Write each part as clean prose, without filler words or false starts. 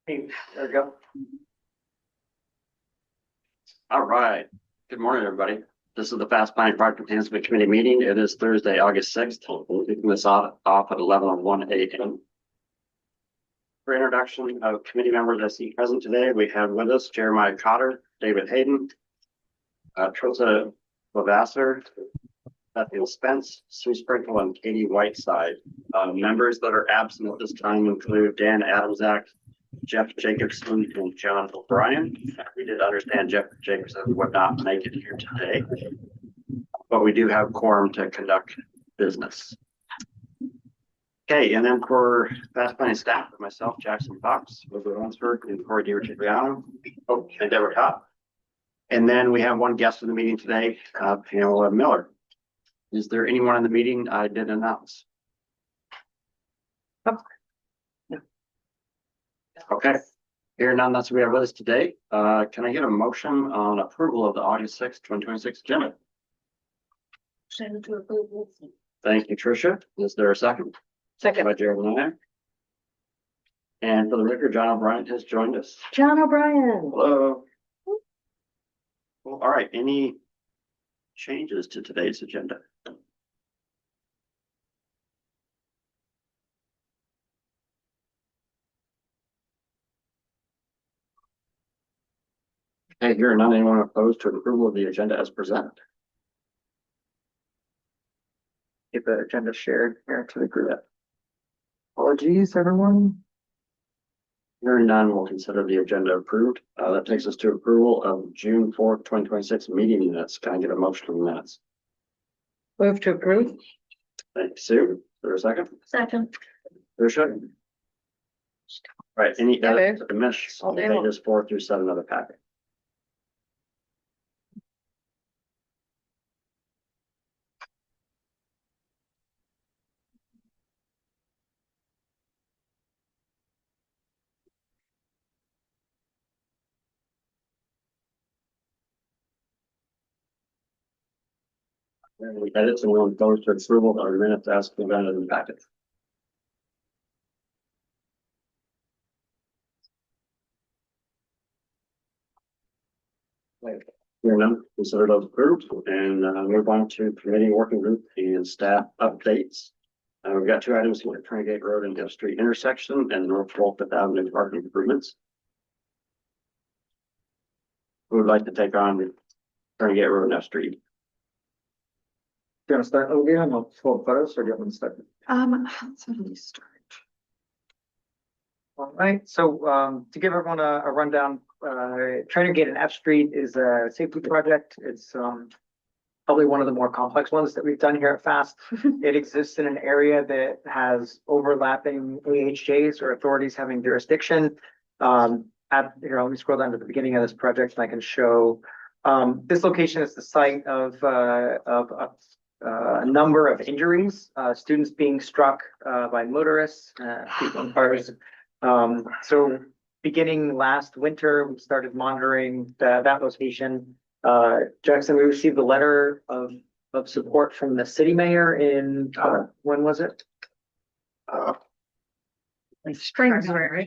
Hey, there we go. All right. Good morning, everybody. This is the Fast Planning Project Enhancement Committee meeting. It is Thursday, August 6th. We're kicking this off at 11:01 a.m. For introduction of committee members I see present today, we have with us Jeremiah Cotter, David Hayden, Trissa Lavasser, Bethel Spence, Sue Sprinkle, and Katie Whiteside. Members that are absent at this time include Dan Adamczak, Jeff Jacobson, and John O'Brien. We did understand Jeff Jacobson would not make it here today, but we do have quorum to conduct business. Okay, and then for Fast Planning staff, myself, Jackson Fox, Elizabeth Lunsford, and Corey DiRichigliano, and Deborah Kopp. And then we have one guest in the meeting today, Pamela Miller. Is there anyone in the meeting I did announce? Okay, here none, that's what we have with us today. Can I get a motion on approval of the August 6th, 2026 agenda? Motion to approve. Thank you, Tricia. Is there a second? Second. By Jeremiah. And for the record, John O'Brien has joined us. John O'Brien. Hello. Well, all right, any changes to today's agenda? Okay, here none, anyone opposed to approval of the agenda as presented? Get the agenda shared here to the group. Apologies, everyone. Hearing none, we'll consider the agenda approved. That takes us to approval of June 4th, 2026 meeting minutes. Can I get a motion on the minutes? Move to approve. Thank you, Sue. Is there a second? Second. Tricia? Right, any Yeah, edits to the minutes? All day long. Pages 4 through 7 of the packet. And we edit and we'll go to approval of the minutes as presented in the packet. Here none, consider those approved and move on to committee working group and staff updates. We've got two items here: Trinity Road and Hill Street intersection and North Fifth Avenue parking improvements. Who would like to take on Trinity Road and F Street? Do you want to start, Olivia, and I'll pull photos, or do you want me to start? Let me start. All right, so to give everyone a rundown, Trainer Gate and F Street is a safety project. It's probably one of the more complex ones that we've done here at FAST. It exists in an area that has overlapping AHJs or authorities having jurisdiction. Here, let me scroll down to the beginning of this project and I can show. This location is the site of a number of injuries, students being struck by motorists, people in cars. So beginning last winter, we started monitoring that location. Jackson, we received a letter of support from the city mayor in, when was it? January.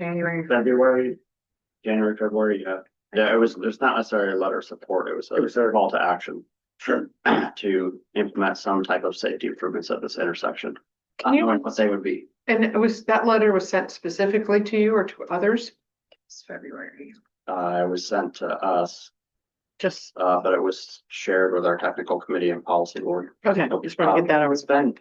January, February, yeah. Yeah, there's not necessarily a letter of support. It was a call to action. Sure. To implement some type of safety improvements at this intersection. Can you- Knowing what they would be. And that letter was sent specifically to you or to others? It's February. It was sent to us, Just, but it was shared with our technical committee and policy board. okay, just want to get that over. It's been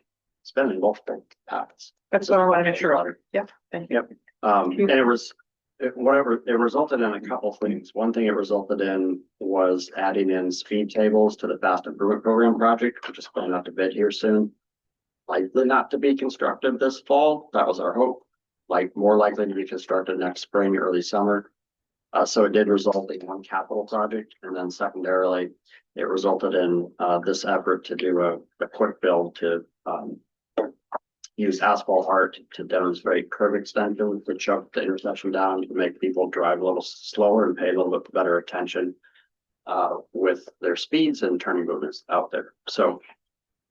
in multiple packets. That's what I want to make sure of. Yeah, thank you. Yep. And it resulted in a couple things. One thing it resulted in was adding in speed tables to the fast improvement program project, which is going out to bid here soon. Likely not to be constructed this fall. That was our hope. More likely to be constructed next spring, early summer. So it did result in one capital project, and then secondarily, it resulted in this effort to do a quick build to use asphalt art to demonstrate curb extension to choke the intersection down to make people drive a little slower and pay a little bit better attention with their speeds and turning movements out there. So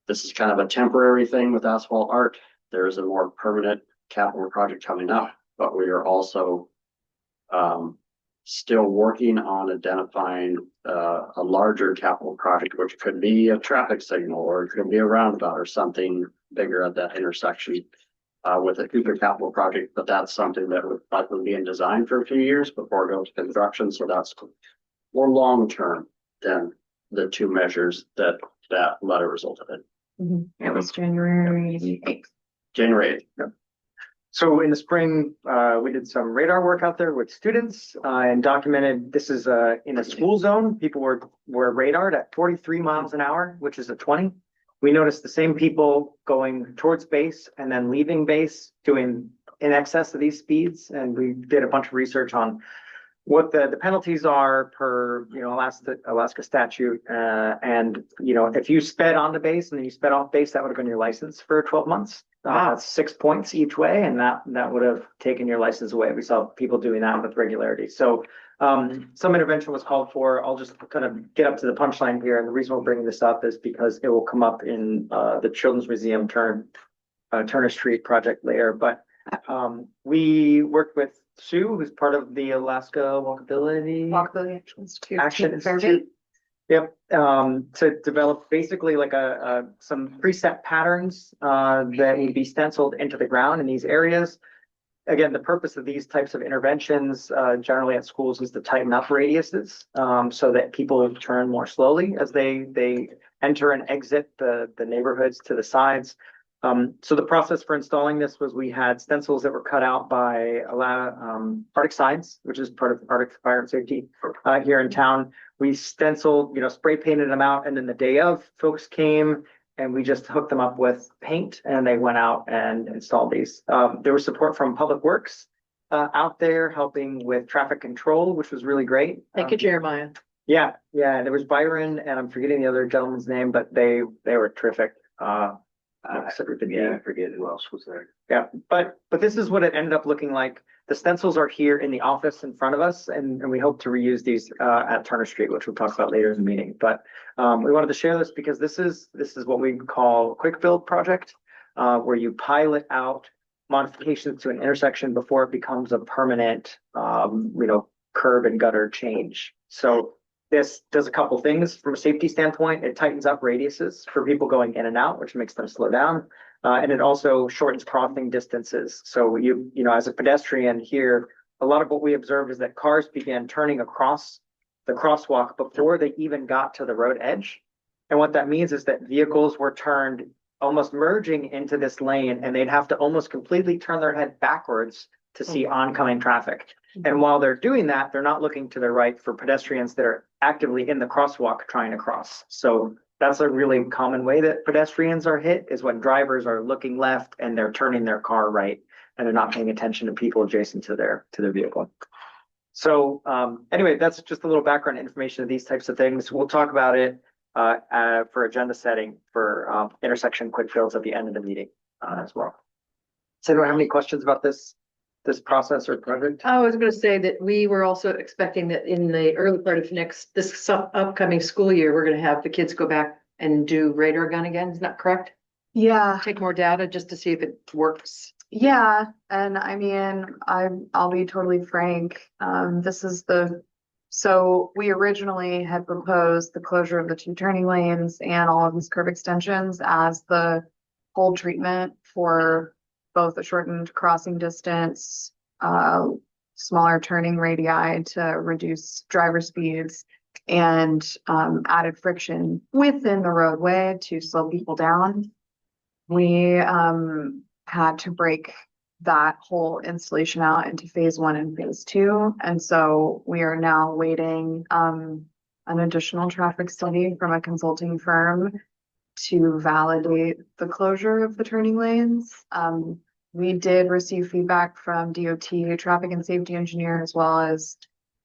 this is kind of a temporary thing with asphalt art. There is a more permanent capital project coming up, but we are also Still working on identifying a larger capital project, which could be a traffic signal or it could be a roundabout or something bigger at that intersection with a future capital project. But that's something that would likely be in design for a few years before it goes to construction. So that's more long term than the two measures that letter resulted in. It was January 8th. January 8th. So in the spring, we did some radar work out there with students and documented this is in a school zone. People were radared at 43 miles an hour, which is a 20. We noticed the same people going towards base and then leaving base doing in excess of these speeds. And we did a bunch of research on what the penalties are per, Alaska statute. And, if you sped on the base and then you sped off base, that would have been your license for 12 months. Wow. That's 6 points each way, and that would have taken your license away. We saw people doing that with regularity. So some intervention was called for. I'll just kind of get up to the punchline here. And the reason we're bringing this up is because it will come up in the Children's Museum Turner Street project later. But we worked with Sue, who's part of the Alaska Walkability Action Institute. Yep, to develop basically like some preset patterns that would be stenciled into the ground in these areas. Again, the purpose of these types of interventions generally at schools is to tighten up radiuses so that people turn more slowly as they enter and exit the neighborhoods to the sides. So the process for installing this was we had stencils that were cut out by Arctic Science, which is part of Arctic Fire and Safety here in town. We stenciled, spray painted them out, and then the day of, folks came and we just hooked them up with paint and they went out and installed these. There was support from Public Works out there helping with traffic control, which was really great. Thank you, Jeremiah. Yeah, there was Byron and I'm forgetting the other gentleman's name, but they were terrific. I forget who else was there. Yeah, but this is what it ended up looking like. The stencils are here in the office in front of us, and we hope to reuse these at Turner Street, which we'll talk about later in the meeting. But we wanted to share this because this is what we call a quick build project, where you pilot out modifications to an intersection before it becomes a permanent, curb and gutter change. So this does a couple things from a safety standpoint. It tightens up radiuses for people going in and out, which makes them slow down. And it also shortens crossing distances. So as a pedestrian here, a lot of what we observed is that cars began turning across the crosswalk before they even got to the road edge. And what that means is that vehicles were turned almost merging into this lane, and they'd have to almost completely turn their head backwards to see oncoming traffic. And while they're doing that, they're not looking to their right for pedestrians that are actively in the crosswalk trying to cross. So that's a really common way that pedestrians are hit, is when drivers are looking left and they're turning their car right and they're not paying attention to people adjacent to their vehicle. So anyway, that's just a little background information of these types of things. We'll talk about it for agenda setting for intersection quick fills at the end of the meeting as well. So do I have any questions about this process or project? I was going to say that we were also expecting that in the early part of this upcoming school year, we're going to have the kids go back and do radar gun again. Is that correct? Yeah, Take more data just to see if it works. yeah. And I mean, I'll be totally frank. So we originally had proposed the closure of the 2 turning lanes and all of these curb extensions as the whole treatment for both a shortened crossing distance, smaller turning radii to reduce driver speeds, and added friction within the roadway to slow people down. We had to break that whole installation out into phase 1 and phase 2. And so we are now waiting an additional traffic study from a consulting firm to validate the closure of the turning lanes. We did receive feedback from DOT traffic and safety engineer, as well as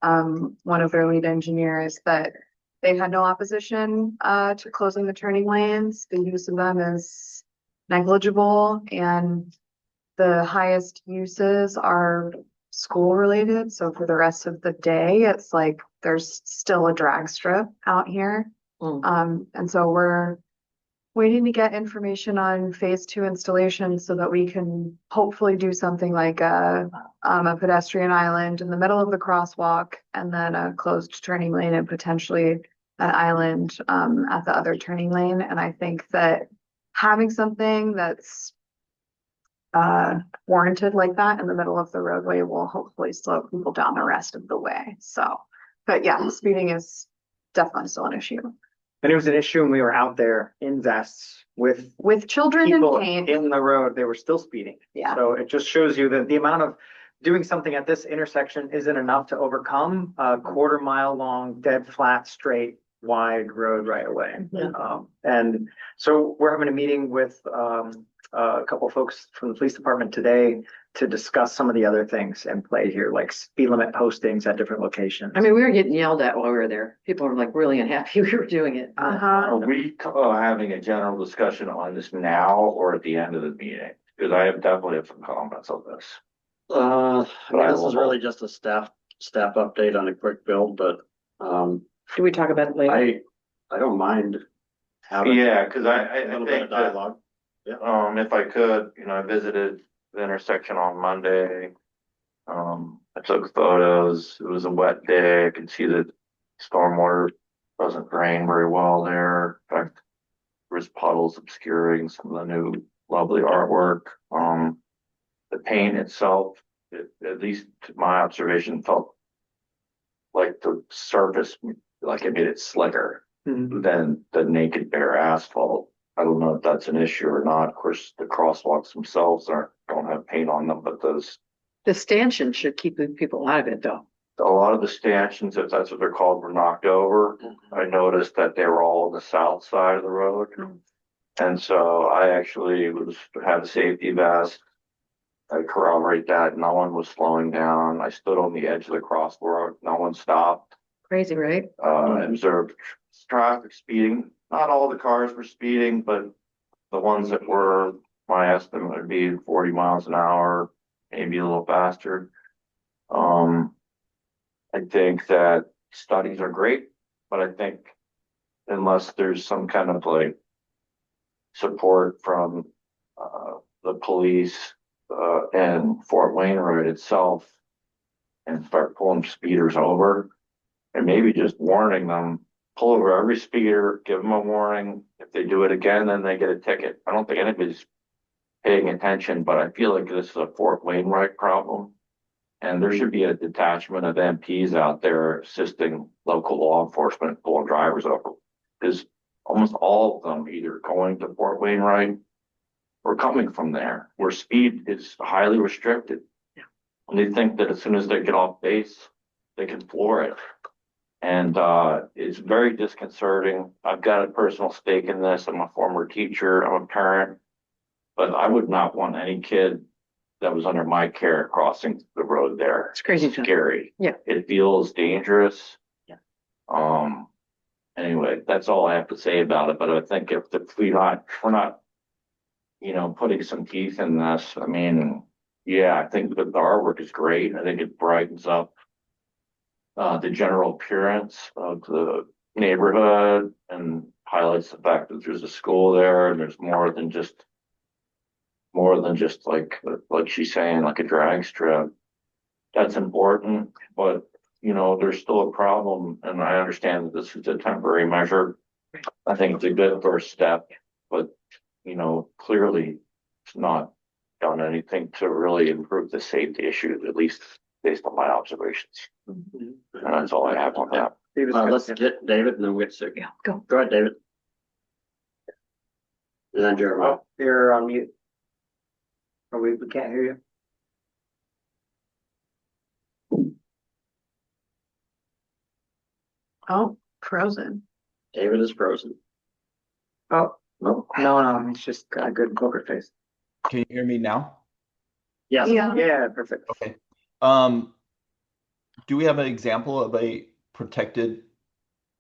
one of their lead engineers, that they had no opposition to closing the turning lanes. The use of them is negligible, and the highest uses are school related. So for the rest of the day, it's like there's still a drag strip out here. And so we're waiting to get information on phase 2 installation so that we can hopefully do something like a pedestrian island in the middle of the crosswalk and then a closed turning lane and potentially an island at the other turning lane. And I think that having something that's warranted like that in the middle of the roadway will hopefully slow people down the rest of the way. So, but yeah, speeding is definitely still an issue. And it was an issue when we were out there in vests with Children in people pain. in the road, they were still speeding. Yeah. So it just shows you that the amount of doing something at this intersection isn't enough to overcome a 1/4 mile long, dead flat, straight, wide road right away. And so we're having a meeting with a couple of folks from the police department today to discuss some of the other things in play here, like speed limit postings at different locations. I mean, we were getting yelled at while we were there. People were like really unhappy we were doing it. Are we having a general discussion on this now or at the end of the meeting? Because I definitely have some comments on this. I mean, this is really just a staff update on a quick build, but, Do we talk about it later? I don't mind having Yeah, because a I little bit of think that, dialogue. if I could, I visited the intersection on Monday. I took photos. It was a wet day. I could see that stormwater doesn't drain very well there. In fact, there's puddles obscuring some of the new lovely artwork. The paint itself, at least to my observation, felt like the surface, like it made it slicker than the naked bare asphalt. I don't know if that's an issue or not. Of course, the crosswalks themselves don't have paint on them, but The stanchion should keep the people out of it though. a lot of the stanchions, if that's what they're called, were knocked over. I noticed that they were all on the south side of the road. And so I actually had a safety vest. I corroborate that no one was slowing down. I stood on the edge of the crosswalk. No one stopped. Crazy, right? I observed traffic speeding. Not all the cars were speeding, but the ones that were, my estimate would be 40 miles an hour, maybe a little faster. I think that studies are great, but I think unless there's some kind of like support from the police and Fort Wainwright itself and start pulling speeders over and maybe just warning them, pull over every speeder, give them a warning. If they do it again, then they get a ticket. I don't think anybody's paying attention, but I feel like this is a Fort Wainwright problem. And there should be a detachment of MPs out there assisting local law enforcement pulling drivers over. Because almost all of them either going to Fort Wainwright or coming from there, where speed is highly restricted. And they think that as soon as they get off base, they can floor it. And it's very disconcerting. I've got a personal stake in this. I'm a former teacher, I'm a parent, but I would not want any kid that was under my care crossing the road there. It's crazy. Scary. Yeah. It feels dangerous. Yeah. Anyway, that's all I have to say about it. But I think if we're not, putting some teeth in this, I mean, yeah, I think that the artwork is great. I think it brightens up the general appearance of the neighborhood and highlights the fact that there's a school there and there's more than just like she's saying, like a drag strip. That's important, but there's still a problem, and I understand that this is a temporary measure. I think it's a good first step, but clearly it's not done anything to really improve the safety issue, at least based on my observations. And that's all I have on that. Let's get David and then we'll get Sue. Yeah, go. Go ahead, David. And then Jeremiah. You're on mute. Or we can't hear you. Oh, frozen. David is frozen. Oh, no, it's just got a good poker face. Can you hear me now? Yes. Yeah, perfect. Okay. Do we have an example of a protected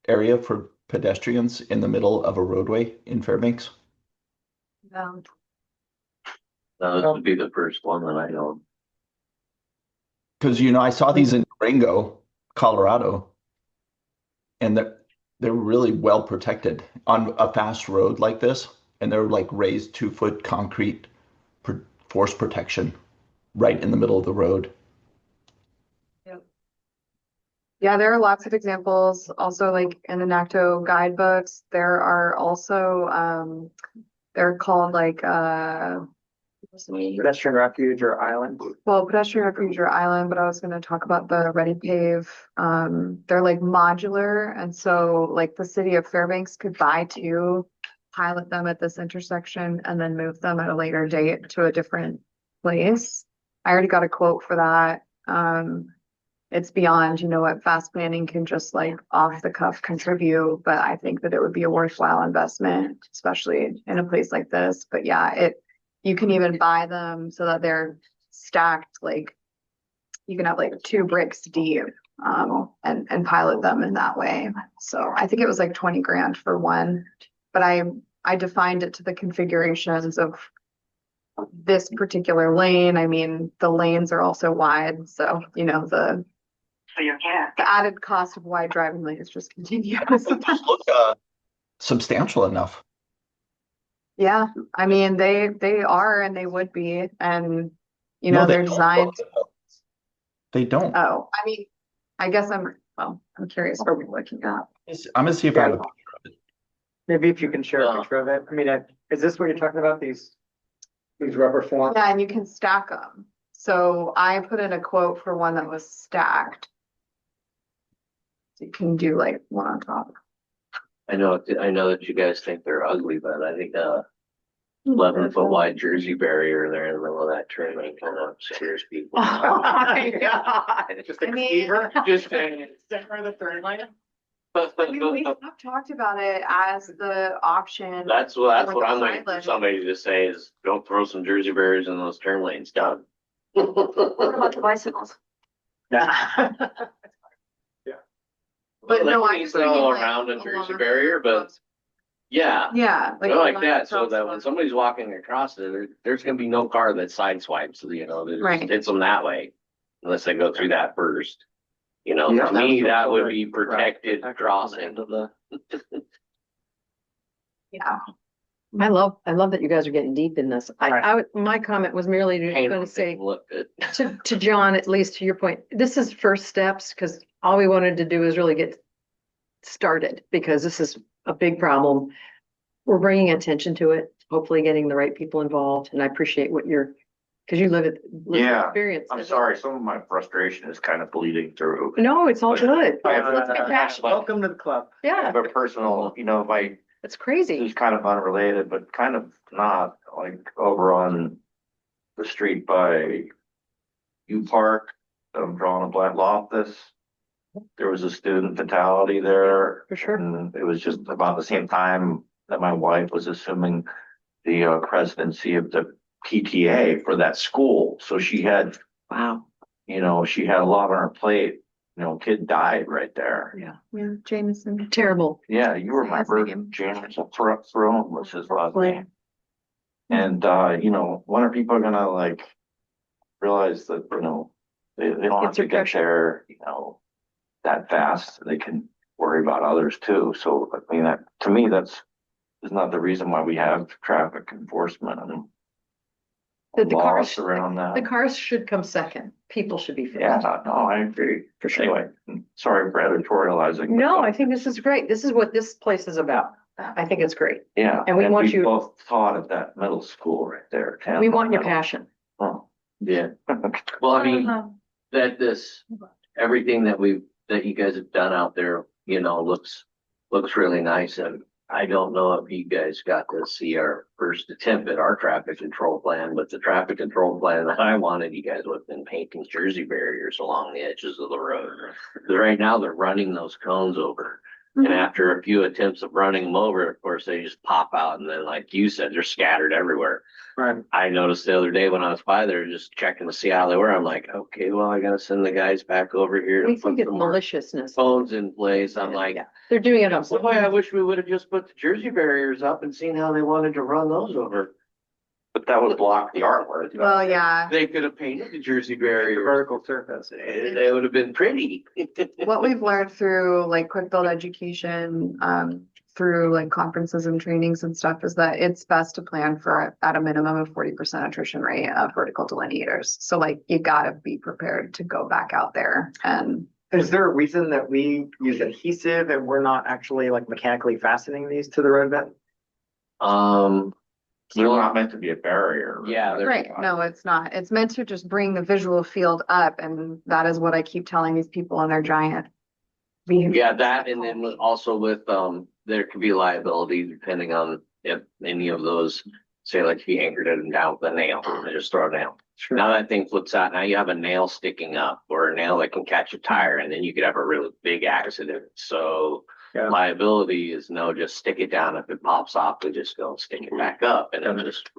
area for pedestrians in the middle of a roadway in Fairbanks? No. This would be the first one that I know. Because I saw these in Durango, Colorado, and they're really well protected on a fast road like this. and they're like raised 2 foot concrete force protection right in the middle of the road. Yeah, there are lots of examples. Also, like in the NACTO guidebooks, there are also they're called like Pedestrian refuge or island. well, pedestrian refuge or island, but I was gonna talk about the Ready Pave. They're like modular, and so like the city of Fairbanks could buy two, pilot them at this intersection, and then move them at a later date to a different place. I already got a quote for that. It's beyond, what fast planning can just like off the cuff contribute, but I think that it would be a worthwhile investment, especially in a place like this. But yeah, you can even buy them so that they're stacked, like you can have like 2 bricks deep, and pilot them in that way. So I think it was like 20 grand for one, but I defined it to the configurations of this particular lane. I mean, the lanes are also wide, so the added cost of wide driving lanes just continues. Those look substantial enough. Yeah, I mean, they are and they would be, and No, they they're don't. designed. They don't. Oh, I mean, I guess I'm curious what we're looking at. I'm gonna see if I have a picture of it. Maybe if you can share a picture of it. I mean, is this what you're talking about? These rubber forms? Yeah, and you can stack them. So I put in a quote for one that was stacked. So you can do like one on top. I know that you guys think they're ugly, but I think 11-foot wide Jersey barrier there in the middle of that turn lane kind of scares people. Oh my God. Just a I mean- cleaver? Just saying. Center of the turn lane? I mean, we have talked about it as the option. That's Or what the I'm waiting for pilot. somebody to say is don't throw some Jersey barriers in those turn lanes, done. What about the bicycles? Yeah. But Well, no, they I can just go mean like around a along Jersey the barrier, but coast. yeah. Yeah. I like that, so along the that when coast. somebody's walking across it, there's gonna be no car that sideswipes, that Right. just hits them that way. Unless they go through that first. Yeah, To me, that would be right. protected Right. crossing. Yeah. I love that you guys are getting deep in this. My comment was merely going to say Look good. to John, at least to your point, this is first steps, because all we wanted to do is really get started, because this is a big problem. We're bringing attention to it, hopefully getting the right people involved, and I appreciate because you live Yeah, experience. I'm sorry, some of my frustration is kind of bleeding through. No, it's all good. I- Let's get passionate. Welcome to the club. Yeah, But personal, it's crazy. this is kind of unrelated, but kind of not, like over on the street by U Park, I'm drawing a blank Loftus. There was a student fatality there. For sure. And it was just about the same time that my wife was assuming the presidency of the PTA for that school. So she had, Wow. she had a lot on her plate. Kid died right there. Yeah. Jameson. Terrible. Yeah, you His remember name. James Throne was his last name. And, when are people gonna realize that, they don't have Kids are to get pressure. there, that fast. They can worry about others too. So, I mean, to me, is not the reason why we have traffic enforcement and The cars, laws around the that. cars should come second. People should be first. Yeah, no, I agree. For sure. Anyway, sorry for editorializing. No, I think this is great. This is what this place is about. I think it's great. Yeah. and we want you- both taught at that middle school right there. We want your Middle. passion. Oh, Yeah. Well, I mean, everything that you guys have done out there, looks really nice. And I don't know if you guys got to see our first attempt at our traffic control plan, but the traffic control plan that I wanted, you guys would have been painting Jersey barriers along the edges of the road. Because right now they're running those cones over. And after a few attempts of running them over, of course, they just pop out. And then, like you said, they're scattered everywhere. Right. I noticed the other day when I was by there, just checking to see how they were. I'm like, okay, well, I gotta send the guys back over here We to think put it's some more maliciousness. phones in place. I'm like, Yeah. They're doing it on boy, I wish we would have just put the Jersey barriers up and seen how they wanted to run those over. But that would block the artwork. Well, yeah. They could have painted the Jersey barriers. Vertical surface. They would have been pretty. What we've learned through like quick build education, through like conferences and trainings and stuff is that it's best to plan for at a minimum of 40% attrition rate of vertical delineators. So like you gotta be prepared to go back out there and Is there a reason that we use adhesive and we're not actually like mechanically fastening these to the roadbed? They're not meant to be a barrier. Yeah, they're- right, no, it's not. It's meant to just bring the visual field up, and that is what I keep telling these people in their giant vehicles. Yeah, that and then also with, there could be liability depending on if any of those, say like if you anchored it down with a nail, and just throw it down. Sure. Now that thing flips out, now you have a nail sticking up or a nail that can catch a tire and then you could have a really big accident. So Yeah. liability is no, just stick it down. If it pops off, we just go stick it back up and it just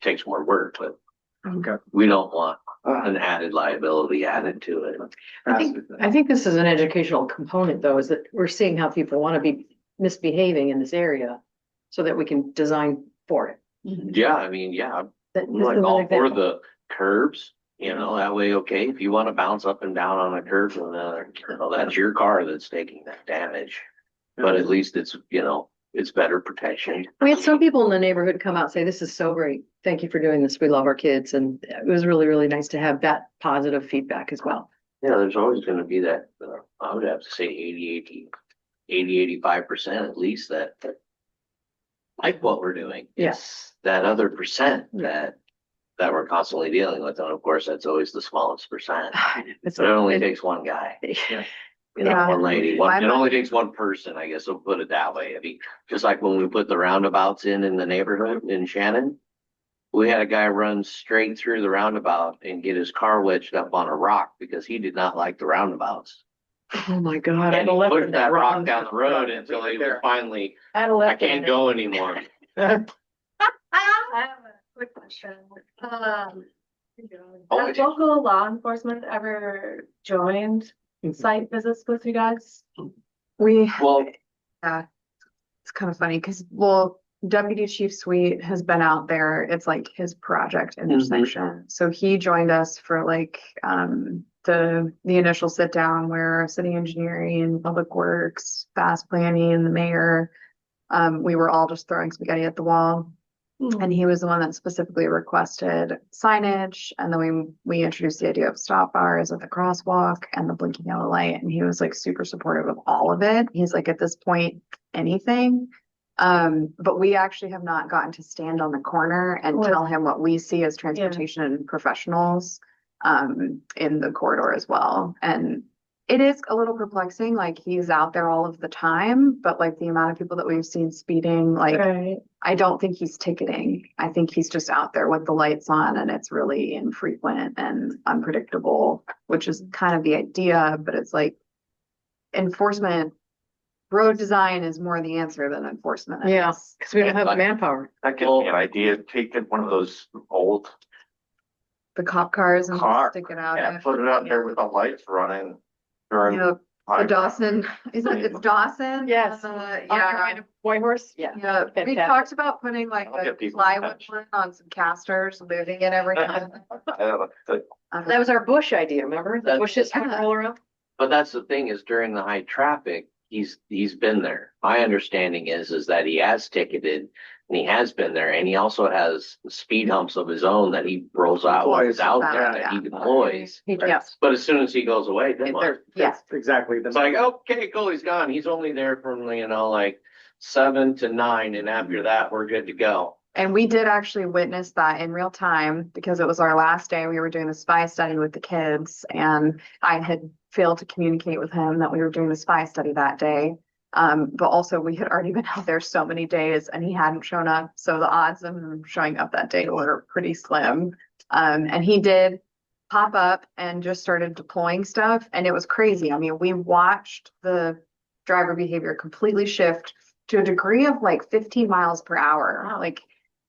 takes more work, but Okay. we don't want an added liability added to it. I think this is an educational component though, is that we're seeing how people want to be misbehaving in this area so that we can design for it. Yeah, I mean, yeah, That- I'm this like is an all for example. the curbs, you know, that way, okay, if you want to bounce up and down on a curb, that's your car that's taking that damage. But at least it's, you know, it's better protection. We had some people in the neighborhood come out and say, this is so great. Thank you for doing this. We love our kids. And it was really, really nice to have that positive feedback as well. Yeah, there's always gonna be that, I would have to say 85% at least that like what we're doing. Yes. That other percent that we're constantly dealing with, and of course, that's always the smallest percent. It's It only takes one guy. You know, Yeah. one lady, My it only takes one person, I guess we'll put it that way. I mean, just like when we put the roundabouts in the neighborhood in Shannon. We had a guy run straight through the roundabout and get his car wedged up on a rock because he did not like the roundabouts. Oh my God. And he pushed that rock down the road until he was finally, I can't go anymore. I have a quick question. Oh, Has local law enforcement ever joined site visits with you guys? We, Well, yeah, it's kind of funny because, well, Deputy Chief Sweet has been out there. It's like his project intersection. So he joined us for like the initial sit down where city engineering, public works, fast planning, and the mayor, we were all just throwing spaghetti at the wall. And he was the one that specifically requested signage. And then we introduced the idea of stop bars with the crosswalk and the blinking yellow light. And he was like super supportive of all of it. He's like, at this point, anything. But we actually have not gotten to stand on the corner and tell him what we see as transportation professionals in the corridor as well. And it is a little perplexing, like he's out there all of the time, but like the amount of people that we've seen speeding, like Right. I don't think he's ticketing. I think he's just out there with the lights on and it's really infrequent and unpredictable, which is kind of the idea, but it's like enforcement, road design is more the answer than enforcement. I Yeah, guess. because we don't have the manpower. That gives me an idea, taking one of those old The cop cars and Car, stick it out. and put it out there with the lights running during. Yeah, the high Dawson, is it, it's Dawson? Yes. Yeah. White horse? Yeah. Yeah, we Fantastic. talked about putting like I'll a get people plywood touched. one on some casters, moving it every time. That was our Bush idea, remember? The That's- bushes kind of roll around. but that's the thing is during the high traffic, he's been there. My understanding is that he has ticketed and he has been there and he also has speed humps of his own that he rolls out Deploys. out there that he deploys. Yes. But as soon as he goes away, then what? Yes. Exactly. It's like, okay, cool, he's gone. He's only there from, you know, like 7 to 9 and after that, we're good to go. And we did actually witness that in real time because it was our last day. We were doing the spy study with the kids and I had failed to communicate with him that we were doing the spy study that day. But also we had already been out there so many days and he hadn't shown up. So the odds of him showing up that day were pretty slim. And he did pop up and just started deploying stuff. And it was crazy. I mean, we watched the driver behavior completely shift to a degree of like 15 miles per hour. Like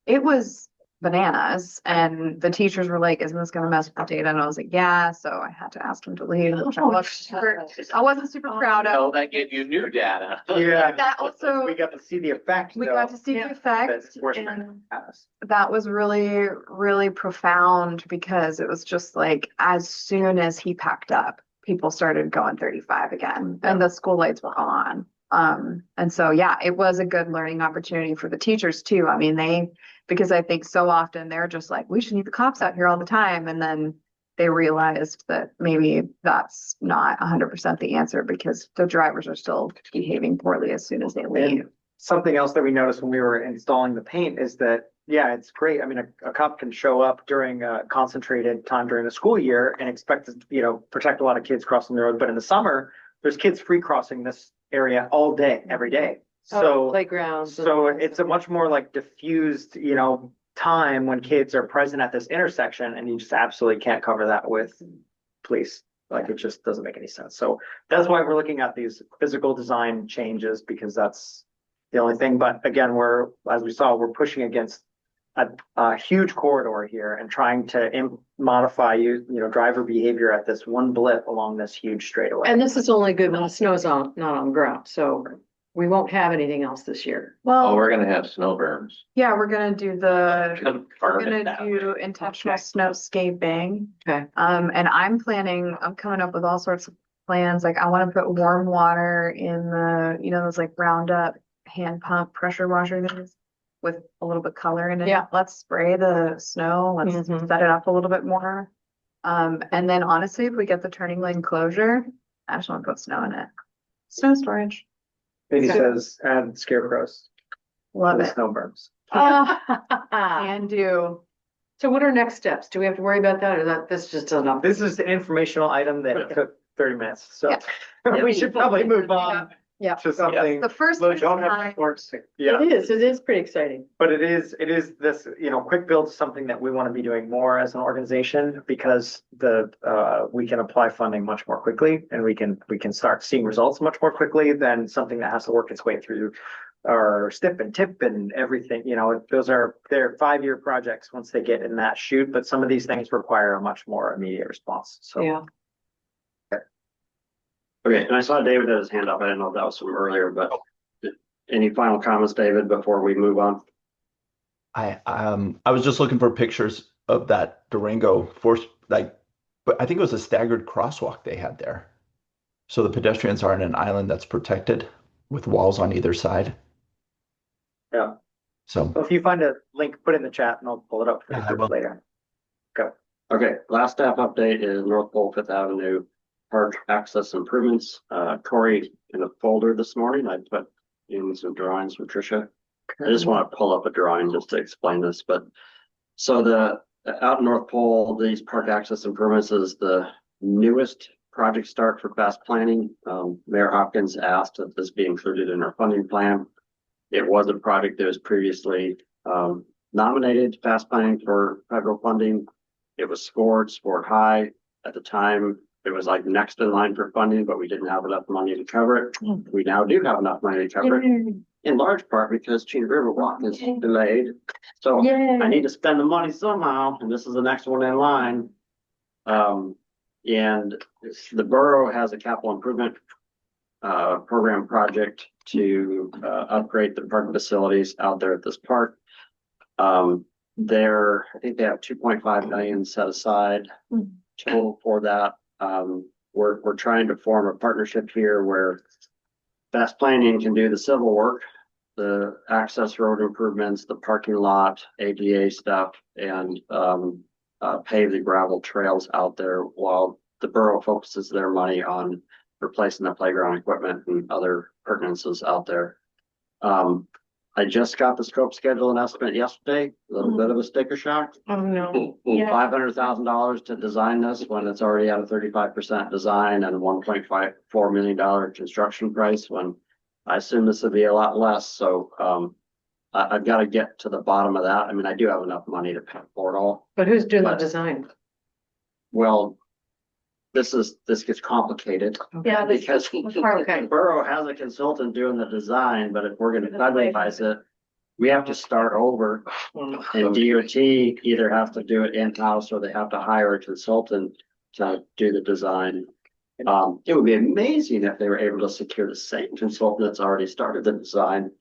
it was bananas. And the teachers were like, isn't this going to mess with the data? And I was like, yeah. So I had to ask him to leave, which I wasn't super proud of. Oh, that gave you new data. Yeah. That also, We got to see the effect. we though, got to see the that effect. enforcement And has. that was really, really profound because it was just like, as soon as he packed up, people started going 35 again and the school lights were on. And so, yeah, it was a good learning opportunity for the teachers too. I mean, because I think so often they're just like, we should need the cops out here all the time. And then they realized that maybe that's not 100% the answer because the drivers are still behaving poorly as soon as they leave. And something else that we noticed when we were installing the paint is that, yeah, it's great. I mean, a cop can show up during a concentrated time during the school year and expect to, protect a lot of kids crossing the road. But in the summer, there's kids free crossing this area all day, every day. So, Playgrounds. so it's a much more like diffused, time when kids are present at this intersection, and you just absolutely can't cover that with police. Like, it just doesn't make any sense. So that's why we're looking at these physical design changes, because that's the only thing. But again, as we saw, we're pushing against a huge corridor here and trying to modify driver behavior at this one blip along this huge straightaway. And this is only good when the snow's not on the ground, so we won't have anything else this year. Oh, Well, we're gonna have snow berms. yeah, we're gonna do we're Burn it gonna down. do intentional snowscaping. Okay. And I'm coming up with all sorts of plans. Like, I want to put warm water in those like Roundup hand pump pressure washer things with a little bit color in it. Yeah. Let's spray the snow. Let's Mhm. set it up a little bit more. And then honestly, if we get the turning lane closure, I just want to put snow in it. Snow storage. Maybe So- says add scarecrows, Love the it. snow berms. Can do. So what are next steps? Do we have to worry about that, or this just enough? This is an informational item that took 30 minutes, so Yeah. we should probably move on Yeah. to something. The first Look, one don't have I- Yeah, It is pretty exciting. but it is this, quick build is something that we want to be doing more as an organization, because we can apply funding much more quickly, and we can start seeing results much more quickly than something that has to work its way through our STIP and TIP and everything. They're 5-year projects once they get in that chute, but some of these things require a much more immediate response. So Yeah. Okay, and I saw David had his hand up. I didn't know if that was from earlier, but any final comments, David, before we move on? I was just looking for pictures of that Durango force, but I think it was a staggered crosswalk they had there. So the pedestrians are on an island that's protected with walls on either side. Yeah. So if you find a link, put it in the chat and I'll pull it up for Yeah, I you will. later. Okay, last staff update is North Pole Fifth Avenue Park access improvements. Corey, in a folder this morning, I put in some drawings from Tricia. I just want to pull up a drawing just to explain this, but so out in North Pole, these park access improvements is the newest project start for fast planning. Mayor Hopkins asked that this be included in our funding plan. It was a project that was previously nominated fast planning for federal funding. It was scored high. At the time, it was like next in line for funding, but we didn't have enough money to cover it. We now do have enough money to cover it, in large part because Cheetah River Walk is delayed. So I need to spend the money somehow, and this is the next one in line. And the borough has a capital improvement program project to upgrade the park facilities out there at this park. I think they have 2.5 million set aside total for that. We're trying to form a partnership here where fast planning can do the civil work, the access road improvements, the parking lot, ADA stuff, and pave the gravel trails out there, while the borough focuses their money on replacing the playground equipment and other pertinences out there. I just got the scope schedule and estimate yesterday, a little bit of a sticker shock. Oh, no. Yeah. $500,000 to design this when it's already at a 35% design and $1.54 million construction price, when I assume this would be a lot less. So I've got to get to the bottom of that. I mean, I do have enough money to pay for it all. But who's doing the But- design? Well, this gets complicated Yeah, this- because Okay. the borough has a consultant doing the design, but if we're going to federalize it, we have to start over. And DOT either have to do it in-house or they have to hire a consultant to do the design. It would be amazing if they were able to secure the same consultant that's already started the design.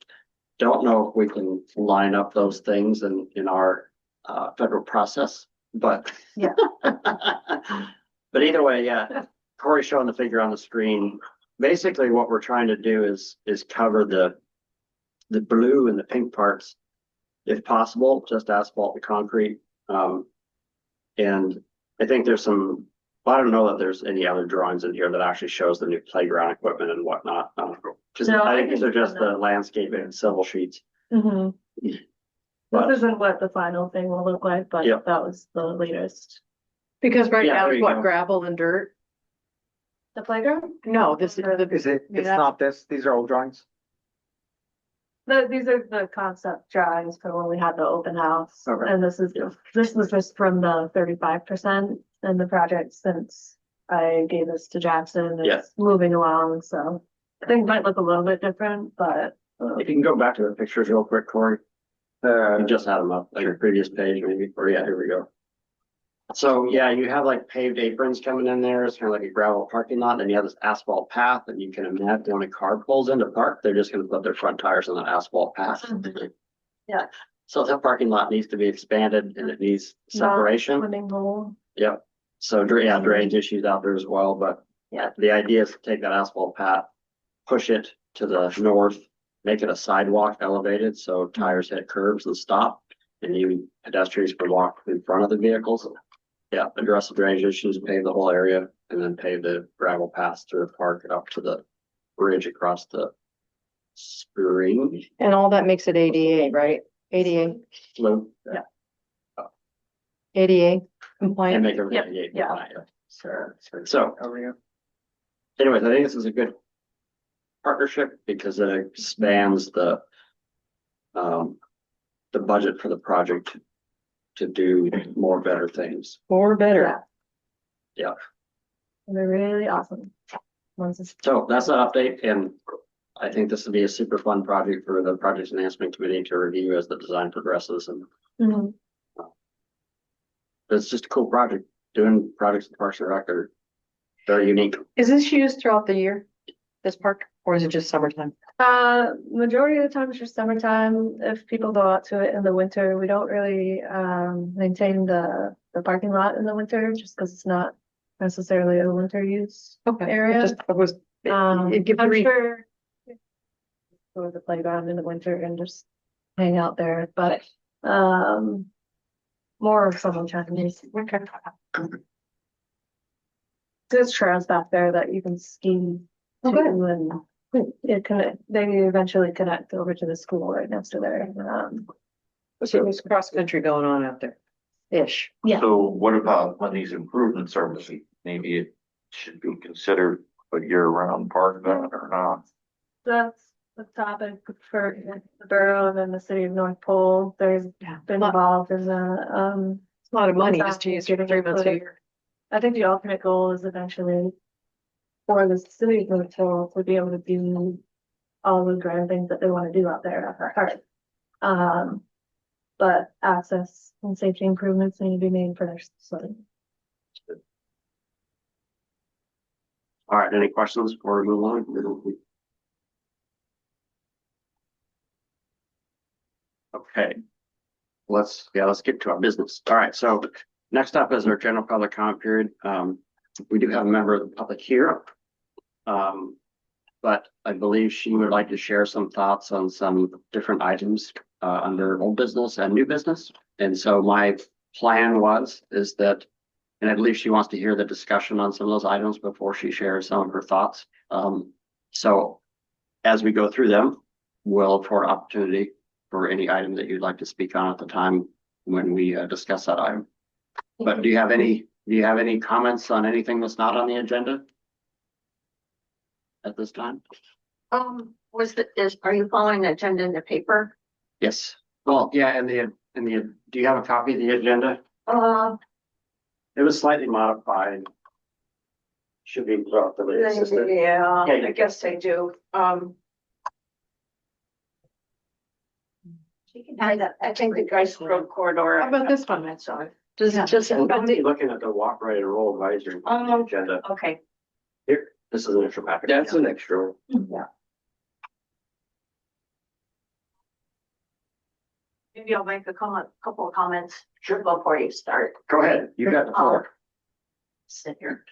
Don't know if we can line up those things in our federal process, but. Yeah. But either way, yeah, Corey's showing the figure on the screen. basically what we're trying to do is cover the blue and the pink parts, if possible, just asphalt and concrete. And I think there's some, I don't know that there's any other drawings in here that actually shows the new playground equipment and whatnot. Just, No, I I think these can are just send the landscape and civil sheets. Mhm. But- This isn't what the final thing will look like, but Yep. that was the latest. Because right Yeah, now there it's you what, go. gravel and dirt? The playground? No, this is the, Is it, Yeah, it's that's- not this, these are old drawings? These are the concept drawings for when we had the open house. Okay. And this was just from the 35% in the project since I gave this to Jackson. Yeah. It's moving along, so things might look a little bit different, but If you can go back to the pictures real quick, Corey. You just had them up on your previous page, maybe, or yeah, here we go. So, yeah, you have like paved aprons coming in there. It's kind of like a gravel parking lot, and you have this asphalt path, and you can imagine when a car pulls into park, they're just gonna put their front tires on that asphalt path. Yeah. So that parking lot needs to be expanded and it needs separation. swimming hole. Yep. So, yeah, drainage issues out there as well, but Yeah. the idea is to take that asphalt path, push it to the north, make it a sidewalk elevated, so tires hit curbs and stop. And you pedestrians can walk in front of the vehicles. Yeah, address the drainage issues, pave the whole area, and then pave the gravel paths through the park and up to the bridge across the spring and all that makes it ADA, right? ADA, loop. ADA And compliant. make it. Yep, yeah. compliant. So Over here. anyways, I think this is a good partnership because it expands the budget for the project to do more better things. Or better. Yeah. They're really awesome. Once it's So that's an update, and I think this will be a super fun project for the Project Enhancement Committee to review as the design progresses, and Mhm. it's just a cool project. Doing projects in Parks and Rec are very unique. Is this used throughout the year, this park, or is it just summertime? Majority of the time it's just summertime. If people go out to it in the winter, we don't really maintain the parking lot in the winter just because it's not necessarily a winter use Okay. area. It was, it gives I'm the sure go to the playground in the winter and just hang out there, but more of summertime use. Okay. There's trails back there that you can ski Oh, to, good. and they eventually connect over to the school right next to there. So there's cross country going on out there, ish. Yeah. So what about when these improvements are made? Maybe it should be considered a year-round park then or not? That's the topic for the borough and then the city of North Pole. There's Yeah. been Lot- involved in It's a lot of money just to use for 3 months a year. I think the ultimate goal is eventually for the city of North Pole to be able to do all the grand things that they want to do out there at that park. But access and safety improvements need to be made for their facility. All right, any questions before we move on? Okay. Let's get to our business. All right, so next up is our general public comment period. We do have a member of the public here. But I believe she would like to share some thoughts on some different items under old business and new business. And so my plan is that, and I believe she wants to hear the discussion on some of those items before she shares some of her thoughts. So as we go through them, we'll afford opportunity for any item that you'd like to speak on at the time when we discuss that item. But do you have any comments on anything that's not on the agenda at this time? Are you following the agenda in the paper? Yes. Well, yeah, do you have a copy of the agenda? It was slightly modified. Should be relatively consistent. Yeah, Yeah, I guess I do. I think the Geist Road corridor. How about this one? That's all. Does it just, I'm looking at the walk, ride, and roll advisory agenda. Okay. Here, this is an extra packet. That's an extra. Maybe I'll make a couple of comments before you start. Go ahead, you got the floor. Sit here.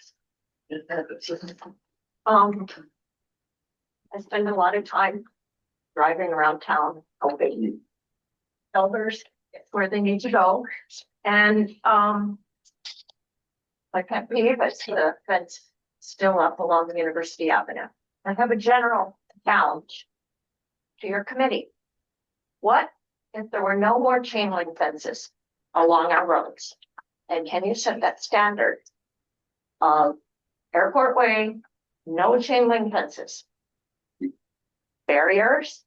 I spend a lot of time driving around town, helping elders get where they need to go. And, my pet peeve is the fence still up along University Avenue. I have a general challenge to your committee. What if there were no more chain link fences along our roads? And can you set that standard of Airport Way, no chain link fences? Barriers.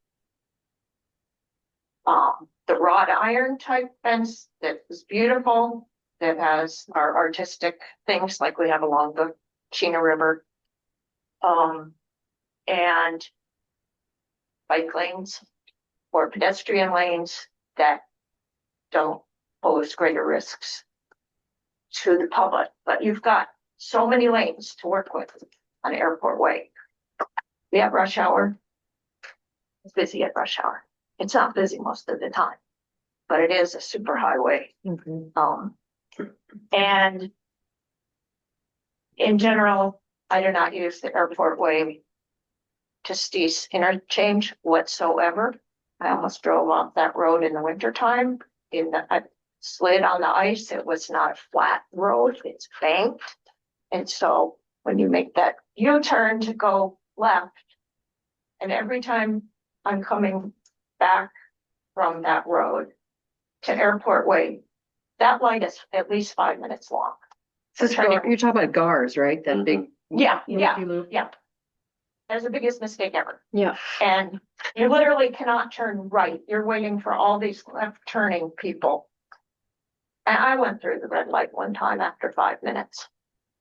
The wrought iron type fence that is beautiful, that has our artistic things like we have along the Chena River. And bike lanes or pedestrian lanes that don't pose greater risks to the public. But you've got so many lanes to work with on Airport Way. We have rush hour. It's busy at rush hour. It's not busy most of the time, but it is a super highway. And in general, I do not use the Airport Way to Steese interchange whatsoever. I almost drove off that road in the wintertime. I slid on the ice. It was not a flat road, it's banked. And so when you make that U-turn to go left, and every time I'm coming back from that road to Airport Way, that light is at least 5 minutes long. You're talking about GARS, right? That big. Yeah, loop. yeah. That's the biggest mistake ever. Yeah. And you literally cannot turn right. You're waiting for all these left turning people. And I went through the red light one time after 5 minutes.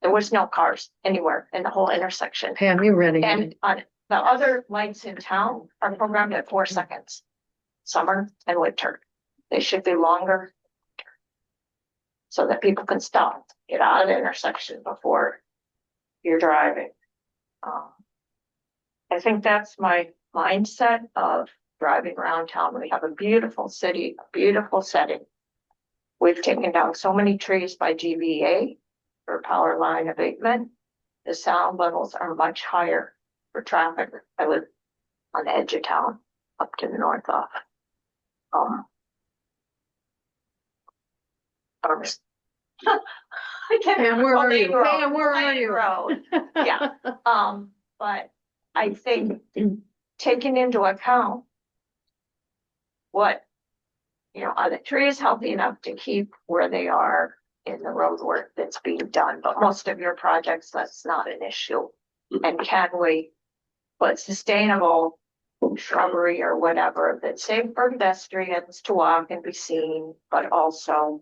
There was no cars anywhere in the whole intersection. Pam, you ready? And on the other lights in town are programmed at 4 seconds. Summer and winter. They should be longer so that people can stop, get out of the intersection before you're driving. I think that's my mindset of driving around town. We have a beautiful city, a beautiful setting. We've taken down so many trees by GVA for power line abatement. The sound levels are much higher for traffic. I live on the edge of town, up to the north of. I can't. Pam, where are you? Road. Pam, where are you? Road. Yeah. But I think taking into account what, are the trees healthy enough to keep where they are in the road work that's being done? But most of your projects, that's not an issue. And can we put sustainable shrubbery or whatever that's safe for pedestrians to walk and be seen, but also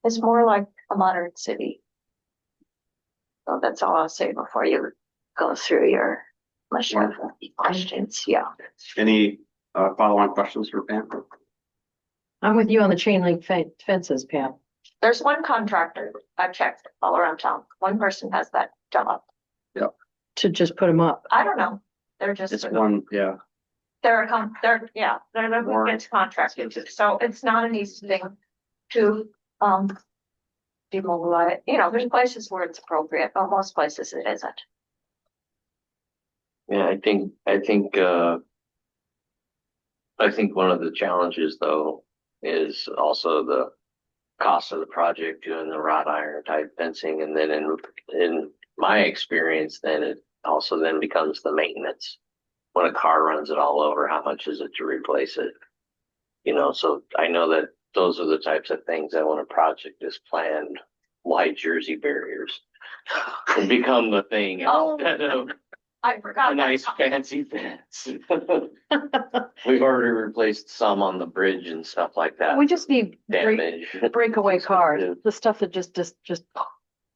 it's more like a modern city. So that's all I'll say before you go through your questions. Yeah. Any follow-on questions for Pam? I'm with you on the chain link fences, Pam. There's one contractor I've checked all around town. One person has that job. To just put them up. I don't know. They're just. It's one, yeah. They're the who gets contracted to, so it's not an easy thing to demobilize. There's places where it's appropriate, but most places it isn't. Yeah, I think one of the challenges though is also the cost of the project doing the wrought iron type fencing, and then in my experience, then it also then becomes the maintenance. When a car runs it all over, how much is it to replace it? So I know that those are the types of things that when a project is planned, white jersey barriers can become the thing instead of I forgot. a nice fancy fence. We've already replaced some on the bridge and stuff like that. We just need damage. breakaway cars, the stuff that just.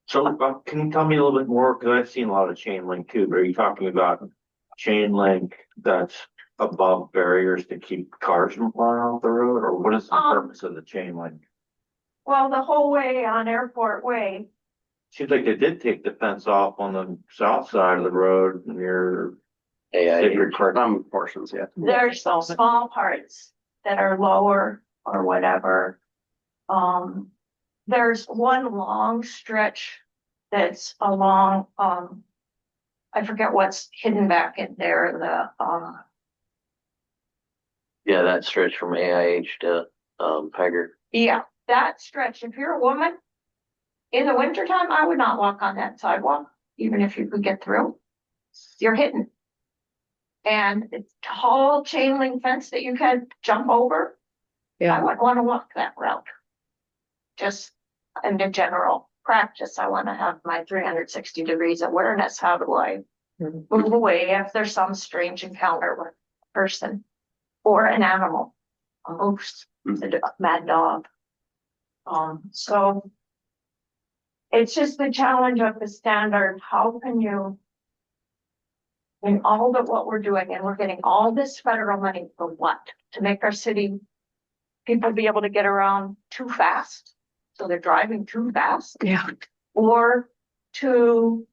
So can you tell me a little bit more? Because I've seen a lot of chain link too, but are you talking about chain link that's above barriers to keep cars from flying off the road? Or what is the purpose of the chain link? Well, the whole way on Airport Way. Seems like they did take the fence off on the south side of the road near Sacred Park. Some portions, yeah. There's some small parts that are lower or whatever. There's one long stretch that's along, I forget what's hidden back in there, Yeah, that stretch from AIH to, Pegger. yeah, that stretch, if you're a woman, in the wintertime, I would not walk on that sidewalk, even if you could get through. You're hidden. And it's tall chain link fence that you can jump over. I Yeah, wouldn't want to walk that route. Just in the general practice, I want to have my 360 degrees awareness. How do I Mhm. move away if there's some strange encounter with a person or an animal, a moose, a mad dog? So it's just the challenge of the standard. How can you, in all of what we're doing, and we're getting all this federal money for what? To make our city, people be able to get around too fast, so they're driving too fast, yeah. or to,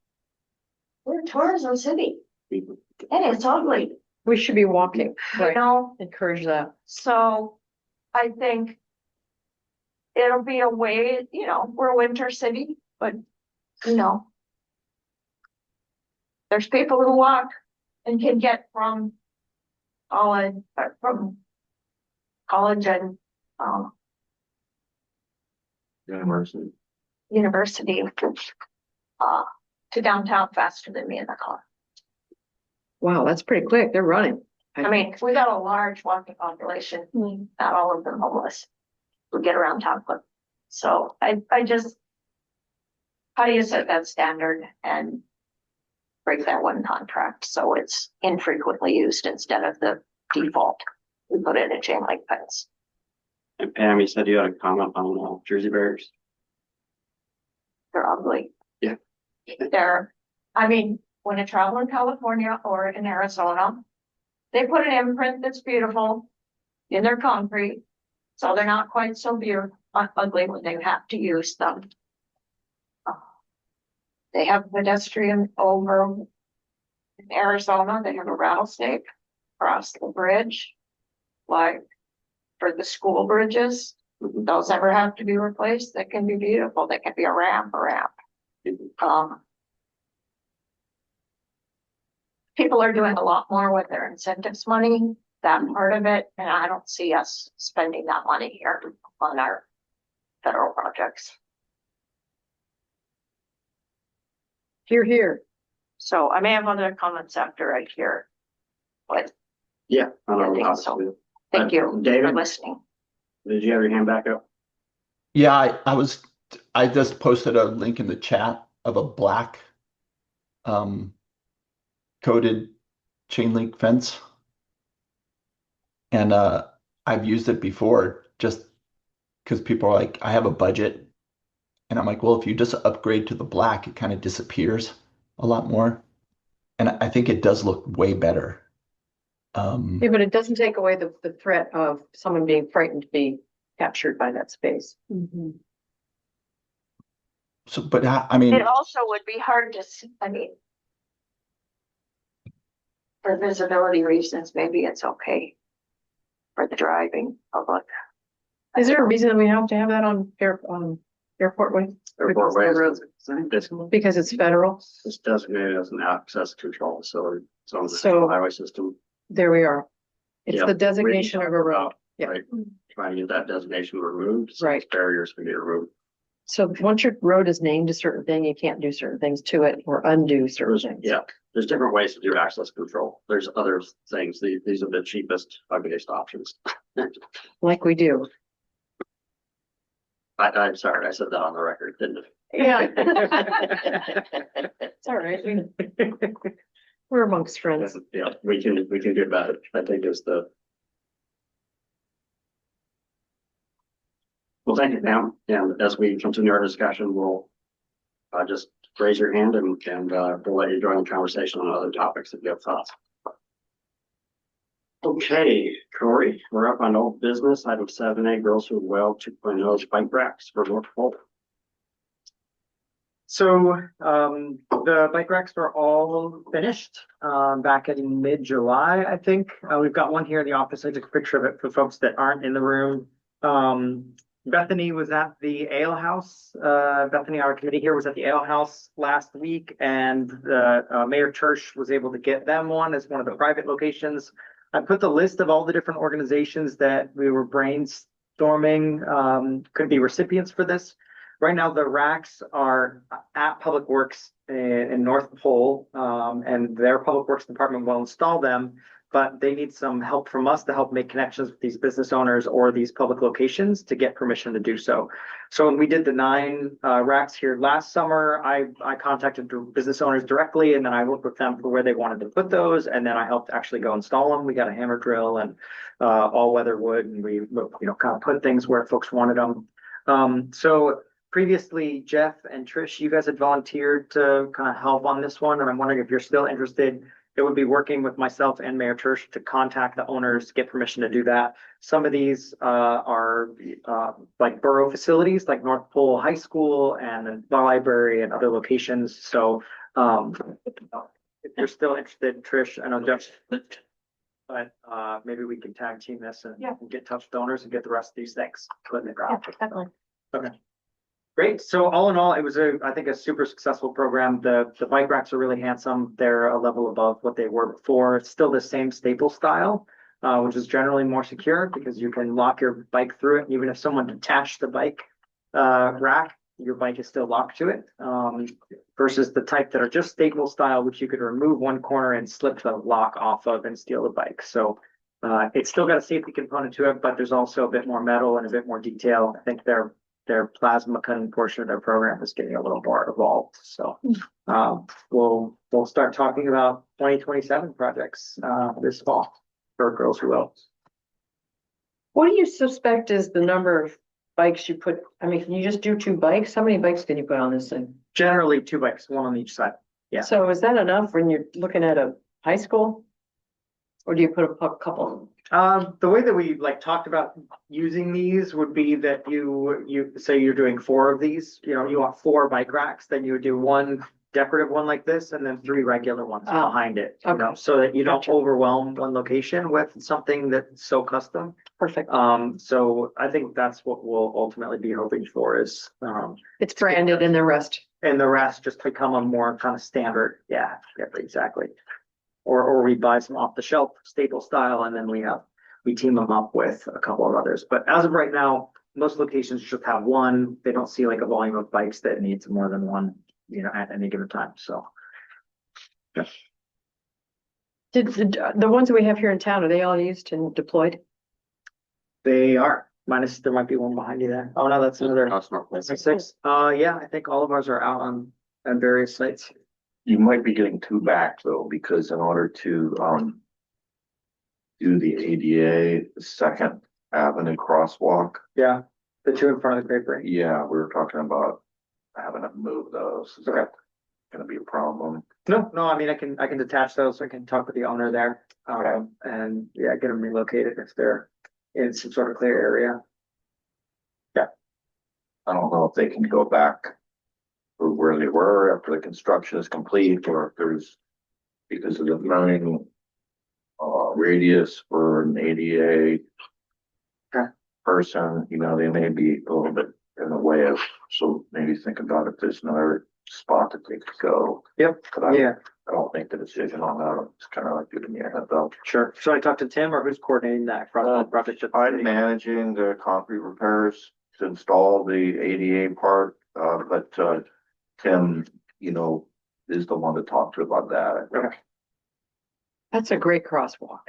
we're a tourism city, and it's ugly, We should be walking, you right? know? Encourage that. So I think it'll be a way, you know, we're a winter city, but, you know, there's people who walk and can get from college, and, University. university, to downtown faster than me in the car. Wow, that's pretty quick. They're running. I mean, we got a large walking population, not all of them homeless. We get around town quick. So I just, how do you set that standard and break that one contract so it's infrequently used instead of the default? We put in a chain link fence. And Pam, you said you had a comment on Jersey barriers. They're ugly. Yeah. They're, I mean, when I travel in California or in Arizona, they put an imprint that's beautiful in their concrete. So they're not quite so ugly when they have to use them. They have pedestrian over in Arizona. They have a rattlesnake across the bridge, like for the school bridges. Those ever have to be replaced. They can be beautiful. They can be a ramp. People are doing a lot more with their incentives money, that part of it, and I don't see us spending that money here on our federal projects. Here, here. So I may have other comments after I hear, but Yeah. I I don't think know. so. Thank you for David, listening. did you have your hand back up? Yeah, I just posted a link in the chat of a black coated chain link fence. And I've used it before just because people are like, I have a budget. And I'm like, well, if you just upgrade to the black, it kind of disappears a lot more. And I think it does look way better. Yeah, but it doesn't take away the threat of someone being frightened to be captured by that space. So, but I mean, It also would be hard to see, I mean, for visibility reasons, maybe it's okay for the driving public. Is there a reason we have to have that on airport way? Airport ways, Because it's federal. it's designated as an access control facility. So on the So- national highway system, There we are. It's Yeah, the designation of a road. Yeah. right? Trying to get that designation removed. So Right. barriers can be removed. So once your road is named a certain thing, you can't do certain things to it or undo certain There's, things. yeah, there's different ways to do access control. There's other things. These are the cheapest, ugliest options. Like we do. I'm sorry, I said that on the record, didn't Yeah. I? It's all right. We're amongst friends. Yeah, we can do better. I think it's the. Well, thank you, Pam. And as we continue our discussion, we'll just raise your hand and we'll let you join the conversation on other topics if you have thoughts. Okay, Corey, we're up on old business. Item 7A, Girls Who Well 2.0 bike racks for North Pole. So, the bike racks were all finished, back in mid-July, I think. We've got one here in the office. I took a picture of it for folks that aren't in the room. Bethany was at the Ale House. Bethany, our committee here, was at the Ale House last week, and Mayor Church was able to get them one as one of the private locations. I put the list of all the different organizations that we were brainstorming, could be recipients for this. Right now, the racks are at Public Works in North Pole, and their Public Works Department will install them, but they need some help from us to help make connections with these business owners or these public locations to get permission to do so. So when we did the 9 racks here last summer, I contacted the business owners directly, and then I worked with them for where they wanted to put those, and then I helped actually go install them. We got a hammer drill and all-weather wood, and we kind of put things where folks wanted them. So previously, Jeff and Trish, you guys had volunteered to kind of help on this one, and I'm wondering if you're still interested. It would be working with myself and Mayor Church to contact the owners, get permission to do that. Some of these are like borough facilities, like North Pole High School and the library and other locations. So if you're still interested, Trish, I know Jeff, but maybe we can tag team this and get in touch with owners and get the rest of these things put in the Yeah, ground. definitely. Okay. Great. So all in all, it was I think a super successful program. The bike racks are really handsome. They're a level above what they were before. It's still the same staple style, which is generally more secure because you can lock your bike through it. Even if someone detached the bike rack, your bike is still locked to it. Versus the type that are just staple style, which you could remove one corner and slip the lock off of and steal the bike. So it's still got a safety component to it, but there's also a bit more metal and a bit more detail. I think their plasma cutting portion of their program is getting a little more evolved. So we'll start talking about 2027 projects this fall for Girls Who Will. What do you suspect is the number of bikes you put? I mean, can you just do 2 bikes? How many bikes can you put on this thing? Generally 2 bikes, one on each side. Yeah. So is that enough when you're looking at a high school? Or do you put a couple? The way that we talked about using these would be that you say you're doing 4 of these, you want 4 bike racks, then you would do 1 decorative one like this and then 3 regular ones behind it, so that you don't overwhelm one location with something that's so custom. Perfect. So I think that's what we'll ultimately be hoping for is, It's branded and the rest. and the rest just become a more kind of standard. Yeah, exactly. Or we buy some off the shelf staple style and then we team them up with a couple of others. But as of right now, most locations just have 1. They don't see a volume of bikes that needs more than 1, at any given time. So. Yeah. Did the ones that we have here in town, are they all used and deployed? They are, minus there might be one behind you there. Oh no, that's another. That's 6. Yeah, I think all of ours are out on various sites. You might be getting 2 back though, because in order to do the ADA, the Second Avenue crosswalk. Yeah, the 2 in front of the grapery. Yeah, we were talking about having to move those. Is that gonna be a problem? No, I mean, I can detach those. I can talk with the owner there. And get them relocated if they're in some sort of clear area. I don't know if they can go back or where they were after the construction is complete, or if there's, because of the running radius for an ADA person, they may be a little bit in the way of, so maybe think about if there's another spot that they could go. Yep. But I don't make the decision on that. It's kind of like giving you a heads up. Sure. Should I talk to Tim or who's coordinating that across the project? I'm managing the concrete repairs to install the ADA part, but Tim, is the one to talk to about that. Okay. That's a great crosswalk.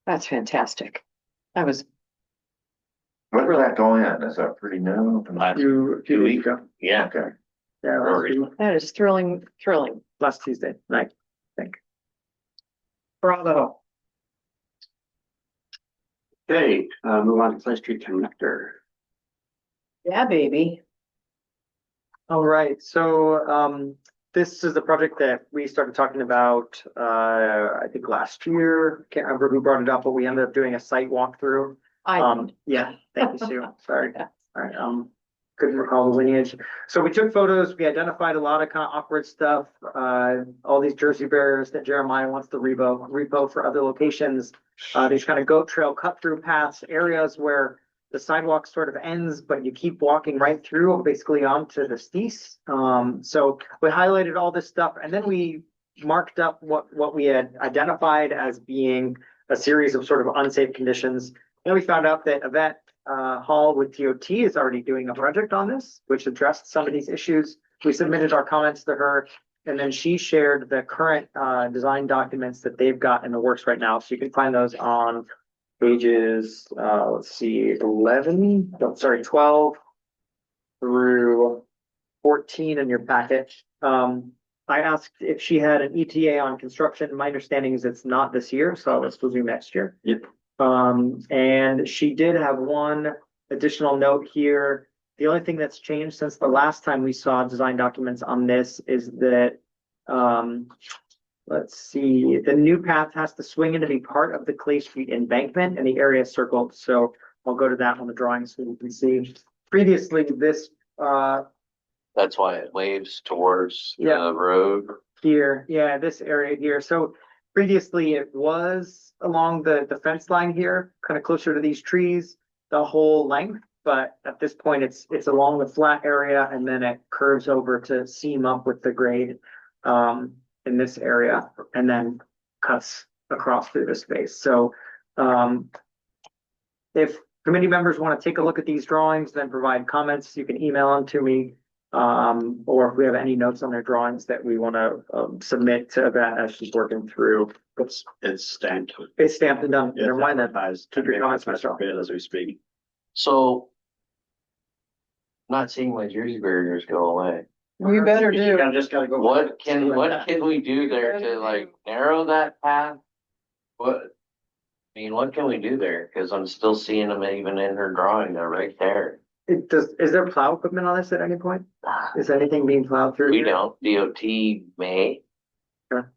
That's fantastic. That was. When did that go in? Is that pretty new? Few weeks ago. Yeah. Okay. Yeah, That is thrilling. last Tuesday night, I think. Bravo. Okay, move on to Clay Street Connector. Yeah, baby. All right, so this is the project that we started talking about, I think last year. Can't remember who brought it up, but we ended up doing a site walkthrough. Yeah, thank you, Sue. Sorry. All right, couldn't recall the lineage. So we took photos, we identified a lot of kind of awkward stuff, all these Jersey barriers that Jeremiah wants to repo for other locations. These kind of goat trail cut through paths, areas where the sidewalk sort of ends, but you keep walking right through basically onto the Stees. So we highlighted all this stuff and then we marked up what we had identified as being a series of sort of unsafe conditions. Then we found out that Yvette Hall with DOT is already doing a project on this, which addressed some of these issues. We submitted our comments to her, and then she shared the current design documents that they've got in the works right now. So you can find those on pages, let's see, 12 through 14 in your packet. I asked if she had an ETA on construction. My understanding is it's not this year, so let's presume next year. Yep. And she did have one additional note here. The only thing that's changed since the last time we saw design documents on this is that, let's see, the new path has to swing in to be part of the Clay Street embankment and the area circled. So I'll go to that on the drawing so you can see. Previously, this, That's why it waves towards Yeah. the road. here, yeah, this area here. So previously it was along the fence line here, kind of closer to these trees, the whole length. But at this point, it's along the flat area and then it curves over to seam up with the grade in this area and then cuts across through the space. So if committee members want to take a look at these drawings, then provide comments, you can email them to me. Or if we have any notes on their drawings that we want to submit to that as she's working through. It's stamped. It's stamped and done. Yeah, Never mind that. advertised. Keep your comments for yourself. As we speak. So not seeing my Jersey barriers go away. We better You do. just gotta go. What can we do there to like narrow that path? What? I mean, what can we do there? Cause I'm still seeing them even in her drawing, they're right there. Is there plow equipment on this at any point? Is anything being plowed through? We here? don't, DOT may. Sure.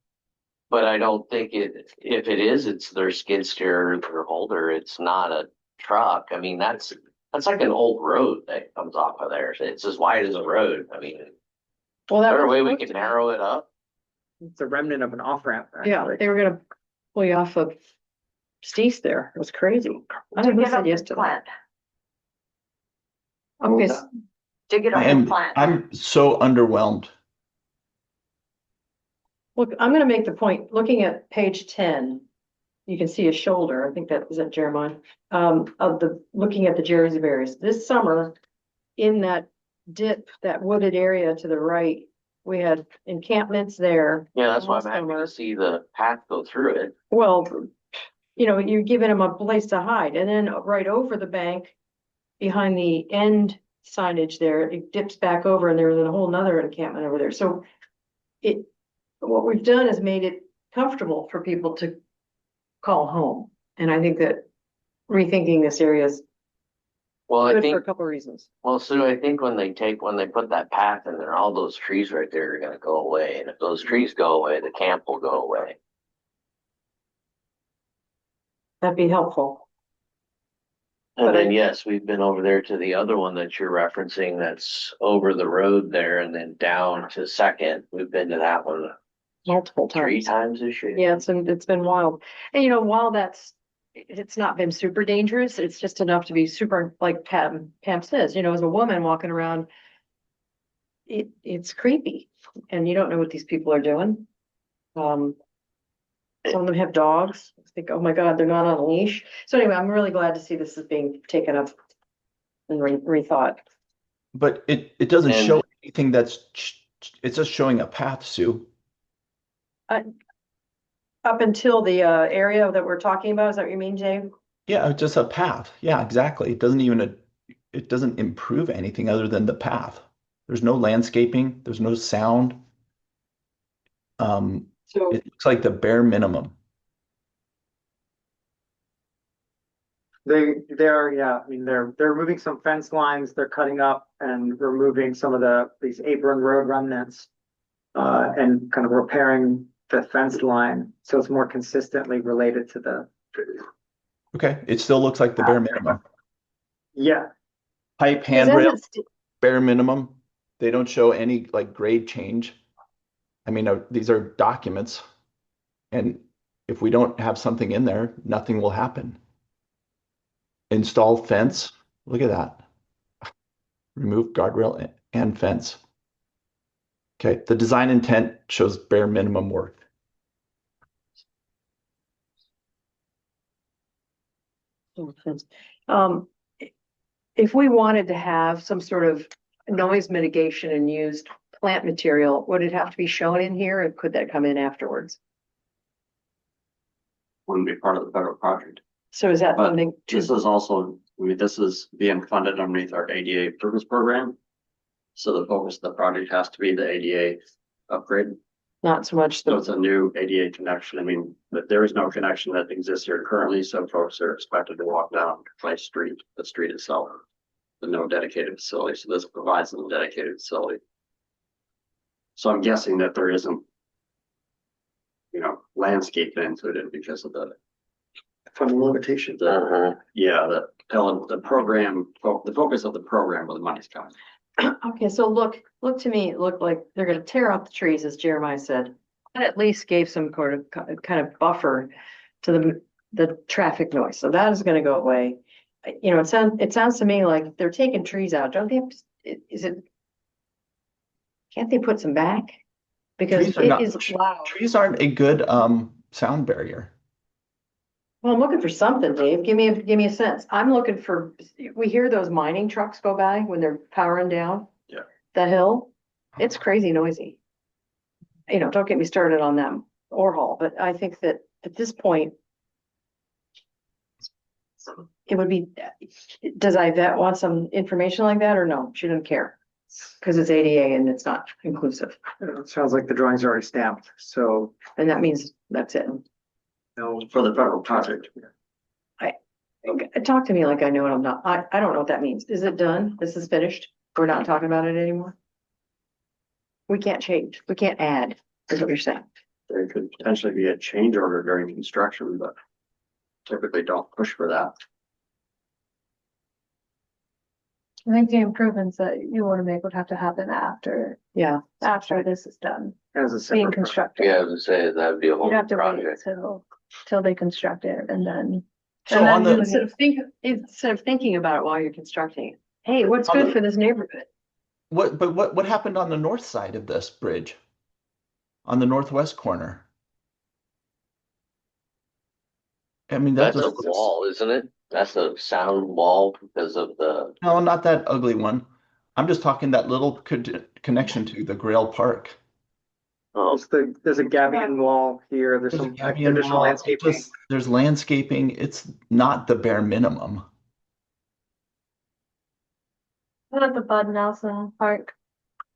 But I don't think if it is, it's their skid steer or their holder, it's not a truck. I mean, that's like an old road that comes off of there. It's as wide as a road. I mean, is Well, that there a was way we supposed can to be- narrow it up? It's a remnant of an off ramp. Yeah, they were gonna pull you off of Steve's there. It was crazy. I Dig think we it up said and yesterday. plant. Okay, Dig it up I and am, plant. I'm so underwhelmed. look, I'm gonna make the point, looking at page 10, you can see a shoulder, I think that, is that Jeremiah? Looking at the Jerry's berries, this summer, in that dip, that wooded area to the right, we had encampments there. Yeah, that's why last I'm happy summer. to see the path go through it. Well, you're giving them a place to hide, and then right over the bank, behind the end signage there, it dips back over and there's a whole nother encampment over there. So what we've done is made it comfortable for people to call home. And I think that rethinking this area is Well, I good for a think, couple of reasons. well, Sue, I think when they put that path in there, all those trees right there are gonna go away. And if those trees go away, the camp will go away. That'd be helpful. And But then, yes, we've been over there to the other one that you're referencing that's over the road there and then down to Second. We've been to that one Multiple 3 times. times this year. Yeah, it's been wild. And while it's not been super dangerous, it's just enough to be super, like Pam says, as a woman walking around, it's creepy and you don't know what these people are doing. Some of them have dogs. I think, oh my God, they're not on a leash. So anyway, I'm really glad to see this is being taken up and rethought. But it doesn't And- show anything it's just showing a path, Sue. Up until the area that we're talking about, is that what you mean, Jay? Yeah, just a path. Yeah, exactly. It doesn't improve anything other than the path. There's no landscaping, there's no sound. So It looks like the bare minimum. They're, yeah, I mean, they're removing some fence lines, they're cutting up and removing some of these apron road remnants. And kind of repairing the fence line, so it's more consistently related to the. Okay, it still looks like the bare minimum. Yeah, Pipe Is that handrail, what bare minimum. They don't show any like grade change. I mean, these are documents. And if we don't have something in there, nothing will happen. Install fence, Look at that. Remove guardrail and fence. Okay, the design intent shows bare minimum work. Um, if we wanted to have some sort of noise mitigation and used plant material, would it have to be shown in here, or could that come in afterwards? Wouldn't be part of the federal project. So is that But something this is also, this is being funded underneath our ADA purpose program. So the focus of the project has to be the ADA upgrade. not so much So the, it's a new ADA connection. I mean, but there is no connection that exists here currently, so folks are expected to walk down Clay Street, the street itself. With no dedicated facility, so this provides them a dedicated facility. So I'm guessing that there isn't, landscape included because of the Funding limitations. yeah, the program, the focus of the program where the money's coming. okay, so look to me, it looked like they're gonna tear out the trees, as Jeremiah said. And at least gave some kind of buffer to the traffic noise, so that is gonna go away. It sounds to me like they're taking trees out, don't they? Can't they put some back? Because Trees are it not- is loud. Trees aren't a good sound barrier. Well, I'm looking for something, Dave. Give me a sense. I'm looking for, we hear those mining trucks go by when they're powering down. Yeah. The hill. It's crazy noisy. Don't get me started on them or Hall, but I think that at this point, it would be, does Yvette want some information like that or no? She doesn't care. Cause it's ADA and it's not inclusive. It sounds like the drawings are already stamped, so, And that means that's it. no. For the federal project. Talk to me like I know what I'm not. I don't know what that means. Is it done? This is finished? We're not talking about it anymore? We can't change. We can't add, is what you're saying. There could potentially be a change order during construction, but typically don't push for that. I think the improvements that you want to make would have to happen after Yeah. this is done, As a being separate. constructed. Yeah, I would say that'd be a whole You'd have to wait project. till they construct it and then. So and then on the- you would- Instead of thinking about it while you're constructing it, hey, what's On good the- for this neighborhood? What happened on the north side of this bridge? On the northwest corner? I mean, That's a wall, isn't it? That's a sound wall because of the, No, not that ugly one. I'm just talking that little connection to the Grail Park. oh, There's a gabion wall here, there's There's a some gabion additional wall, landscaping. there's landscaping. It's not the bare minimum. What about the Bud Nelson Park?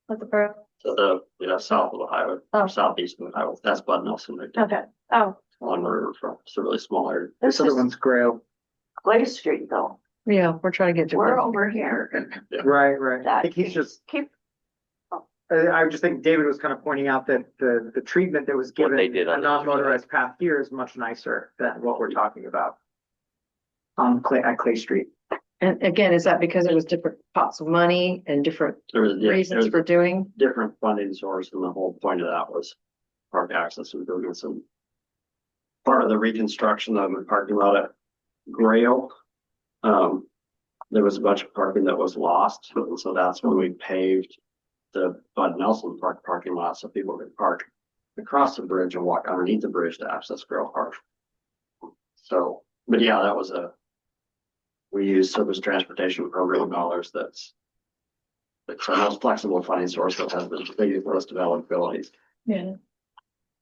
At the borough? So south of the highway, Oh. or southeast of the highway, that's Bud Nelson right there. Okay, oh, On the river front, it's a really small area. This other one's Grail. Clay Street though, Yeah, we're trying to get to. we're over here. Right. I That think he's just, keep, I just think David was kind of pointing out that the treatment that was What they given did a on the other non-motorized path here is much nicer than what we're talking about. On Clay Street. And again, is that because it was different pots of money and different reasons for doing? Different funding source, and the whole point of that was park access improvements and part of the reconstruction of the parking lot at Grail. There was a bunch of parking that was lost, and so that's when we paved the Bud Nelson Park parking lot so people could park across the bridge and walk underneath the bridge to access Grail Park. So, but yeah, that was we use surface transportation program dollars. It's our most flexible funding source that has been big for us developabilities. yeah.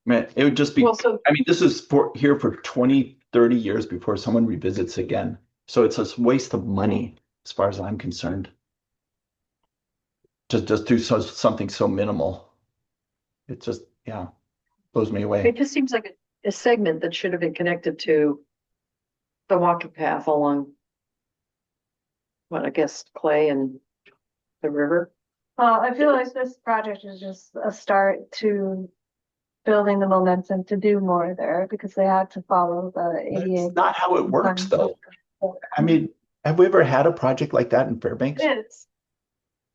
Man, it would just be, Well, so I mean, this is here for 20, 30 years before someone revisits again. So it's a waste of money as far as I'm concerned. Just do something so minimal. It just, blows me away. it just seems like a segment that should have been connected to the walking path along, I guess Clay and the river. Well, I feel like this project is just a start to building the momentum to do more there because they had to follow the ADA. That's not how it works, though. I mean, have we ever had a project like that in Fairbanks? It is.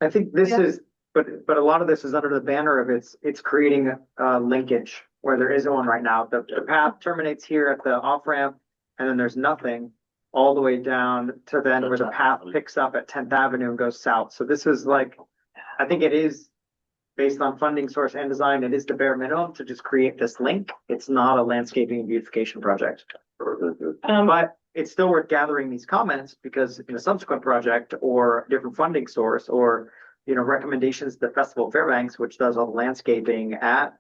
I think this Yeah. is, but a lot of this is under the banner of it's creating a linkage where there isn't one right now. The path terminates here at the off ramp and then there's nothing. all the way down to then where the path picks up at 10th Avenue and goes south. So this is like, I think it is based on funding source and design, it is the bare minimum to just create this link. It's not a landscaping and beautification project. But it's still worth gathering these comments because in a subsequent project or different funding source or, you know, recommendations to Festival of Fairbanks, which does all the landscaping at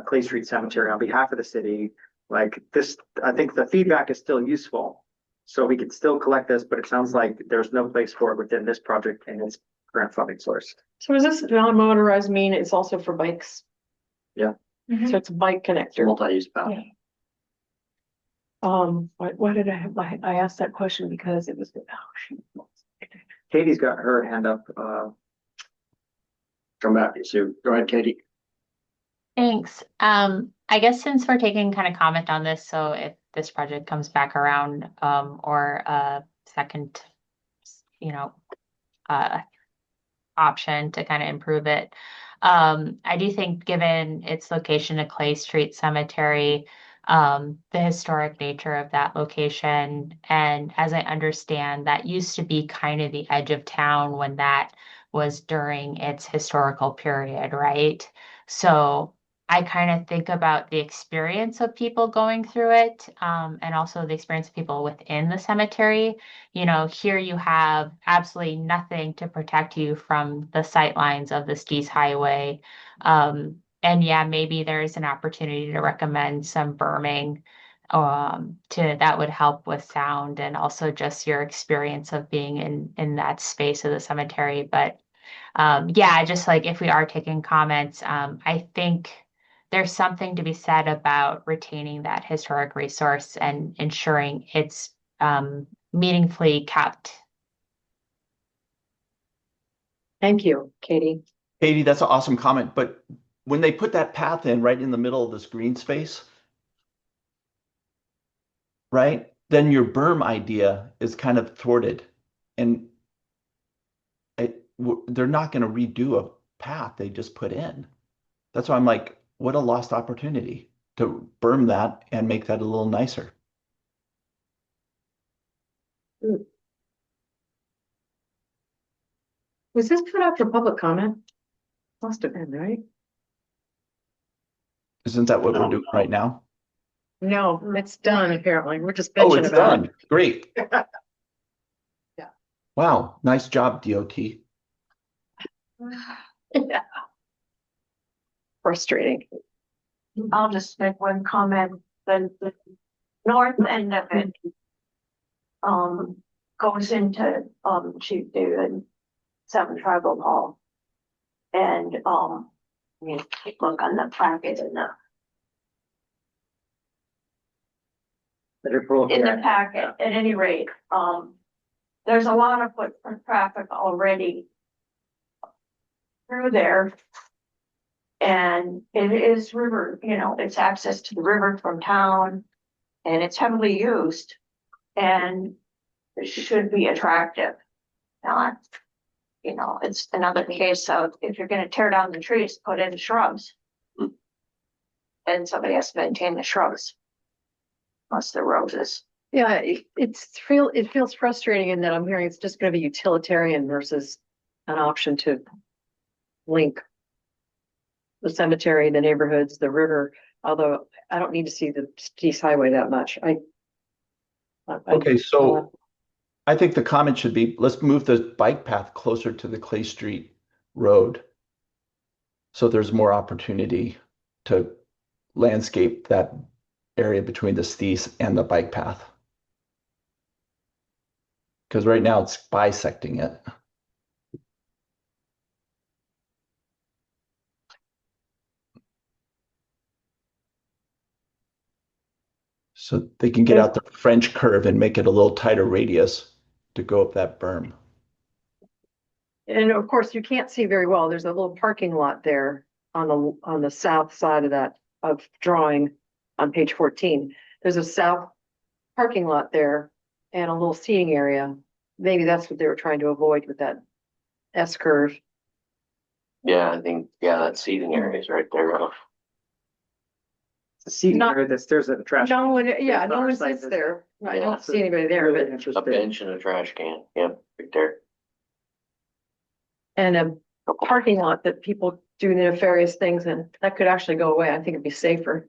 Clay Street Cemetery on behalf of the city, like this, I think the feedback is still useful. So we can still collect this, but it sounds like there's no place for it within this project and its current funding source. So is this non-motorized mean it's also for bikes? Yeah. So it's a bike connector. Multi-use path. Yeah. Why did I have I asked that question because it was, oh, shoot. Katie's got her hand up. Come back, Sue. Go ahead, Katie. Thanks. I guess since we're taking kind of comment on this, so if this project comes back around, or a second, you know, option to kind of improve it. I do think given its location at Clay Street Cemetery, the historic nature of that location, and as I understand, that used to be kind of the edge of town when that was during its historical period, right? So I kind of think about the experience of people going through it, and also the experience of people within the cemetery. You know, here you have absolutely nothing to protect you from the sightlines of the Stees Highway. And yeah, maybe there's an opportunity to recommend some berming to that would help with sound and also just your experience of being in that space of the cemetery. But yeah, just like if we are taking comments, I think there's something to be said about retaining that historic resource and ensuring it's meaningfully kept. Thank you, Katie. Katie, that's an awesome comment, but when they put that path in right in the middle of this green space, right, then your berm idea is kind of thwarted. And they're not going to redo a path they just put in. That's why I'm like, what a lost opportunity to berm that and make that a little nicer. Was this put out for public comment? Must have been, right? Isn't that what we're doing right now? No, it's done apparently. We're just Oh, bitching it's about done. Great. Yeah. Wow. Nice job, DOT. it. Yeah. Frustrating. I'll just make one comment, the north end of it goes into, Chief David, 7 Tribal Hall. And, you look on the packet in the packet, at any rate, there's a lot of foot traffic already through there. And it is river, you know, it's access to the river from town and it's heavily used and it should be attractive. Not, you know, it's another case of if you're gonna tear down the trees, put in shrubs. And somebody has to maintain the shrubs. Plus the roses. Yeah, it feels frustrating in that I'm hearing it's just gonna be utilitarian versus an option to link the cemetery, the neighborhoods, the river, although I don't need to see the Stees Highway that much. Okay, so I think the comment should be, let's move the bike path closer to the Clay Street Road. So there's more opportunity to landscape that area between the Stees and the bike path. Because right now it's bisecting it. So they can get out the French curve and make it a little tighter radius to go up that berm. And of course, you can't see very well. There's a little parking lot there on the south side of that drawing on page 14. There's a south parking lot there and a little seating area. Maybe that's what they were trying to avoid with that S curve. Yeah, I think, yeah, that seating area is right there. The seating Not- area that stares at the trash. No one, yeah, Based no on our one site sits visit. there. I Yeah, don't so see anybody there, really but, A interesting. bench and a trash can, yep, right there. and a parking lot that people do nefarious things in, that could actually go away. I think it'd be safer.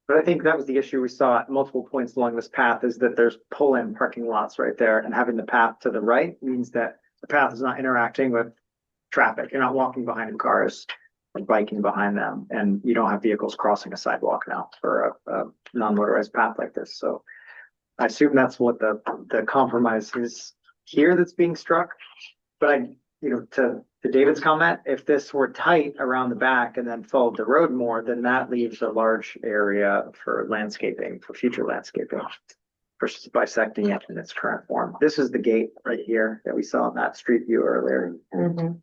But I think that was the issue we saw at multiple points along this path is that there's pull-in parking lots right there, and having the path to the right means that the path is not interacting with traffic. You're not walking behind cars or biking behind them, and you don't have vehicles crossing a sidewalk now for a non-motorized path like this. So I assume that's what the compromise is here that's being struck. But to David's comment, if this were tight around the back and then followed the road more, then that leaves a large area for landscaping, for future landscaping, versus bisecting it in its current form. This is the gate right here that we saw in that street view earlier. Mhm.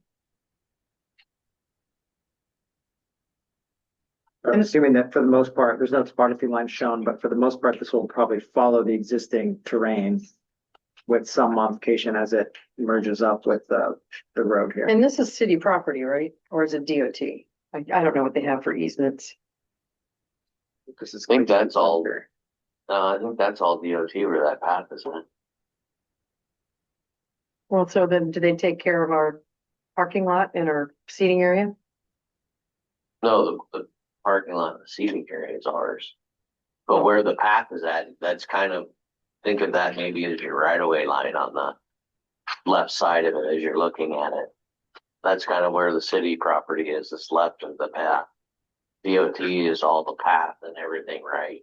I'm assuming that for the most part, there's no topography line shown, but for the most part, this will probably follow the existing terrain with some modification as it merges up with the road here. And this is city property, right? Or is it DOT? I don't know what they have for easements. This is. I think that's all. I think that's all DOT where that path is in. Well, so then do they take care of our parking lot and our seating area? No, the parking lot, and the seating area is ours. But where the path is at, that's kind of, think of that maybe as your right of way line on the left side of it as you're looking at it. That's kind of where the city property is, this left of the path. DOT is all the path and everything, right?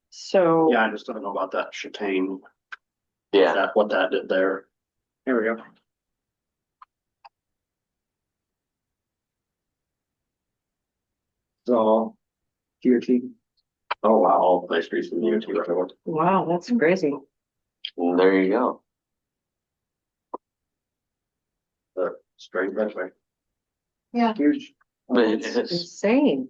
So. Yeah, I just don't know about that chicane, Yeah, that, what that did there. Here we go. So, DOT. Oh, wow, all the play streets from the UT right away. Wow, that's crazy. and there you go. The straight right way. Huge. But it It's is, insane.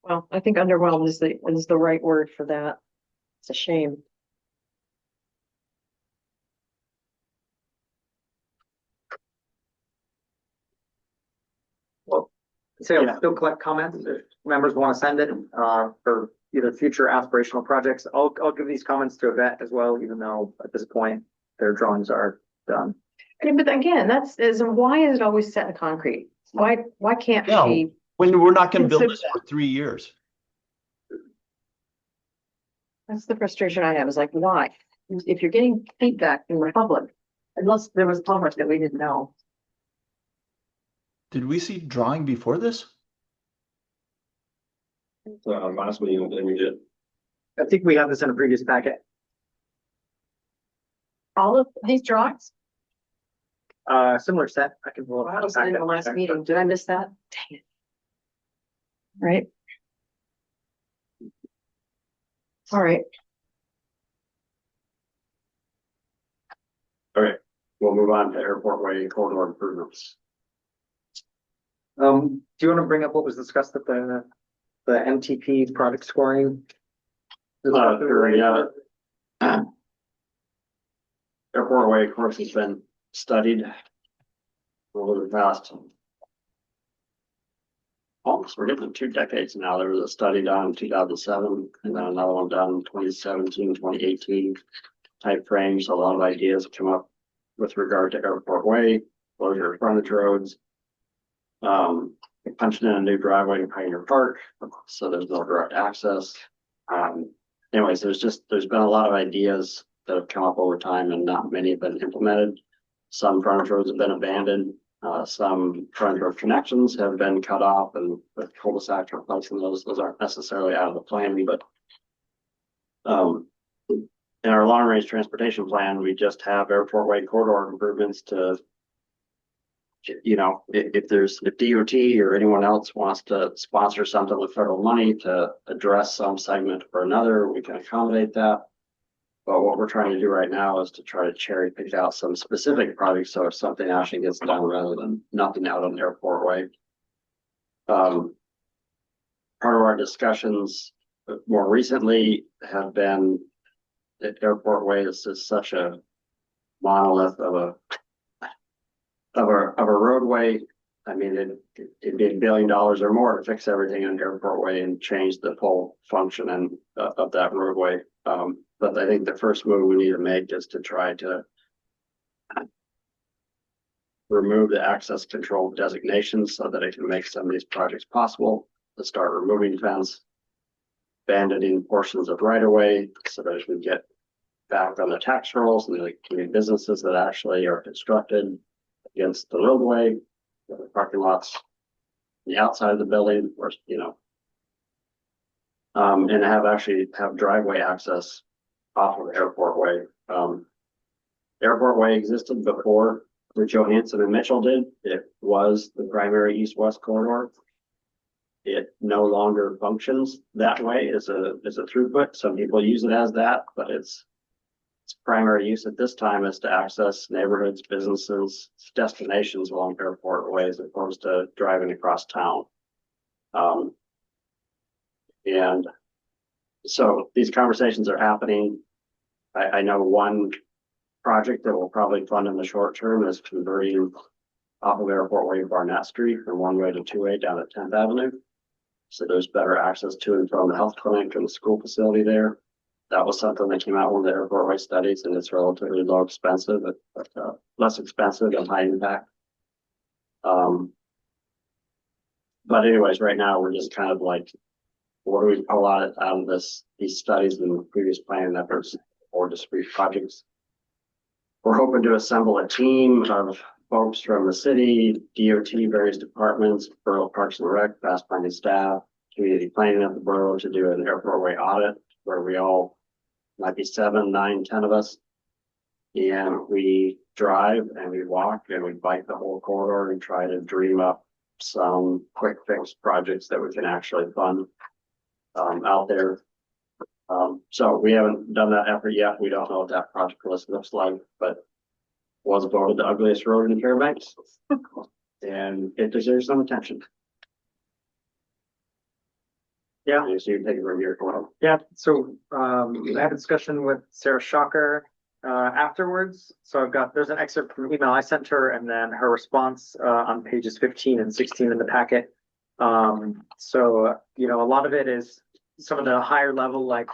Well, I think underwhelmed is the right word for that. It's a shame. So I'll still collect comments if members want to send it for either future aspirational projects. I'll give these comments to Yvette as well, even though at this point their drawings are done. But again, why is it always set in concrete? Why can't Yeah. she? When we're not gonna build Consider this for 3 years. That's the frustration I have, is like, why? If you're getting feedback from the public, unless there was public that we didn't know. Did we see drawing before this? Last meeting, we did. I think we have this in a previous packet. All of these drawings? Similar set. I can pull Well, up. I was in the last meeting. Did I miss that? Dang it. Right. All right. All right, we'll move on to airport way corridor improvements. Do you want to bring up what was discussed at the MTP product scoring? Sure, yeah. Airport way, of course, has been studied over the past. Almost, we're getting 2 decades now. There was a study done in 2007 and then another one done in 2017, 2018 type frames. A lot of ideas come up with regard to airport way, closure of frontage roads. Punching in a new driveway in Pioneer Park, so there's no direct access. Anyways, there's been a lot of ideas that have come up over time and not many have been implemented. Some frontage roads have been abandoned. Some frontage road connections have been cut off and with cul-de-sac replacing those aren't necessarily out of the plan, but in our long range transportation plan, we just have airport way corridor improvements to, if DOT or anyone else wants to sponsor something with federal money to address some segment or another, we can accommodate that. But what we're trying to do right now is to try to cherry pick out some specific projects. So if something actually gets done rather than nothing out on the airport way. Part of our discussions more recently have been that airport way is just such a monolith of a of a roadway. I mean, it'd be $1 billion or more to fix everything on Airport Way and change the full function and of that roadway. But I think the first move we need to make is to try to remove the access control designations so that it can make some of these projects possible. To start removing fence, abandoning portions of right of way so that we get back on the tax rolls and the community businesses that actually are constructed against the roadway, the parking lots, the outside of the building, or and have driveway access off of Airport Way. Airport Way existed before Johansson and Mitchell did. It was the primary east-west corridor. It no longer functions that way as a throughput. Some people use it as that, but its primary use at this time is to access neighborhoods, businesses, destinations along Airport Way as opposed to driving across town. And so these conversations are happening. I know one project that will probably fund in the short term is converting off of Airport Way Barnett Street from 1-way to 2-way down at 10th Avenue. So there's better access to and from the health clinic and the school facility there. That was something that came out when the Airport Way studies, and it's relatively low expensive, but less expensive and high impact. But anyways, right now we're just kind of like, what do we pull out of these studies and previous planning efforts or discrete projects? We're hoping to assemble a team of folks from the city, DOT, various departments, Borough Parks and Rec, fast planning staff, community planning of the borough to do an Airport Way audit where we all might be 7, 9, 10 of us. And we drive and we walk and we bike the whole corridor and try to dream up some quick fix projects that we can actually fund out there. So we haven't done that effort yet. We don't know what that project list looks like, but was voted the ugliest road in Fairbanks. And it deserves some attention. Yeah, so you take it from here. Yeah, so I had a discussion with Sarah Shocker afterwards. So there's an excerpt from an email I sent her and then her response on pages 15 and 16 in the packet. So, a lot of it is some of the higher level like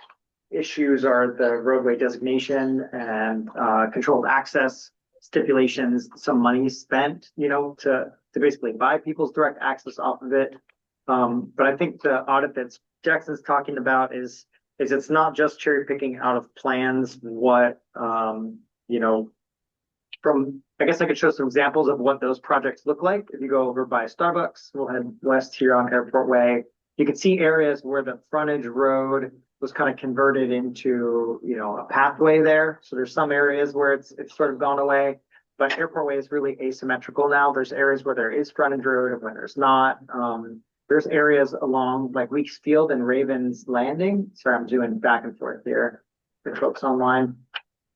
issues are the roadway designation and controlled access stipulations, some money spent, to basically buy people's direct access off of it. But I think the audit that Jackson's talking about is it's not just cherry picking out of plans what, I guess I could show some examples of what those projects look like. If you go over by Starbucks, we'll head west here on Airport Way. You can see areas where the frontage road was kind of converted into, a pathway there. So there's some areas where it's sort of gone away, but Airport Way is really asymmetrical now. There's areas where there is frontage road and where there's not. There's areas along like Weeks Field and Ravens Landing. Sorry, I'm doing back and forth here for folks online.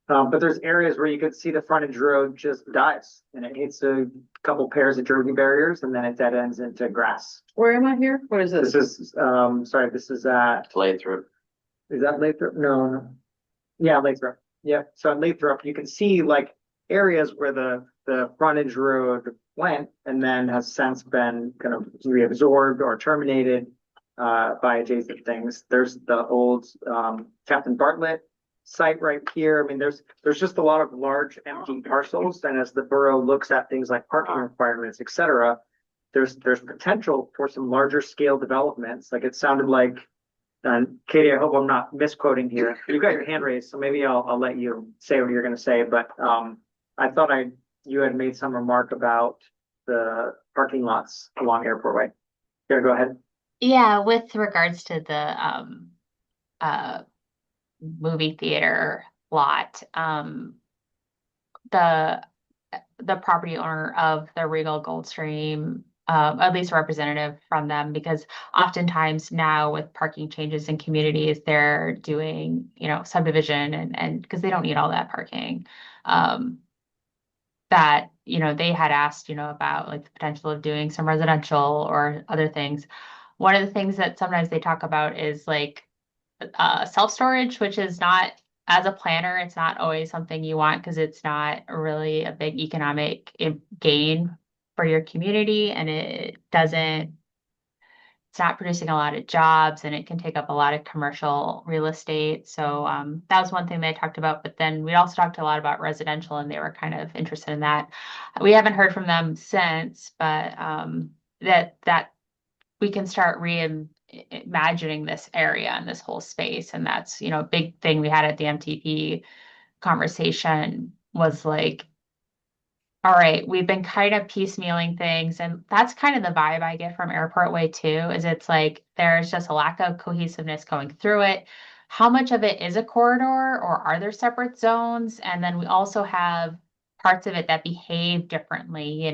But there's areas where you could see the frontage road just dies and it hits a couple pairs of Jersey barriers and then it dead ends into grass. Where am I here? What is this? This is, this is at, Lathrop. is that Lathrop? No. Yeah, Lathrop. Yeah. So in Lathrop, you can see like areas where the frontage road went and then has since been kind of reabsorbed or terminated by adjacent things. There's the old Captain Bartlett site right here. I mean, there's just a lot of large empty parcels. And as the borough looks at things like parking requirements, et cetera, there's potential for some larger scale developments. Like it sounded like, and Katie, I hope I'm not misquoting here. You got your hand raised, so maybe I'll let you say what you're going to say. But I thought you had made some remark about the parking lots along Airport Way. Go ahead. Yeah, with regards to the movie theater lot, the property owner of the Regal Goldstream, at least a representative from them, because oftentimes now with parking changes in communities, they're doing, subdivision and because they don't need all that parking. That, they had asked, about like the potential of doing some residential or other things. One of the things that sometimes they talk about is like self-storage, which is not as a planner, it's not always something you want because it's not really a big economic gain for your community, and it's not producing a lot of jobs, and it can take up a lot of commercial real estate. So that was one thing they talked about. But then we also talked a lot about residential, and they were kind of interested in that. We haven't heard from them since, but that we can start reimagining this area and this whole space. And that's, a big thing we had at the MTP conversation was like, all right, we've been kind of piecemealing things, and that's kind of the vibe I get from Airport Way too, is it's like there's just a lack of cohesiveness going through it. How much of it is a corridor, or are there separate zones? And then we also have parts of it that behave differently.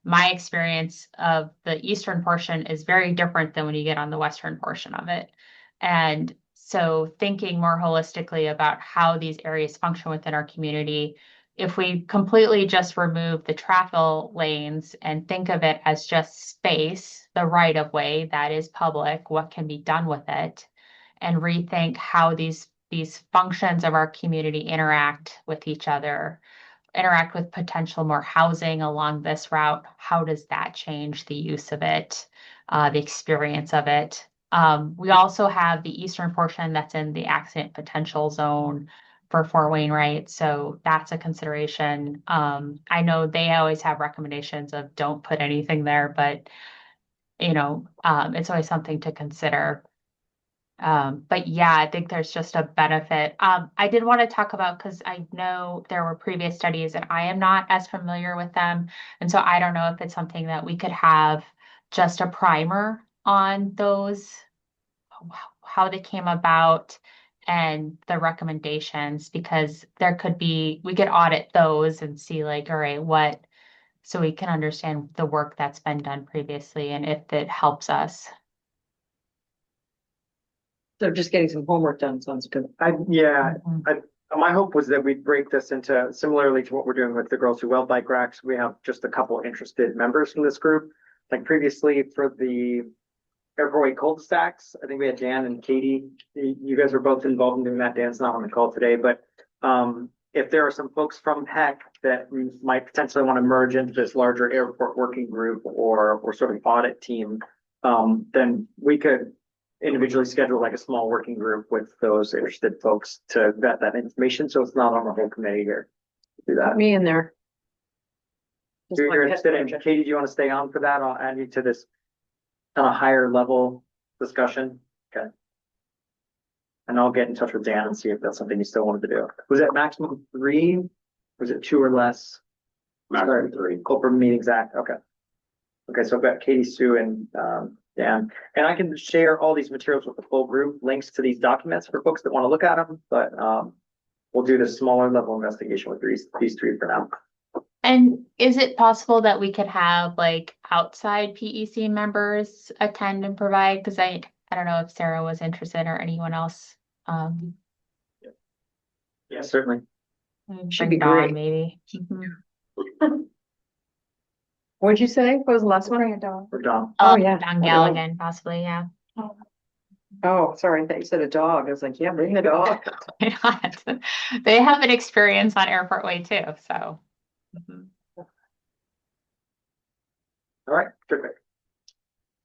My experience of the eastern portion is very different than when you get on the western portion of it. And so thinking more holistically about how these areas function within our community, if we completely just remove the traffic lanes and think of it as just space, the right of way that is public, what can be done with it, and rethink how these functions of our community interact with each other, interact with potential more housing along this route, how does that change the use of it, the experience of it? We also have the eastern portion that's in the accident potential zone for Fort Wainwright, so that's a consideration. I know they always have recommendations of don't put anything there, but it's always something to consider. But yeah, I think there's just a benefit. I did want to talk about, because I know there were previous studies and I am not as familiar with them. And so I don't know if it's something that we could have just a primer on those, how they came about and the recommendations, because we could audit those and see like, all right, so we can understand the work that's been done previously and if it helps us. So just getting some homework done sounds good. My hope was that we'd break this into, similarly to what we're doing with the Girls Who Weld bike racks. We have just a couple interested members from this group. Like previously for the Airport Way cul-de-sacs, I think we had Dan and Katie. You guys were both involved in doing that. Dan's not on the call today, but if there are some folks from HEC that might potentially want to merge into this larger airport working group or sort of audit team, then we could individually schedule like a small working group with those interested folks to vet that information. So it's not on the whole committee here. Do that. Put me in there. Just You're like pet interested in, project. Katie, do you want to stay on for that? I'll add you to this kind of higher level discussion. Okay. And I'll get in touch with Dan and see if that's something you still wanted to do. Was it maximum 3? Was it 2 or less? Maximum 3. Open Meetings Act. Okay. Okay. So I've got Katie, Sue, and Dan, and I can share all these materials with the full group, links to these documents for folks that want to look at them, but we'll do this smaller level investigation with these 3 for now. And is it possible that we could have like outside PEC members attend and provide? Because I don't know if Sarah was interested or anyone else. Yeah, certainly. Should Bring be Dawn, great. maybe. What'd you say? What was the last one? We're done. Oh, yeah. Don Galligan, possibly, yeah. Oh, sorry. I thought you said a dog. I was like, yeah, bring the dog. They have an experience on Airport Way too, so. Mhm. All right, terrific.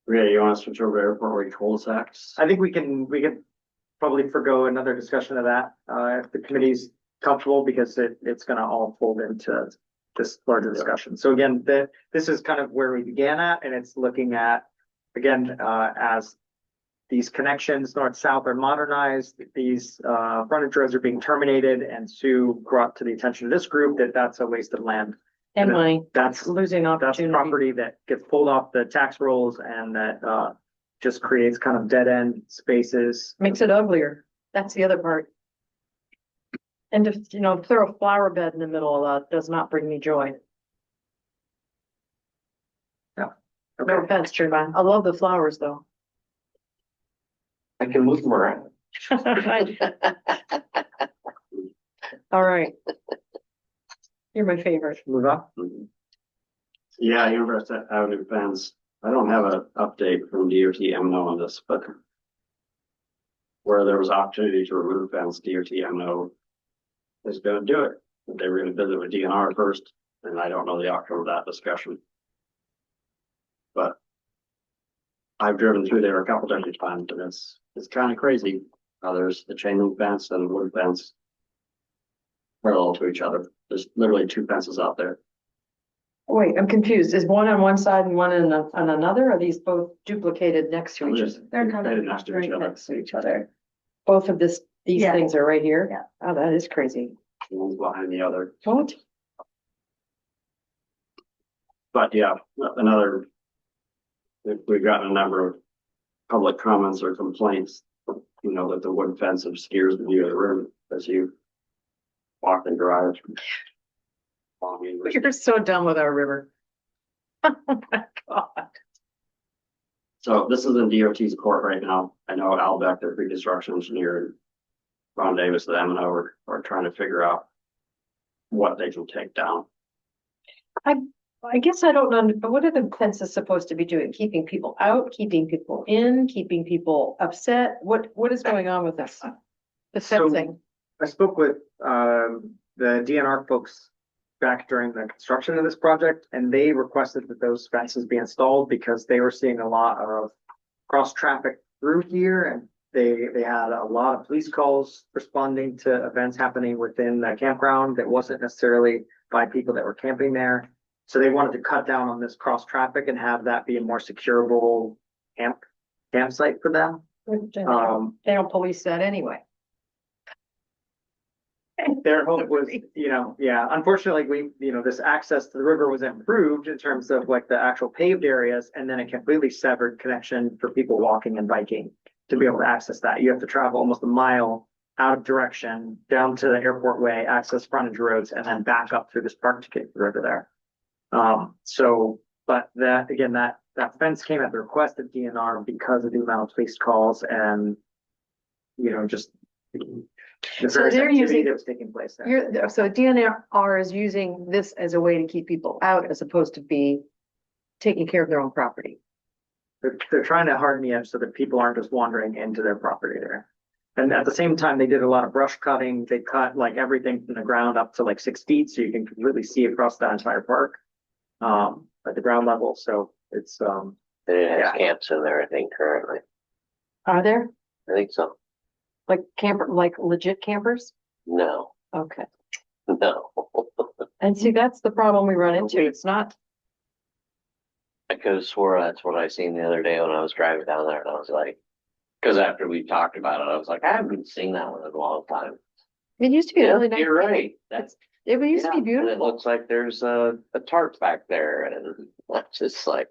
Okay, you want to switch over to Airport Way cul-de-sacs? I think we can probably forgo another discussion of that if the committee's comfortable, because it's going to all fold into this larger discussion. So again, this is kind of where we began at, and it's looking at, again, as these connections north-south are modernized, these frontage roads are being terminated, and Sue brought to the attention of this group that that's a waste of land. And money. That's Losing That's opportunity. property that gets pulled off the tax rolls and that just creates kind of dead end spaces. Makes it uglier. That's the other part. And if, throw a flower bed in the middle of that does not bring me joy. No Okay. offense, Trevon. I love the flowers though. I can move them around. All right. You're my favorite. Move on. Yeah, University Avenue fence. I don't have an update from DOT MNO on this, but where there was opportunity to remove fence, DOT, MO is gonna do it. They were gonna visit with DNR first, and I don't know the outcome of that discussion. But I've driven through there a couple different times, and it's kind of crazy how there's the chain link fence and wood fence parallel to each other. There's literally two fences out there. Wait, I'm confused. Is one on one side and one on another? Are these both duplicated next to each other? They're kind Right of next to right each other. next to each other. Both of these Yeah. things are right here? Yeah. Oh, that is crazy. One's behind the other. What? But yeah, another, we've gotten a number of public comments or complaints, that the wooden fence obscures the view of the room as you walk and drive. You're so done with our river. Oh my God. So this is in DOT's court right now. I know Al Beck, their pre-construction engineer, and Ron Davis, the M&O, are trying to figure out what they can take down. I guess I don't know, but what are the fences supposed to be doing? Keeping people out, keeping people in, keeping people upset? What is going on with this? The So- fencing? I spoke with the DNR folks back during the construction of this project, and they requested that those fences be installed because they were seeing a lot of cross traffic through here, and they had a lot of police calls responding to events happening within the campground that wasn't necessarily by people that were camping there. So they wanted to cut down on this cross traffic and have that be a more securable campsite for them. They don't police that anyway. Their hope was, unfortunately, this access to the river was improved in terms of like the actual paved areas, and then a completely severed connection for people walking and biking to be able to access that. You have to travel almost a mile out of direction down to the airport way, access frontage roads, and then back up through this park to get to the river there. But that fence came at the request of DNR because of the amount of police calls and, just the So various they're activity using- that was taking place there. So DNR is using this as a way to keep people out as opposed to be taking care of their own property. They're trying to harden the edge so that people aren't just wandering into their property there. And at the same time, they did a lot of brush cutting. They cut like everything from the ground up to like 6 feet, so you can completely see across that entire park at the ground level. So it's And it has Yeah. camps in there, I think, currently. Are there I think so. like legit campers? No, Okay. no. And see, that's the problem we run into. It's not, I could have swore that's what I seen the other day when I was driving down there, and I was like, because after we talked about it, I was like, I haven't seen that one in a long time. it used to be a Yeah, really nice. you're right. That's It used to be and it beautiful. looks like there's a tarp back there, and that's just like,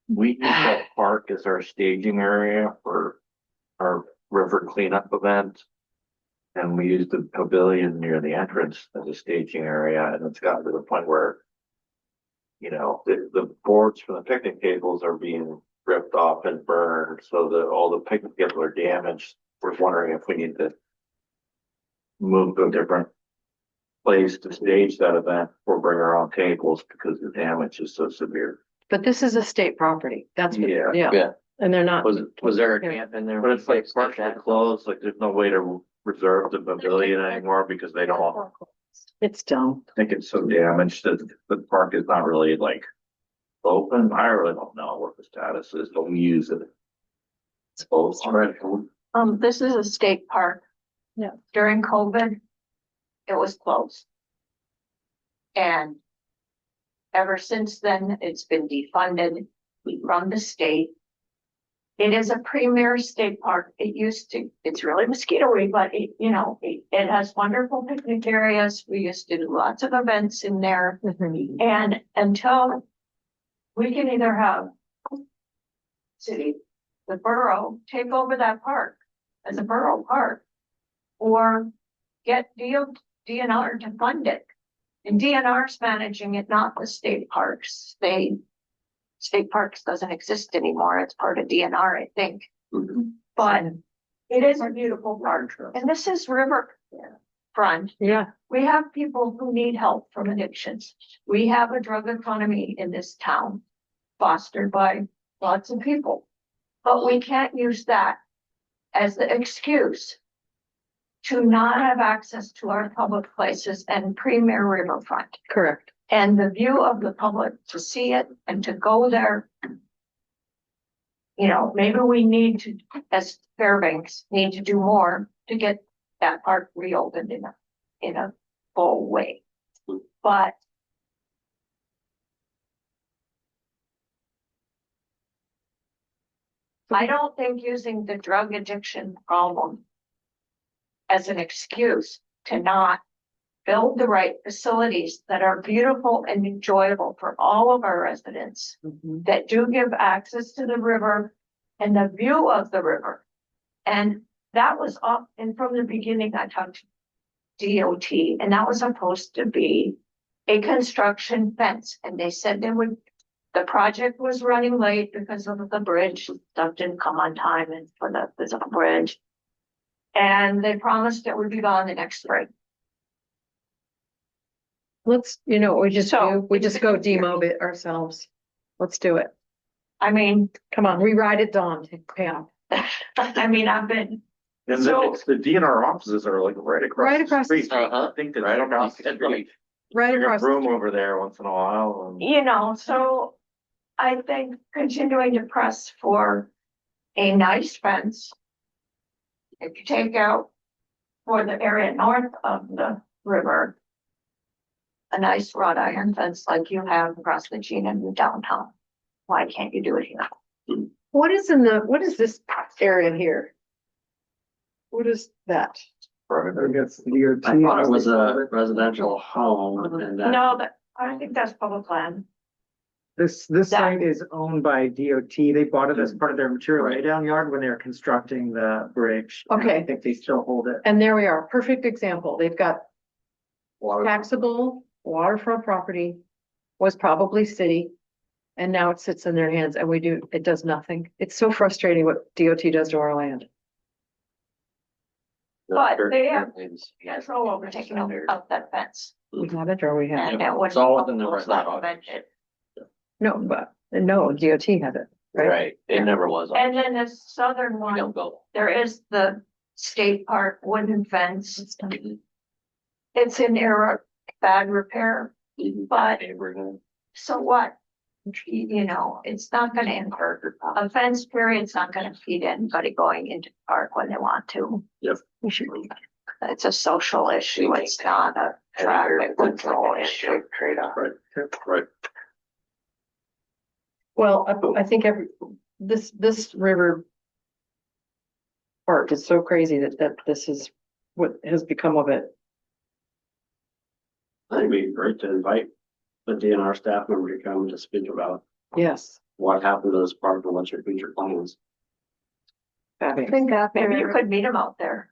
We use that park as our staging area for our river cleanup event. And we use the pavilion near the entrance as a staging area, and it's gotten to the point where, the boards from the picnic tables are being ripped off and burned, so that all the picnic tables are damaged. We're wondering if we need to move to a different place to stage that event or bring our own tables because the damage is so severe. But this is a state property. That's what, Yeah. yeah. and they're not. Was there a camp in there? But it's like Fixed partially that? closed, like there's no way to reserve the pavilion anymore because they don't It's dumb. think it's so damaged that the park is not really like open. I really don't know what the status is, but we use it. It's both. This is a state park. Yeah. During COVID, it was closed. And ever since then, it's been defunded from the state. It is a premier state park. It's really mosquito-y, but it has wonderful picnic areas. We used to do lots of events in there. And until we can either have the borough take over that park as a borough park, or get DNR to fund it. And DNR's managing it, not the state parks. State parks doesn't exist anymore. It's part of DNR, I think. But it is a beautiful park. And this is riverfront. Yeah. We have people who need help from addictions. We have a drug economy in this town, fostered by lots of people. But we can't use that as the excuse to not have access to our public places and premier riverfront. Correct. And the view of the public to see it and to go there. You know, maybe we need to, as Fairbanks, need to do more to get that park reopened in a full way. But I don't think using the drug addiction problem as an excuse to not build the right facilities that are beautiful and enjoyable for all of our residents, that do give access to the river and the view of the river. And that was up, and from the beginning, I talked to DOT, and that was supposed to be a construction fence. And they said they would, the project was running late because of the bridge, stuff didn't come on time and for the physical bridge. And they promised it would be gone the next spring. Let's, you know, what we just So- do, we just go demob it ourselves. Let's do it. I mean, Come on, rewrite it, Dawn. Pam. I mean, I've been, And So- the DNR offices are like right across. Right across the street. street. I think that's Right across the street. Right Bring a across. the room street. over there once in a while. And you know, so I think continuing to press for a nice fence. If you take out for the area north of the river, a nice wrought iron fence like you have across the Gina in downtown. Why can't you do it here? What is this area here? What is that? I guess DOT. I thought it was a residential home and that. No, I think that's public land. This site is owned by DOT. They bought it as part of their material laydown yard when they were constructing the bridge. And Okay. I think they still hold it. And there we are, perfect example. They've got Water- taxable waterfront property, was probably city. And now it sits in their hands and it does nothing. It's so frustrating what DOT does to our land. But they have control over taking out that fence. We have it or we have it. And it It's all within the was right not law. prevented. No, DOT had it, right? Right, it never was. And then the southern We one, don't go. there is the state park wooden fence. It's in bad repair, but Neighborhood. so what? You know, it's not gonna impact, a fence period's not gonna feed anybody going into the park when they want to. Yep. We should leave it. It's a social issue, it's not a traffic control issue. Trade-off. Right, right. Well, I think this river part is so crazy that this is what has become of it. I think it'd be great to invite the DNR staff member to come to speak about Yes. what happened to this park and what's your future plans. Fabulous. think Maybe you after, could meet them out there.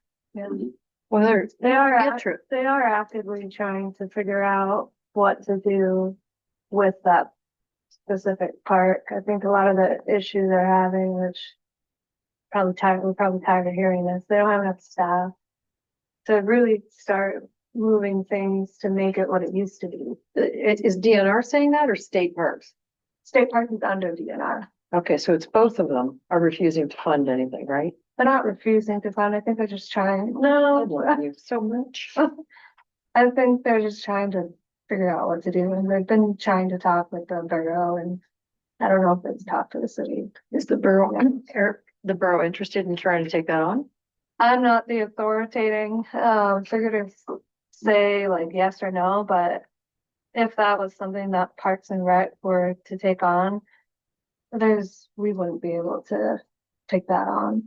Well, they are, field trip. they are actively trying to figure out what to do with that specific park. I think a lot of the issues they're having, which we're probably tired of hearing this, they don't have enough staff to really start moving things to make it what it used to be. Is DNR saying that or state parks? State park is under DNR. Okay, so it's both of them are refusing to fund anything, right? They're not refusing to fund. I think they're just trying. I No, love you so much. I think they're just trying to figure out what to do, and they've been trying to talk with the borough, and I don't know if it's talked to the city. Is the borough interested in trying to take that on? I'm not the authoritating figure to say like yes or no, but if that was something that Parks and Rec were to take on, we wouldn't be able to take that on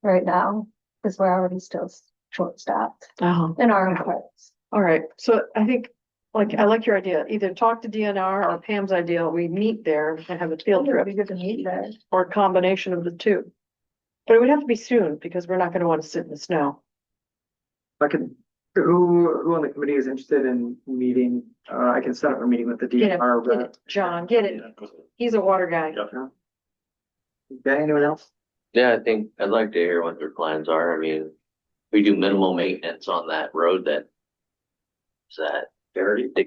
right now because we're already still short-staffed Oh, in our own parks. all right. So I think, I like your idea. Either talk to DNR or Pam's idea. We meet there and have a field It'd trip be good to meet there. or a combination of the two. But it would have to be soon because we're not going to want to sit in the snow. Who on the committee is interested in meeting? I can set up a meeting with the Get it, DNR. get it. John, get it. He's a water guy. Okay, anyone else? Yeah, I think I'd like to hear what their plans are. I mean, we do minimal maintenance on that road the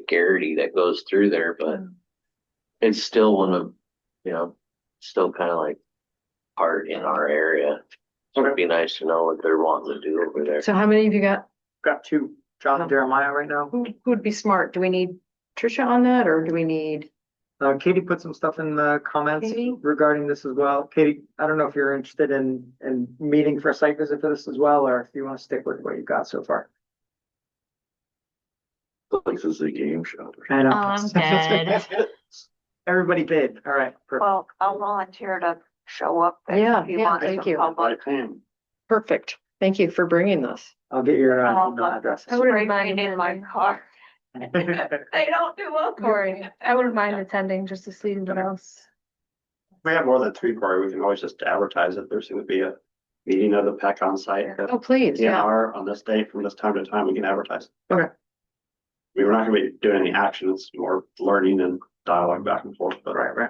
Garrity that goes through there, but it's still one of, still kind of like part in our area. So it'd be nice to know what they're wanting to do over there. So how many have you got? Got two, John and Jeremiah right now. Who would be smart? Do we need Tricia on that or do we need? Katie put some stuff in the comments Katie? regarding this as well. Katie, I don't know if you're interested in meeting for a site visit for this as well, or if you want to stick with what you've got so far. This is a game show. I know. I'm good. Everybody bid. All right. Perfect. Well, I'll volunteer to show up. Yeah, if you yeah, want thank some you. public. Right, Pam. Perfect. Thank you for bringing this. I'll get your I'll email address. I wouldn't Spray mind paint in my attending. car. They don't do well. Corey, I wouldn't mind attending just to see what else. We have more than three, Corey. We can always just advertise it. There's going to be a meeting of the PEC on site. Oh, please, In yeah. our, on this day, from this time to time, we can advertise. Okay. We were not gonna be doing any action. It's more learning and dialogue back and forth, but Right.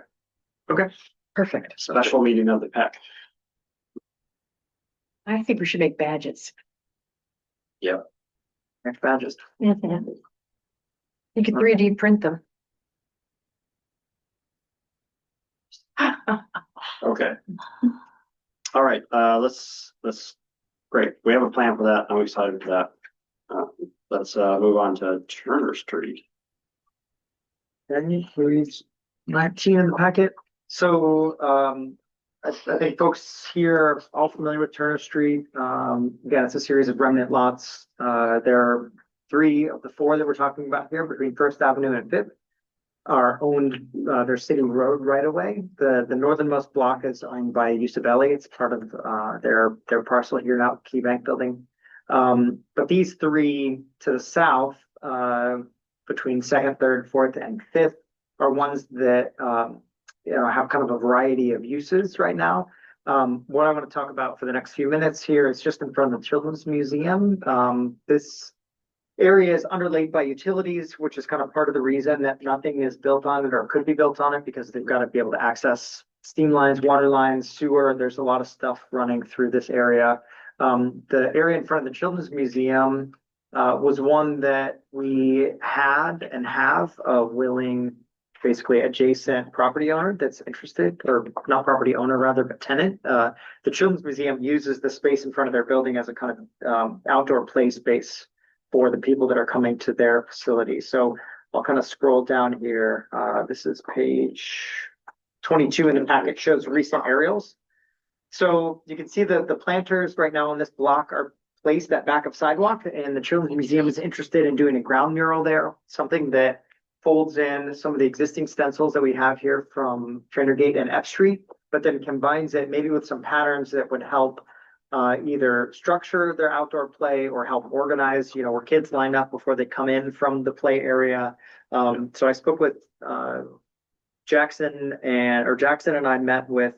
Okay. Perfect. special meeting of the PEC. I think we should make badges. Next badges. Mhm. You could 3D print them. Okay. All right, let's, great. We have a plan for that. I'm excited for that. Let's move on to Turner Street. And please, 19 in the packet. So, I think folks here are all familiar with Turner Street. Again, it's a series of remnant lots. There are 3 of the 4 that we're talking about here between First Avenue and Fifth are owned, they're city road right away. The northernmost block is owned by Usabelli. It's part of, their parcel here now, Key Bank Building. But these 3 to the south, between second, third, fourth, and fifth are ones that, have kind of a variety of uses right now. What I want to talk about for the next few minutes here is just in front of the Children's Museum. This area is underlaid by utilities, which is kind of part of the reason that nothing is built on it or could be built on it, because they've got to be able to access steam lines, water lines, sewer. There's a lot of stuff running through this area. The area in front of the Children's Museum was one that we had and have a willing, basically adjacent property owner that's interested, or not property owner rather, but tenant. The Children's Museum uses the space in front of their building as a kind of outdoor play space for the people that are coming to their facility. So I'll kind of scroll down here. This is page 22 in the packet, shows recent aerials. So you can see the planters right now on this block are placed at back of sidewalk, and the Children's Museum is interested in doing a ground mural there, something that folds in some of the existing stencils that we have here from Trainer Gate and F Street, but then combines it maybe with some patterns that would help either structure their outdoor play or help organize, where kids line up before they come in from the play area. So I spoke with Jackson and I met with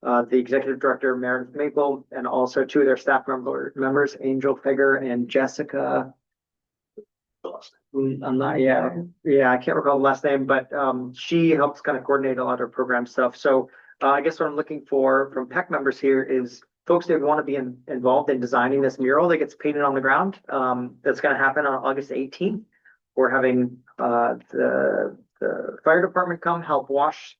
the executive director, Meredith Maple, and also 2 of their staff members, Angel Figger and Jessica. I'm not, I can't recall the last name, but she helps kind of coordinate a lot of program stuff. So I guess what I'm looking for from PEC members here is folks that want to be involved in designing this mural that gets painted on the ground. That's going to happen on August 18th. We're having the fire department come help wash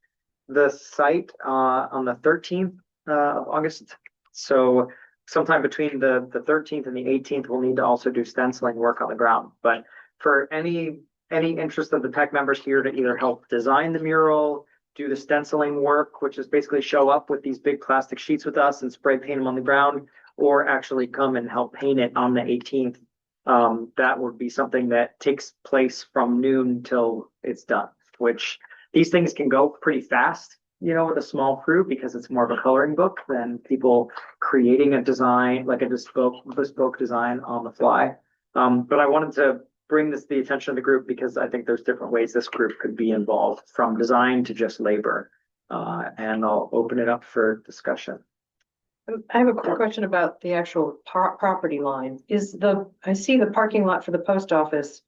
the site on the 13th of August. So sometime between the 13th and the 18th, we'll need to also do stenciling work on the ground. But for any interest of the PEC members here to either help design the mural, do the stenciling work, which is basically show up with these big plastic sheets with us and spray paint them on the ground, or actually come and help paint it on the 18th. That would be something that takes place from noon till it's done, which these things can go pretty fast, with a small crew, because it's more of a coloring book than people creating a design, like a bespoke design on the fly. But I wanted to bring this to the attention of the group because I think there's different ways this group could be involved, from design to just labor. And I'll open it up for discussion. I have a quick question about the actual property line. I see the parking lot for the post office,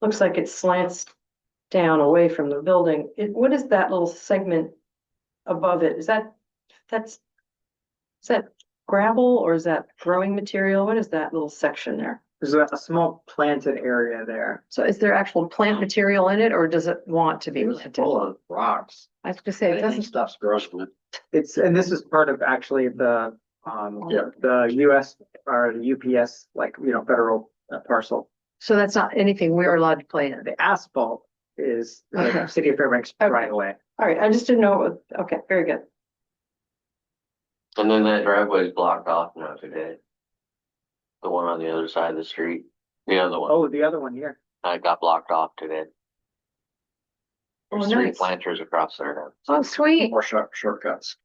looks like it slants down away from the building. What is that little segment above it? Is that gravel, or is that growing material? What is that little section there? There's a small planted area there. So is there actual plant material in it, or does it want to be It's planted? full of rocks. I was gonna say, it Anything doesn't, stuff's gross from it. And this is part of actually the Yeah. the US or the UPS, like, federal parcel. So that's not anything we're allowed to play in. The asphalt is the Okay. city of Fairbanks Okay. right away. All right, I just didn't know. Okay, very good. And then that driveway is blocked off now today. The one on the other side of the street, the other one, Oh, the other one here. I got blocked off today. There's Oh, three nice. planters across there now. Oh, sweet. More shortcuts.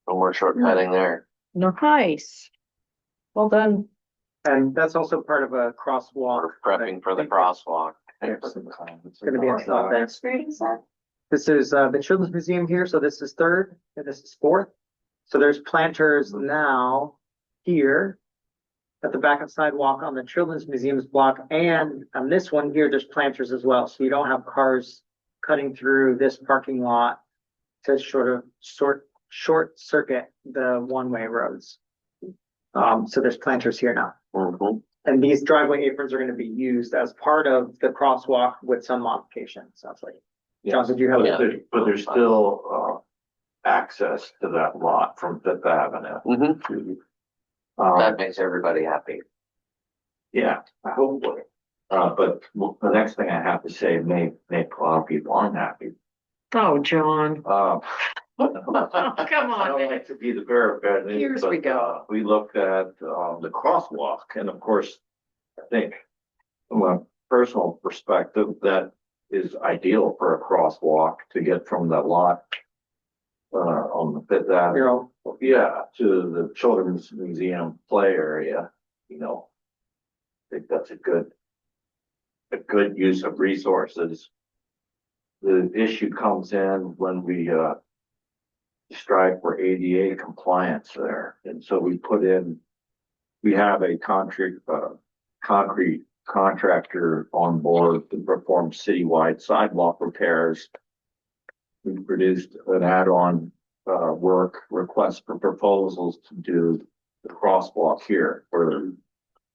No more shortcutting there. Nice. Well done. And that's also part of a crosswalk. We're prepping for the crosswalk. It's gonna be installed there. Street is that? This is the Children's Museum here, so this is third and this is fourth. So there's planters now here at the back of sidewalk on the Children's Museum's block, and on this one here, there's planters as well. So you don't have cars cutting through this parking lot to short circuit the one-way roads. So there's planters here now. Mhm. And these driveway aprons are gonna be used as part of the crosswalk with some modifications, sounds like. John, did you have? Yeah. But there's still, access to that lot from Fifth Avenue. Mhm. Um, That makes everybody happy. yeah, hopefully. But the next thing I have to say may make a lot of people unhappy. Oh, John. Oh, Come I on, don't man. like to be the bearer of bad news. Here's we but, go. We looked at, the crosswalk, and of course, I think from a personal perspective, that is ideal for a crosswalk to get from the lot on the Fifth Avenue, yeah, to the Children's Museum play area, I think that's a good use of resources. The issue comes in when we, strive for ADA compliance there. And so we have a concrete contractor on board to perform citywide sidewalk repairs. We produced an add-on, work request for proposals to do the crosswalk here where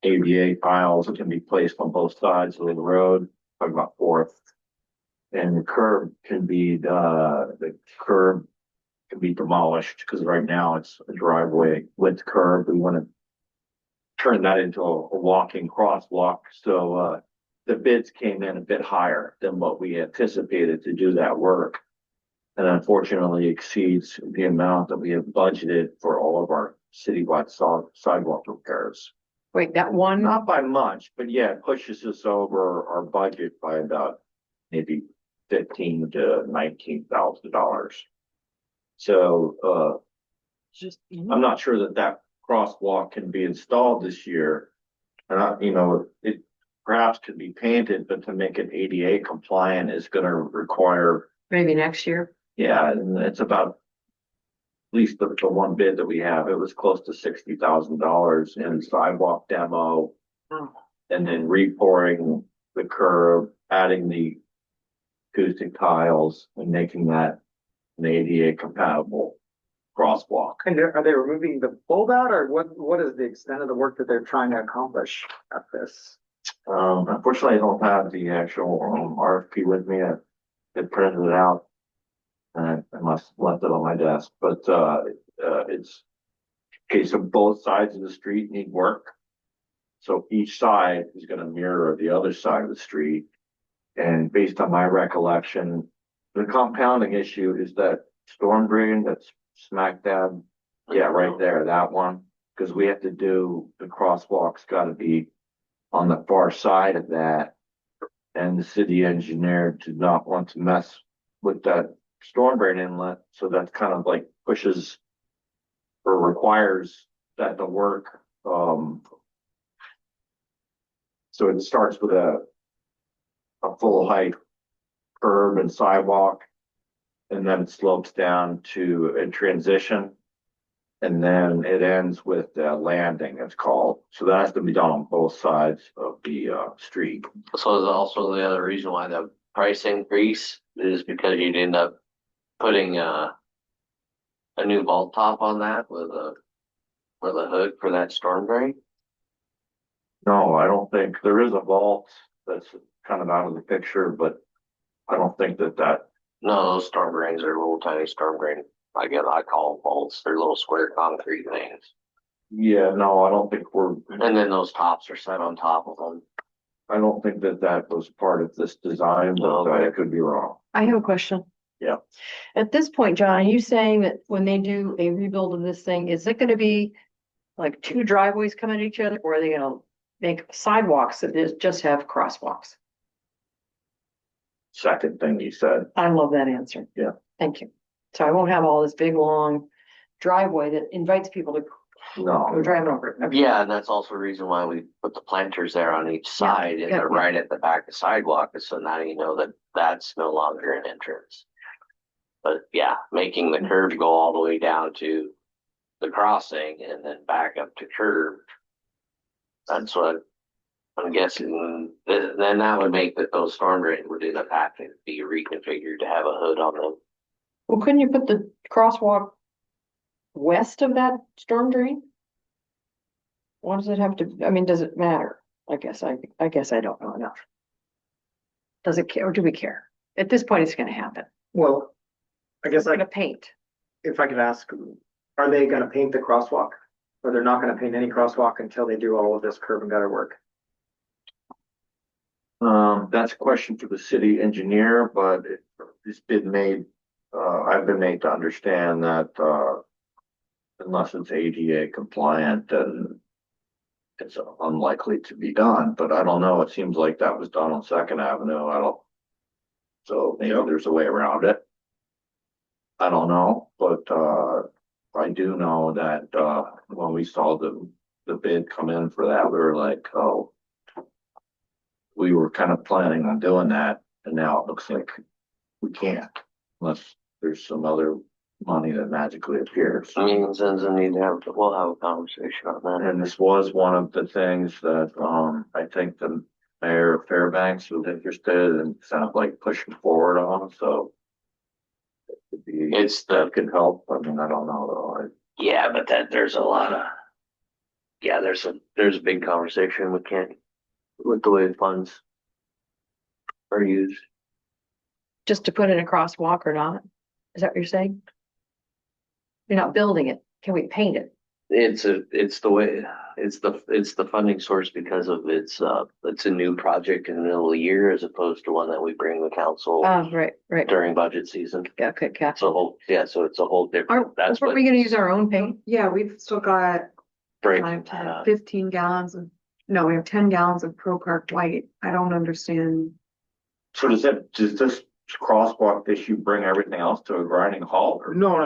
ADA piles can be placed on both sides of the road, talking about Fourth. And the curb can be demolished because right now it's a driveway with curb. We want to turn that into a walking crosswalk. So, the bids came in a bit higher than what we anticipated to do that work. And unfortunately exceeds the amount that we have budgeted for all of our citywide sidewalk repairs. Wait, that one, Not by much, but yeah, it pushes us over our budget by about maybe $15,000 to $19,000. So, just, I'm not sure that crosswalk can be installed this year. And it perhaps could be painted, but to make it ADA compliant is gonna require, maybe next year. yeah, and it's about, at least the one bid that we have, it was close to $60,000 in sidewalk demo. Oh. And then repouring the curb, adding the acoustic tiles and making that an ADA compatible crosswalk. And are they removing the bulb out, or what is the extent of the work that they're trying to accomplish at this? Unfortunately, I don't have the actual RFP with me. I printed it out. And I must have left it on my desk, but it's okay. So both sides of the street need work. So each side is going to mirror the other side of the street. And based on my recollection, the compounding issue is that storm drain that's smack dab. Yeah, right there, that one. Because we have to do, the crosswalk's got to be on the far side of that. And the city engineer did not want to mess with that storm drain inlet. So that kind of like pushes or requires that the work. So it starts with a full height curb and sidewalk. And then it slopes down to a transition. And then it ends with a landing, it's called. So that has to be done on both sides of the street. So is also the other reason why the price increase is because you'd end up putting a new vault top on that with a hood for that storm drain? No, I don't think there is a vault that's kind of out of the picture, but I don't think that. No, those storm drains are little tiny storm drain. I call them vaults. They're little square concrete things. Yeah, no, I don't think And then those tops are set on top of them. I don't think that was part of this design, but I could be wrong. I have a question. Yeah. At this point, John, are you saying that when they do a rebuild of this thing, is it gonna be like two driveways coming at each other, or are they gonna make sidewalks that just have crosswalks? Second thing you said. I love that answer. Yeah. Thank you. So I won't have all this big, long driveway that invites people to go No, drive over it. Okay. Yeah, and that's also the reason why we put the planters there on each side and yeah, they're yeah. right at the back of the sidewalk, so now you know that that's no longer an entrance. But yeah, making the curve go all the way down to the crossing and then back up to curb. That's what I'm guessing. Then that would make that those storm drains would end up having to be reconfigured to have a hood on them. Well, couldn't you put the crosswalk west of that storm drain? Why does it have to, I mean, does it matter? I guess I don't know enough. Does it care, or do we care? At this point, it's gonna happen. Well, I guess We're gonna paint. if I could ask, are they gonna paint the crosswalk? Or they're not gonna paint any crosswalk until they do all of this curb and gutter work? that's a question for the city engineer, but it's been made, I've been made to understand that, unless it's ADA compliant, then it's unlikely to be done, but I don't know. It seems like that was done on Second Avenue. So maybe there's a way around it. I don't know, but, I do know that, when we saw the bid come in for that, we were like, oh, we were kind of planning on doing that, and now it looks like we can't unless there's some other money that magically appears. Means we'll have a conversation on that. And this was one of the things that, I think the mayor of Fairbanks was interested and sounded like pushing forward on, so. That could help. I mean, I don't know though. Yeah, but there's a lot of, yeah, there's a big conversation with the way funds are used. Just to put in a crosswalk or not? Is that what you're saying? You're not building it. Can we paint it? It's the way, it's the funding source because of it's a new project in the middle of the year as opposed to one that we bring the council Oh, right. during budget season. Yeah, okay, So so it's a whole different, Aren't we gonna use our own paint? Yeah, we've still got break. 15 gallons of, no, we have 10 gallons of Pro Park White. I don't understand. So does this crosswalk issue bring everything else to a grinding halt? Or No.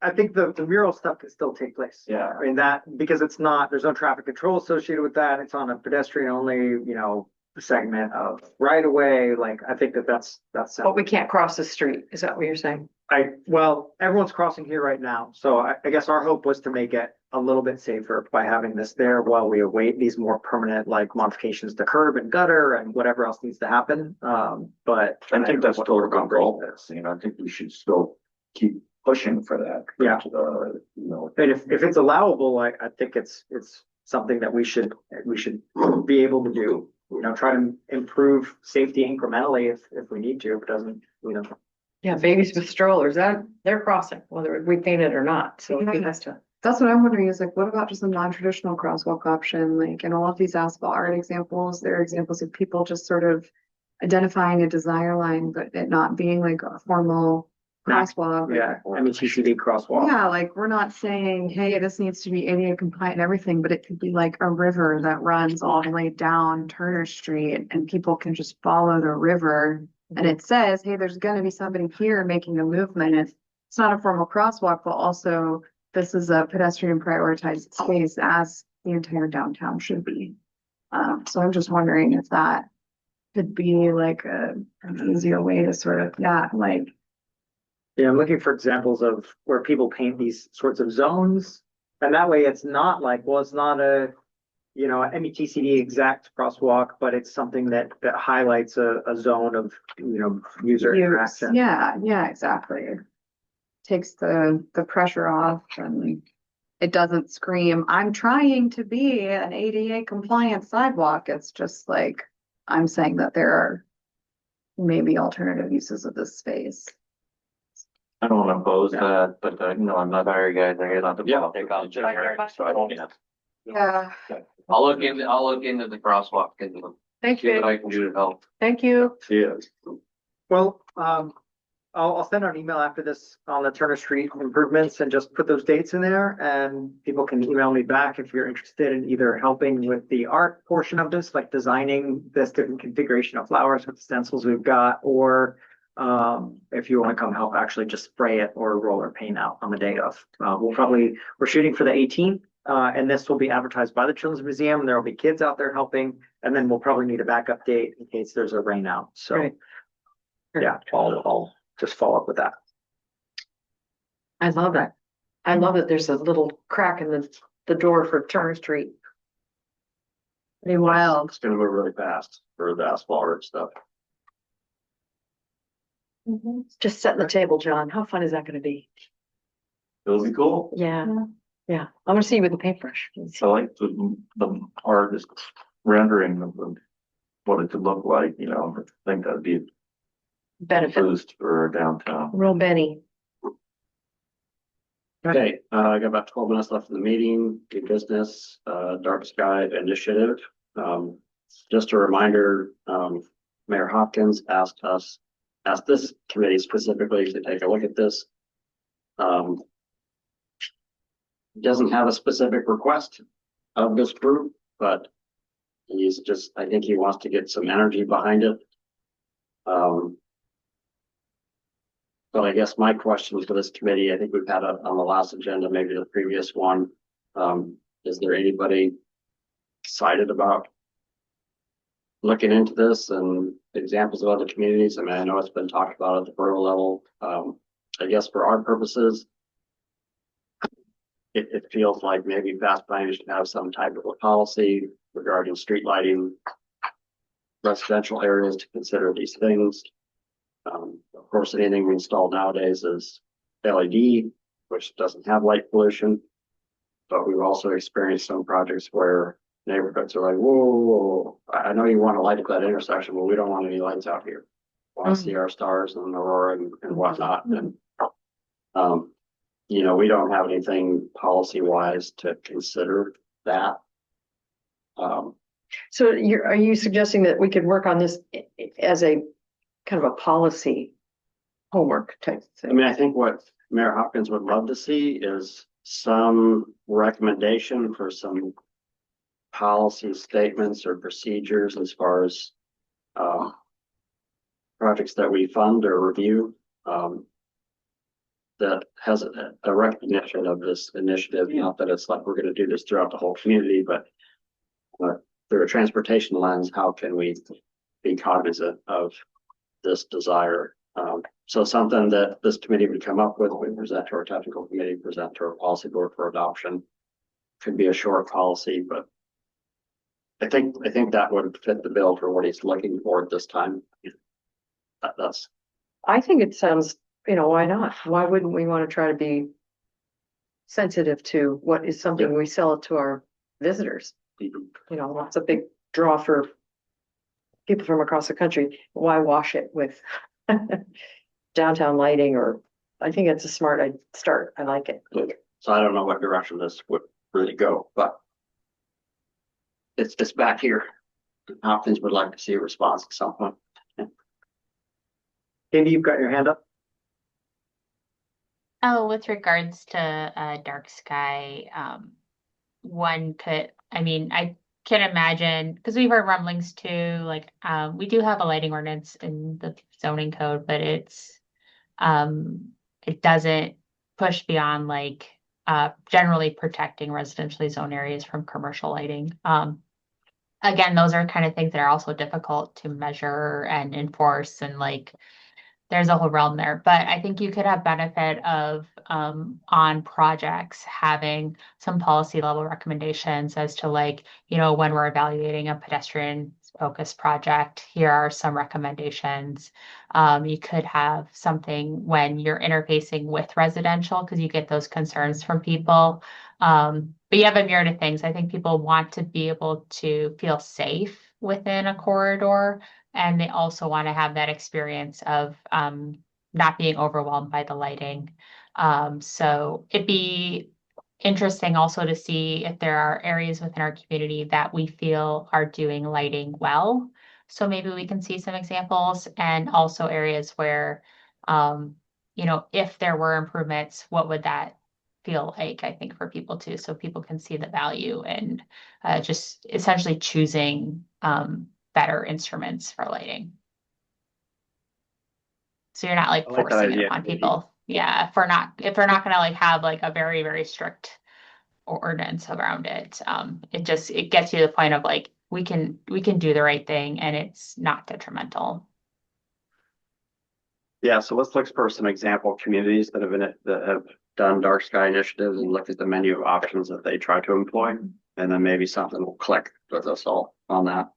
I think the mural stuff can still take place. Yeah. I mean, because there's no traffic control associated with that. It's on a pedestrian only, segment of right away. Like, I think that's. But we can't cross the street. Is that what you're saying? Well, everyone's crossing here right now. So I guess our hope was to make it a little bit safer by having this there while we await these more permanent like modifications to curb and gutter and whatever else needs to happen. But I think that's still a good goal. I think we should still keep pushing for that. Yeah. And if it's allowable, I think it's something that we should be able to do. Try to improve safety incrementally if we need to. If it doesn't, Yeah, babies with strollers, they're crossing, whether we paint it or not. So it has to. That's what I'm wondering is like, what about just a non-traditional crosswalk option? Like in all of these asphalt art examples, there are examples of people just sort of identifying a desire line, but it not being like a formal crosswalk. yeah. I mean, TCD crosswalk. Yeah, like we're not saying, hey, this needs to be ADA compliant and everything, but it could be like a river that runs all the way down Turner Street and people can just follow the river. And it says, hey, there's gonna be somebody here making a movement. It's not a formal crosswalk, but also this is a pedestrian prioritized space as the entire downtown should be. So I'm just wondering if that could be like an easier way to sort of, Yeah, I'm looking for examples of where people paint these sorts of zones. And that way it's not like, well, it's not a, METCD exact crosswalk, but it's something that highlights a zone of, user interaction. yeah, exactly. Takes the pressure off and it doesn't scream, I'm trying to be an ADA compliant sidewalk. It's just like, I'm saying that there are maybe alternative uses of this space. I don't oppose that, but I'm not very guys. I get on the Yeah. politics, so I don't. Yeah. I'll look into the crosswalk and Thank see what you. I can do to help. Thank you. Yeah. Well, I'll send out an email after this on the Turner Street improvements and just put those dates in there, and people can email me back if you're interested in either helping with the art portion of this, like designing this different configuration of flowers with the stencils we've got, or if you want to come help actually just spray it or roller paint out on the day of. We're shooting for the 18th, and this will be advertised by the Children's Museum, and there will be kids out there helping, and then we'll probably need a backup date in case there's a rain out. So, Right. yeah, I'll just follow up with that. I love it. I love that there's a little crack in the door for Turner Street. Pretty wild. It's gonna move really fast for the asphalt road stuff. Just setting the table, John. How fun is that gonna be? It'll be cool. Yeah. Yeah. I'm gonna see you with the paintbrush. I like the artist rendering of what it could look like, I think that'd be a Benefit. boost for downtown. Real Benny. Okay, I got about 12 minutes left in the meeting, new business, dark sky initiative. Just a reminder, Mayor Hopkins asked this committee specifically to take a look at this. Doesn't have a specific request of this group, but I think he wants to get some energy behind it. But I guess my question for this committee, I think we've had it on the last agenda, maybe the previous one. Is there anybody excited about looking into this and examples of other communities? I mean, I know it's been talked about at the borough level. I guess for our purposes, it feels like maybe fast planning should have some type of a policy regarding street lighting, residential areas to consider these things. Of course, anything we install nowadays is LED, which doesn't have light pollution. But we've also experienced some projects where neighborhoods are like, whoa, I know you want to light at that intersection, but we don't want any lights out here. Want to see our stars and aurora and whatnot. And, we don't have anything policy wise to consider that. So are you suggesting that we could work on this as a kind of a policy homework type I thing? mean, I think what Mayor Hopkins would love to see is some recommendation for some policy statements or procedures as far as projects that we fund or review that has a recognition of this initiative. Not that it's like we're going to do this throughout the whole community, but through a transportation lens, how can we be cognizant of this desire? So something that this committee would come up with, we present to our technical committee, present to our policy board for adoption. Could be a short policy, but I think that would fit the bill for what he's looking for at this time. That's I think it sounds, why not? Why wouldn't we want to try to be sensitive to what is something we sell it to our visitors? It's a big draw for people from across the country. Why wash it with downtown lighting? Or I think it's a smart start. I like it. so I don't know what direction this would really go, but it's back here. Hopkins would like to see a response at some point. Katie, you've got your hand up. Oh, with regards to dark sky, I can imagine, because we've heard rumblings too, like we do have a lighting ordinance in the zoning code, but it doesn't push beyond like generally protecting residentially zoned areas from commercial lighting. Again, those are kind of things that are also difficult to measure and enforce, and like there's a whole realm there. But I think you could have benefit of on projects having some policy level recommendations as to like, when we're evaluating a pedestrian focused project, here are some recommendations. You could have something when you're interfacing with residential, because you get those concerns from people. But you have a myriad of things. I think people want to be able to feel safe within a corridor. And they also want to have that experience of not being overwhelmed by the lighting. So it'd be interesting also to see if there are areas within our community that we feel are doing lighting well. So maybe we can see some examples, and also areas where, if there were improvements, what would that feel like, I think, for people too, so people can see the value and just essentially choosing better instruments for lighting. So you're not like I like that forcing it idea. upon people. Yeah, if they're not gonna like have like a very, very strict ordinance around it. It gets you to the point of like, we can do the right thing and it's not detrimental. Yeah, so let's look for some example communities that have done dark sky initiatives and look at the menu of options that they try to employ. And then maybe something will click with us all on that.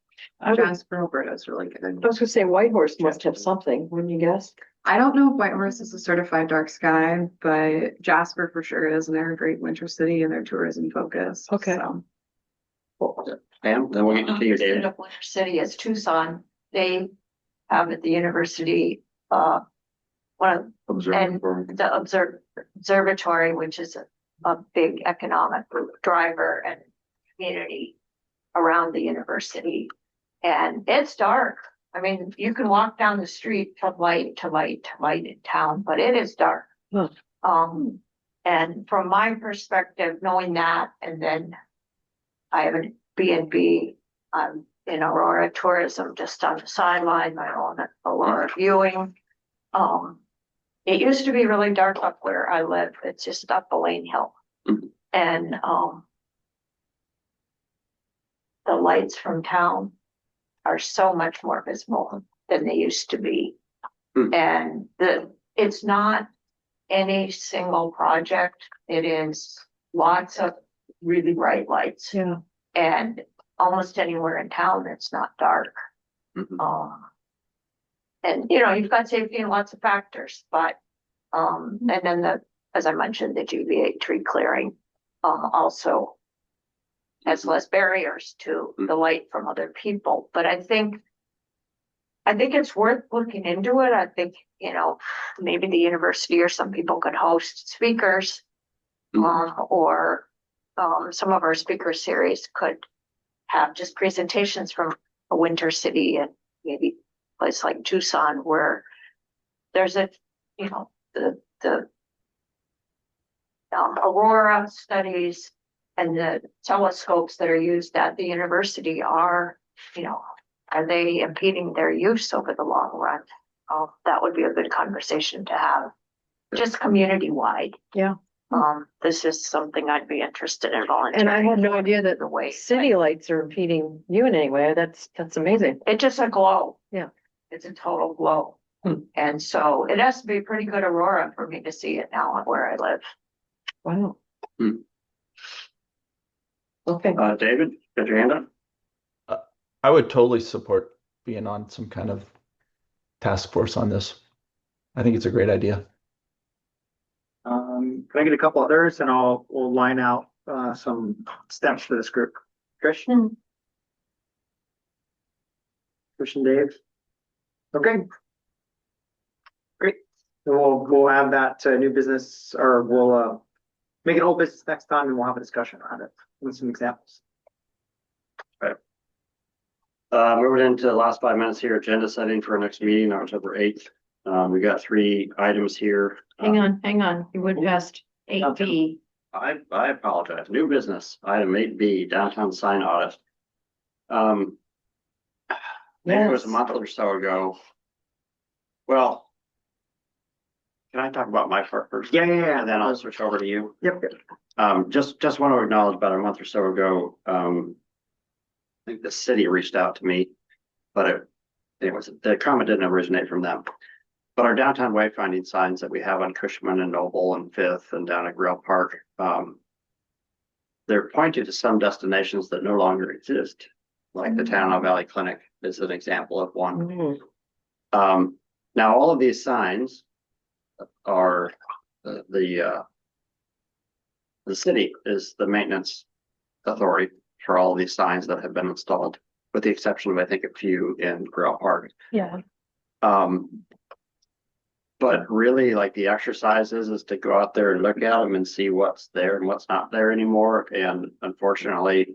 Jasper, Alberta is really good. I was gonna say Whitehorse must have something, wouldn't you guess? I don't know if Whitehorse is a certified dark sky, but Jasper for sure is, and they're a great winter city and their tourism focus. Okay. So. And then we'll get to you, Instead David. of Winter City is Tucson. They have at the university, one of the observatory, which is a big economic driver and community around the university. And it's dark. I mean, you can walk down the street from light to light to light in town, but it is dark. Huh. And from my perspective, knowing that, and then I have a B&B in Aurora Tourism, just on the sideline, my own Aurora viewing. It used to be really dark up where I live. It's just up Elaine Hill. Mhm. And the lights from town are so much more visible than they used to be. Mhm. And it's not any single project. It is lots of really bright lights. Yeah. And almost anywhere in town, it's not dark. Mhm. And you've got safety in lots of factors, but and then as I mentioned, the GBA tree clearing also has less barriers to the light from other people. But I think it's worth looking into it. I think, maybe the university or some people could host speakers, or some of our speaker series could have just presentations from a winter city, and maybe a place like Tucson where there's the aurora studies and the telescopes that are used at the university are they impeding their use over the long run? That would be a good conversation to have, just community wide. Yeah. This is something I'd be interested in volunteering. And I had no idea that the way city lights are impeding you in any way. That's amazing. it's just a glow. Yeah. It's a total glow. And so it has to be pretty good aurora for me to see it now where I live. Wow. Hmm. Okay. David, got your hand up? I would totally support being on some kind of task force on this. I think it's a great idea. Can I get a couple others, and we'll line out some steps for this group. Trish? Trish and Dave? Okay. Great. And we'll have that new business, or we'll make it old business next time, and we'll have a discussion around it with some examples. Moving into the last 5 minutes here, agenda setting for our next meeting, October 8th. We got 3 items here. Hang on. You would asked 8B. I apologize. New business, item 8B, downtown sign audit. Maybe it was a month or so ago. Well, can I talk about my part first? Yeah. And then I'll switch over to you. Yep. Just want to acknowledge about a month or so ago, I think the city reached out to me, but the comment didn't originate from them. But our downtown wayfinding signs that we have on Cushman and Noble and Fifth and down at Grill Park, they're pointing to some destinations that no longer exist, like the Tanana Valley Clinic is an example of one. Now, all of these signs are the city is the maintenance authority for all of these signs that have been installed, with the exception of, I think, a few in Grill Park. Yeah. But really, like the exercise is to go out there and look at them and see what's there and what's not there anymore. And unfortunately,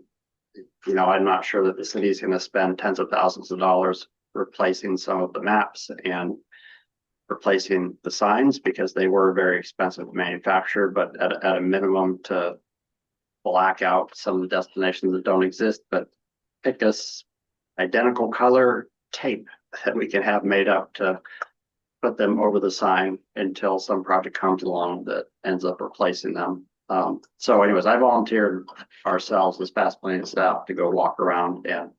you know, I'm not sure that the city's gonna spend tens of thousands of dollars replacing some of the maps and replacing the signs because they were very expensive to manufacture, but at a minimum to black out some of the destinations that don't exist, but pick us identical color tape that we can have made up to put them over the sign until some project comes along that ends up replacing them. So anyways, I volunteered ourselves as fast planning staff to go walk around and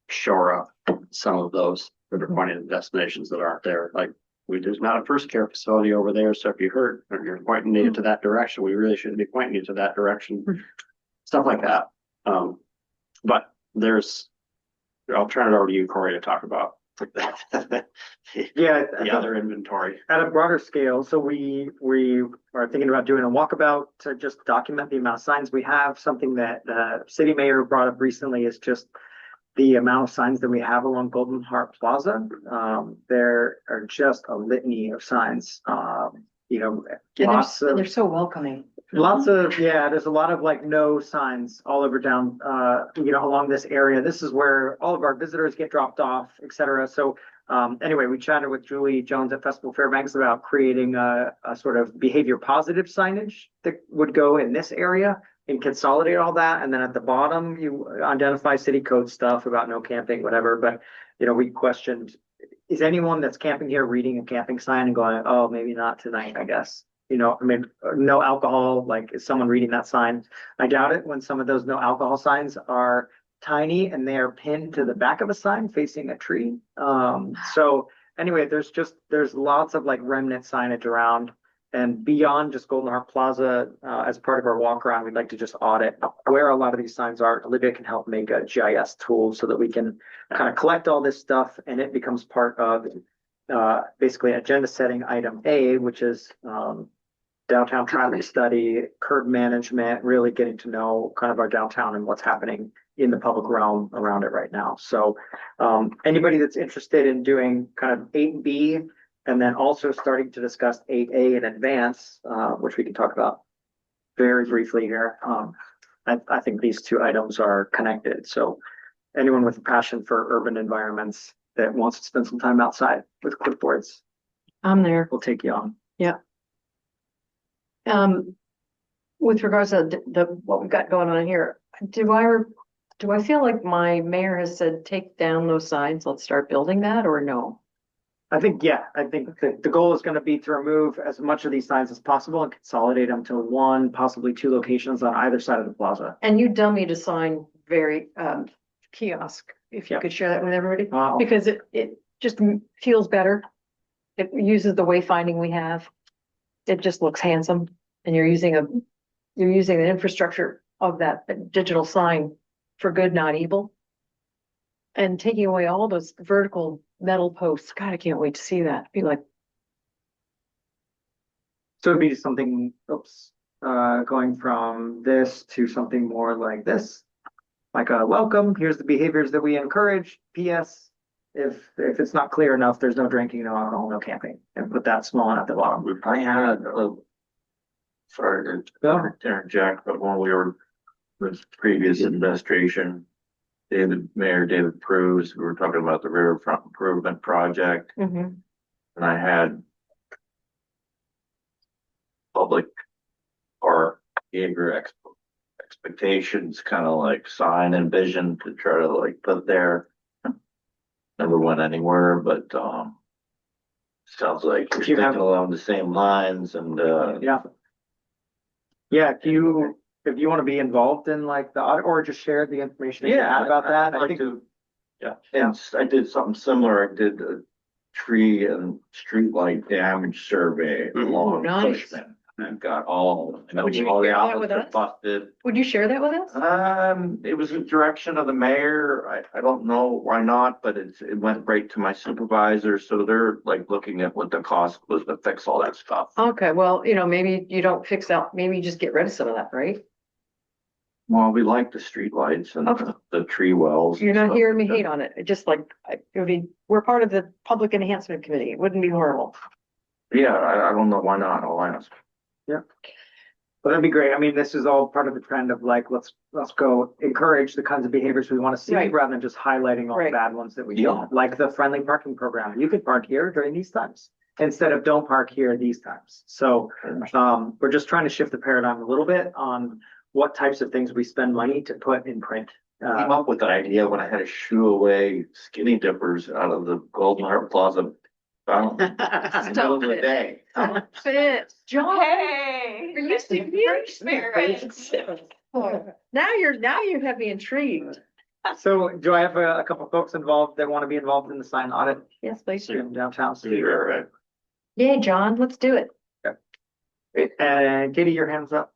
shore up some of those that are pointing to destinations that aren't there. Like there's not a first care facility over there. So if you hurt or you're pointing you to that direction, we really shouldn't be pointing you to that direction. Stuff like that. But I'll turn it over to you, Corey, to talk about Yeah, the other inventory. at a broader scale, so we are thinking about doing a walkabout to just document the amount of signs we have. Something that the city mayor brought up recently is just the amount of signs that we have along Golden Heart Plaza. There are just a litany of signs, you know, lots of. They're so welcoming. Lots of, yeah, there's a lot of like no signs all over down, you know, along this area. This is where all of our visitors get dropped off, et cetera. So anyway, we chatted with Julie Jones at Festival Fairbanks about creating a sort of behavior positive signage that would go in this area and consolidate all that. And then at the bottom, you identify city code stuff about no camping, whatever. But, you know, we questioned, is anyone that's camping here reading a camping sign and going, oh, maybe not tonight, I guess. You know, I mean, no alcohol, like is someone reading that sign? I doubt it when some of those no alcohol signs are tiny and they are pinned to the back of a sign facing a tree. So anyway, there's lots of like remnant signage around and beyond just Golden Heart Plaza. As part of our walk around, we'd like to just audit where a lot of these signs are. Olivia can help make a GIS tool so that we can kind of collect all this stuff and it becomes part of basically agenda setting item A, which is downtown traffic study, curb management, really getting to know kind of our downtown and what's happening in the public realm around it right now. So anybody that's interested in doing kind of 8B and then also starting to discuss 8A in advance, which we can talk about very briefly here. I think these two items are connected. So anyone with a passion for urban environments that wants to spend some time outside with clipboards, I'm there. we'll take you on. Yeah. With regards to what we've got going on here, do I feel like my mayor has said, take down those signs, let's start building that, or no? I think the goal is going to be to remove as much of these signs as possible and consolidate them to one, possibly two locations on either side of the plaza. And you tell me to sign very kiosk, if you Yeah. could share that with everybody, Wow. because it just feels better. It uses the wayfinding we have. It just looks handsome, and you're using the infrastructure of that digital sign for good, not evil. And taking away all those vertical metal posts. God, I can't wait to see that. Be like, So it'd be something, going from this to something more like this, like a welcome. Here's the behaviors that we encourage. P.S. If it's not clear enough, there's no drinking, no alcohol, no camping, and put that small one at the bottom. I had sorry to interject, but when we were with previous administration, Mayor David Cruz, we were talking about the riverfront improvement project, and I had public park behavior expectations kind of like sign and vision to try to like put there. Never went anywhere, but sounds like you're You have- thinking along the same lines and Yeah. If you want to be involved in like the audit or just share the information that you have about that, I'd I like think. to. Yeah, and I did something similar. I did a tree and streetlight damage survey along nice. Cushman. And got all, Would you all the share that outlets with are us? busted. would you share that with us? It was the direction of the mayor. I don't know why not, but it went right to my supervisor. So they're like looking at what the cost was to fix all that stuff. Okay, well, maybe you don't fix out, maybe you just get rid of some of that, right? Well, we like the streetlights and Okay. the tree wells. You're and not stuff hearing me like hate that. on it. It just like, we're part of the Public Enhancement Committee. It wouldn't be horrible. Yeah, I don't know why not, I'll ask. But that'd be great. I mean, this is all part of the trend of like, let's go encourage the kinds of behaviors we want to see Right. rather than just highlighting all the Right. bad ones that we Yeah. don't. Like the friendly parking program. You could park here during these times instead of don't park here these times. So we're just trying to shift the paradigm a little bit on what types of things we spend money to put in print. Came up with the idea when I had to shoo away skinny dippers out of the Golden Heart Plaza. Fountain in the middle of the day. John, Hey. are you serious? Now you have me intrigued. So do I have a couple folks involved that want to be involved in the sign audit Yes, please. in downtown? Right. Yay, John, let's do it. And Katie, your hands up.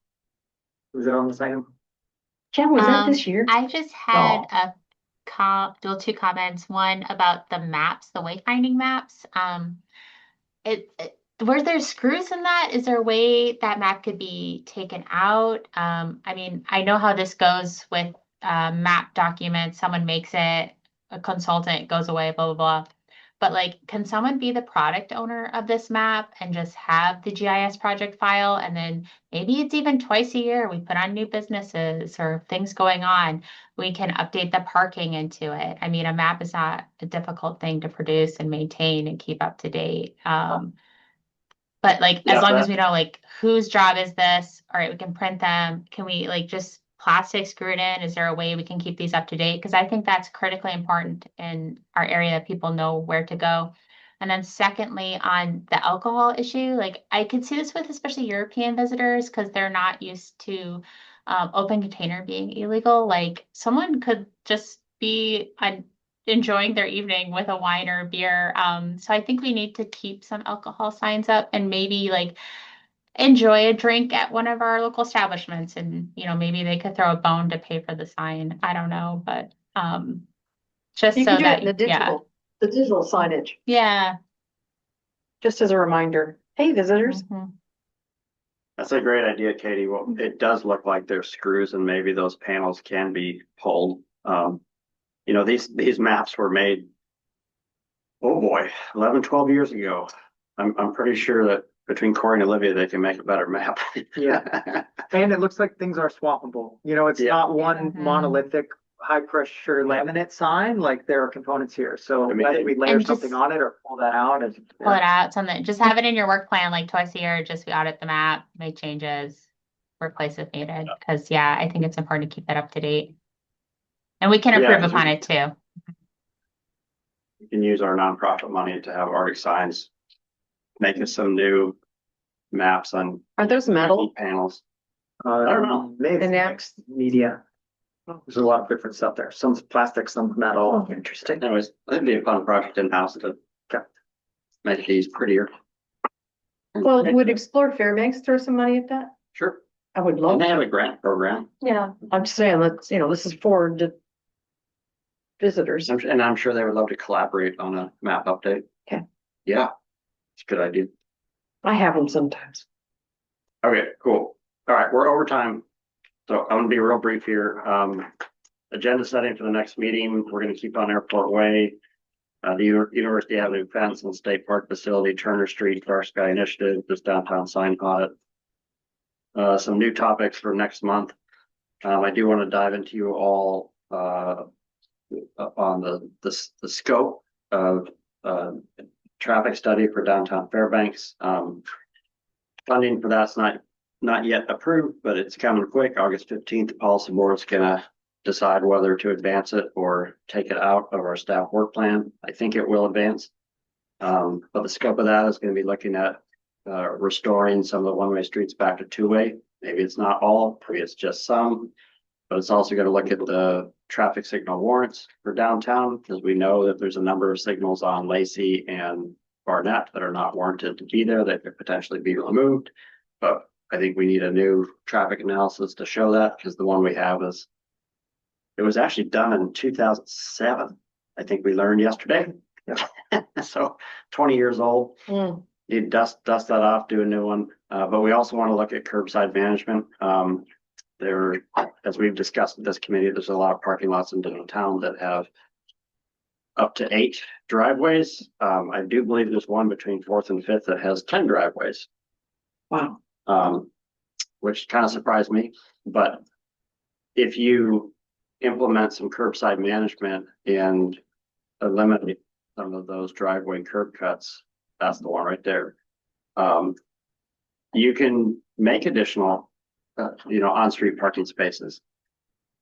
Was it on this item? Jen, was that this year? I just had two comments. One about the maps, the wayfinding maps. Were there screws in that? Is there a way that map could be taken out? I mean, I know how this goes with map documents. Someone makes it, a consultant goes away, blah, blah, blah. But like, can someone be the product owner of this map and just have the GIS project file? And then maybe it's even twice a year, we put on new businesses or things going on. We can update the parking into it. I mean, a map is not a difficult thing to produce and maintain and keep up to date. But like, Yeah, as long as we know like whose job is this, all right, we can print them. Can we like just plastic screw it in? Is there a way we can keep these up to date? Because I think that's critically important in our area that people know where to go. And then secondly, on the alcohol issue, like I could see this with especially European visitors because they're not used to open container being illegal. Like someone could just be enjoying their evening with a wine or a beer. So I think we need to keep some alcohol signs up and maybe like enjoy a drink at one of our local establishments and maybe they could throw a bone to pay for the sign. I don't know, but just You so can do that it in the digital signage, yeah. just as a reminder. Hey, visitors. Mhm. That's a great idea, Katie. Well, it does look like there's screws and maybe those panels can be pulled. These maps were made, oh boy, 11, 12 years ago. I'm pretty sure that between Corey and Olivia, they can make a better map. Yeah. And it looks like things are swappable. It's Yeah. not one Mhm. monolithic, high pressure laminate sign, like there are components here. So I mean, whether we layer and something just- on it or pull that out and. Pull it out, something, just have it in your work plan, like twice a year, just we audit the map, make changes, replace if needed. Cause yeah, I think it's important to keep that up to date. And we can Yeah, improve 'cause upon we- it too. We can use our nonprofit money to have Arctic Signs make us some new maps on Are those metal? panels. I don't know. Maybe And next media. There's a lot of different stuff there. Some's plastic, some's metal. Interesting. Anyways, it'd be a fun project in-house to make these prettier. Well, would Explore Fairbanks throw some money at that? Sure. I would love And they have to. a grant program. Yeah, I'm just saying, this is for the visitors. And I'm sure they would love to collaborate on a map update. Okay. Yeah, it's a good idea. I have them sometimes. Okay, cool. All right, we're over time. So I'm gonna be real brief here. Agenda setting for the next meeting, we're gonna keep on Airport Way. The University Avenue fence and State Park facility, Turner Street, Dark Sky Initiative, this downtown sign audit. Some new topics for next month. I do want to dive into you all on the scope of traffic study for downtown Fairbanks. Funding for that's not yet approved, but it's coming quick. August 15th, the policy board's gonna decide whether to advance it or take it out of our staff work plan. I think it will advance. But the scope of that is going to be looking at restoring some of the one-way streets back to two-way. Maybe it's not all, maybe it's just some, but it's also going to look at the traffic signal warrants for downtown because we know that there's a number of signals on Lacey and Barnett that are not warranted to be there that could potentially be removed. But I think we need a new traffic analysis to show that because the one we have it was actually done in 2007. I think we learned yesterday. So 20 years old. You dust that off, do a new one. But we also want to look at curbside management. As we've discussed with this committee, there's a lot of parking lots in downtown that have up to 8 driveways. I do believe there's one between 4th and 5th that has 10 driveways. Wow. Which kind of surprised me, but if you implement some curbside management and eliminate some of those driveway curb cuts, that's the one right there. You can make additional, on-street parking spaces.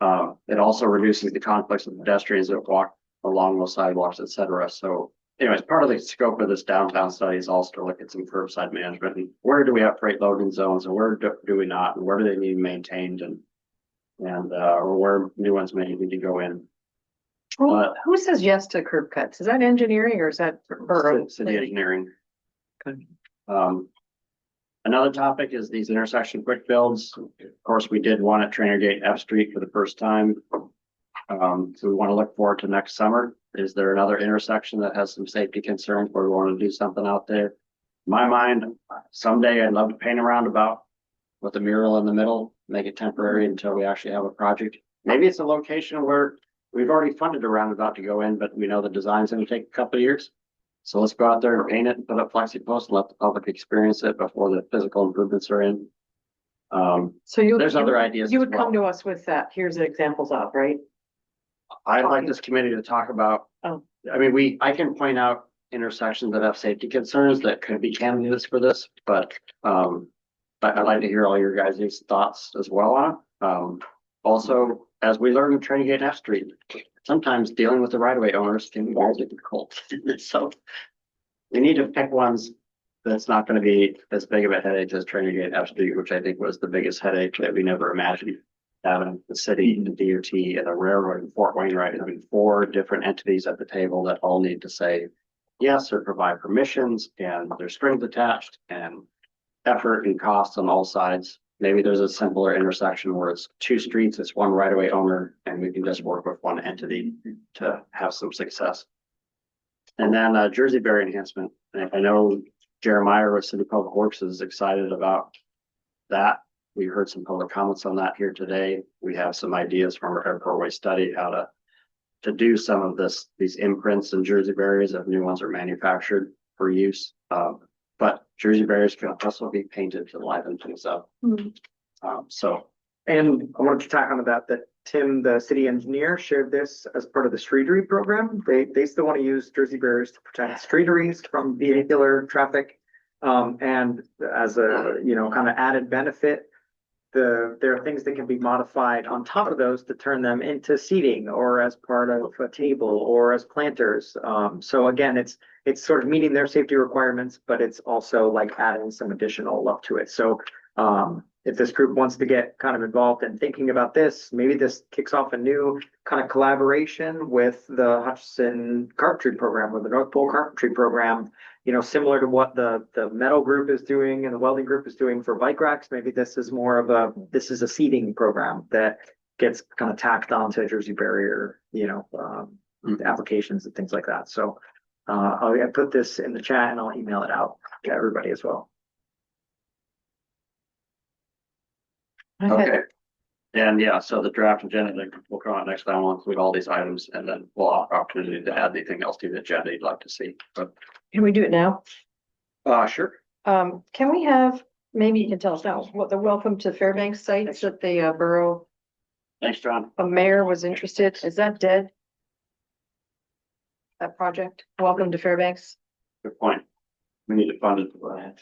It also reduces the conflicts of pedestrians that walk along those sidewalks, et cetera. So anyways, part of the scope of this downtown study is also to look at some curbside management and where do we have freight loading zones and where do we not, and where do they need maintained and or where new ones may need to go in. Who says yes to curb cuts? Is that engineering or is that borough? City engineering. Good. Another topic is these intersection quick builds. Of course, we did one at Trainer Gate F Street for the first time. So we want to look forward to next summer. Is there another intersection that has some safety concerns where we want to do something out there? In my mind, someday I'd love to paint a roundabout with a mural in the middle, make it temporary until we actually have a project. Maybe it's a location where we've already funded a roundabout to go in, but we know the design's going to take a couple of years. So let's go out there and paint it and put up flexi posts and let the public experience it before the physical improvements are in. So There's other ideas You as would come well. to us with that. Here's the examples of, right? I'd like this committee to talk about, Oh. I mean, I can point out intersections that have safety concerns that could be candidates for this, but I'd like to hear all your guys' thoughts as well on it. Also, as we learned in Training Gate F Street, sometimes dealing with the right-of-way owners can be very difficult. So we need to pick ones that's not going to be as big of a headache as Training Gate F Street, which I think was the biggest headache that we never imagined. Having the city, the DOT, and the railroad in Fort Wainwright, having 4 different entities at the table that all need to say yes or provide permissions, and there's strings attached and effort and costs on all sides. Maybe there's a simpler intersection where it's 2 streets, it's 1 right-of-way owner, and we can just work with 1 entity to have some success. And then Jersey Barrier enhancement. And I know Jeremiah with City Public Works is excited about that. We heard some public comments on that here today. We have some ideas from our airport study how to do some of these imprints and Jersey barriers if new ones are manufactured for use. But Jersey barriers can also be painted to liven things up. Mhm. And I wanted to tack on to that Tim, the city engineer, shared this as part of the streetery program. They still want to use Jersey barriers to protect streeteries from vehicular traffic. And as a, kind of added benefit, there are things that can be modified on top of those to turn them into seating or as part of a table or as planters. So again, it's sort of meeting their safety requirements, but it's also like adding some additional love to it. So if this group wants to get kind of involved in thinking about this, maybe this kicks off a new kind of collaboration with the Hutchinson Carpentry Program or the North Pole Carpentry Program, similar to what the metal group is doing and the welding group is doing for bike racks. Maybe this is more of a seating program that gets kind of tacked onto Jersey barrier, applications and things like that. So I'll put this in the chat and I'll email it out to everybody as well. Okay. And yeah, so the draft agenda that will come out next time will include all these items and then we'll have opportunity to add anything else to the agenda you'd like to see. But Can we do it now? sure. Can we have, maybe you can tell us now, what the welcome to Fairbanks sites that the borough Thanks, John. mayor was interested, is that dead? That project, welcome to Fairbanks? Good point. We need to fund it for that.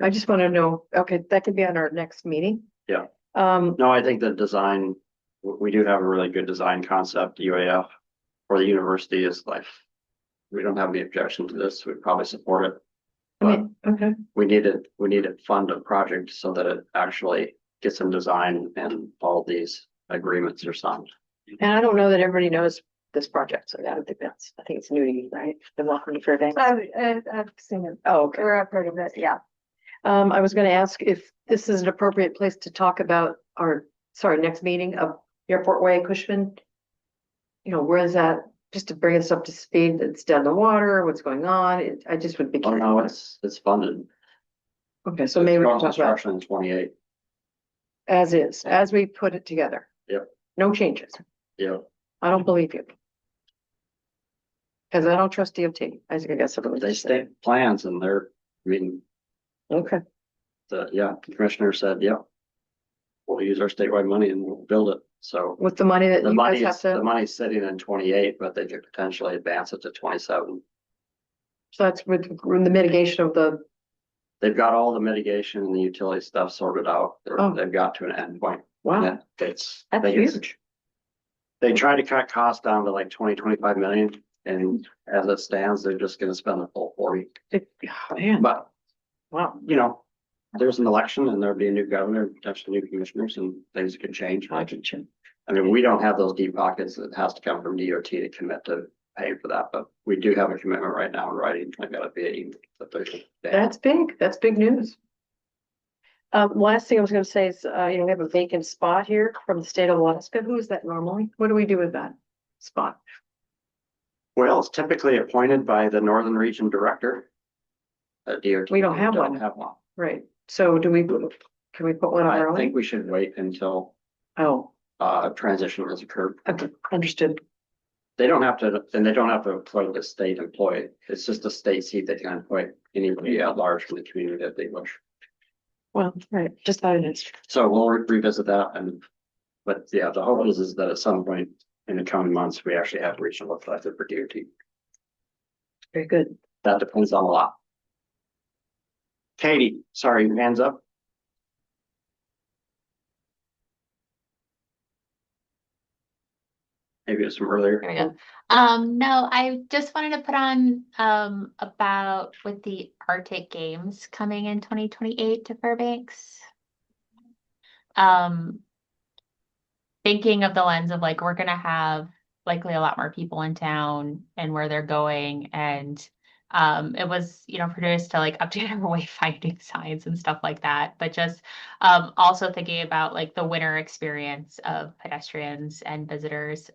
I just want to know, okay, that could be on our next meeting. Yeah. Um, No, I think the design, we do have a really good design concept, UAF, for the university is like, we don't have any objection to this. We'd probably support it. But okay, we need to fund a project so that it actually gets in design and all these agreements are signed. and I don't know that everybody knows this project, so I don't think I think it's new to you, right? The welcome to Fairbanks. I've seen it, Oh, okay. or I've heard of it, yeah. I was gonna ask if this is an appropriate place to talk about next meeting of Airport Way, Cushman. Where is that, just to bring us up to speed, it's down the water, what's going on, I just would be. Oh, no, it's funded. Okay, so maybe we can talk about Construction in 28. as is, as we put it together. Yep. No changes. Yep. I don't believe you. Cause I don't trust DOT. I think I got something They to say. state plans and they're, I mean, Okay, the commissioner said, yeah. We'll use our statewide money and we'll build it. So with the money that the you guys money, have the to, money's sitting in 28, but they could potentially advance it to 27. so that's with the mitigation of the, They've got all the mitigation and the utility stuff sorted out. Oh. They've got to an end point. wow, Yeah, it's, that's I think it's- huge. they try to cut costs down to like 25 million. And as it stands, they're just gonna spend the full 40. Man, But, wow. you know, there's an election and there'll be a new governor, potentially new commissioners, and things could change. I mean, we don't have those deep pockets. It has to come from DOT to commit to paying for that, but we do have a commitment right now in writing. I got a bid. That's big news. Last thing I was gonna say is, you know, we have a vacant spot here from the state of Alaska. Who is that normally? What do we do with that spot? Well, it's typically appointed by the Northern Region Director. DOT. We don't have one. Have one. Right, so can we put one on our I think own? we should wait until Oh, transition has occurred. okay, understood. They don't have to, and they don't have to appoint a state employee. It's just a state seat. They can appoint anybody at large from the community that they wish. Well, right, just thought it is. So we'll revisit that but yeah, the hope is that at some point in the coming months, we actually have regional elected for DOT. Very good. That depends on a lot. Katie, sorry, hands up. Maybe it's from earlier. There we go. No, I just wanted to put on, about with the Arctic Games coming in 2028 to Fairbanks. Thinking of the lens of like, we're gonna have likely a lot more people in town and where they're going, and it was, you know, produced to like update our wayfinding signs and stuff like that, but just also thinking about like the winter experience of pedestrians and visitors.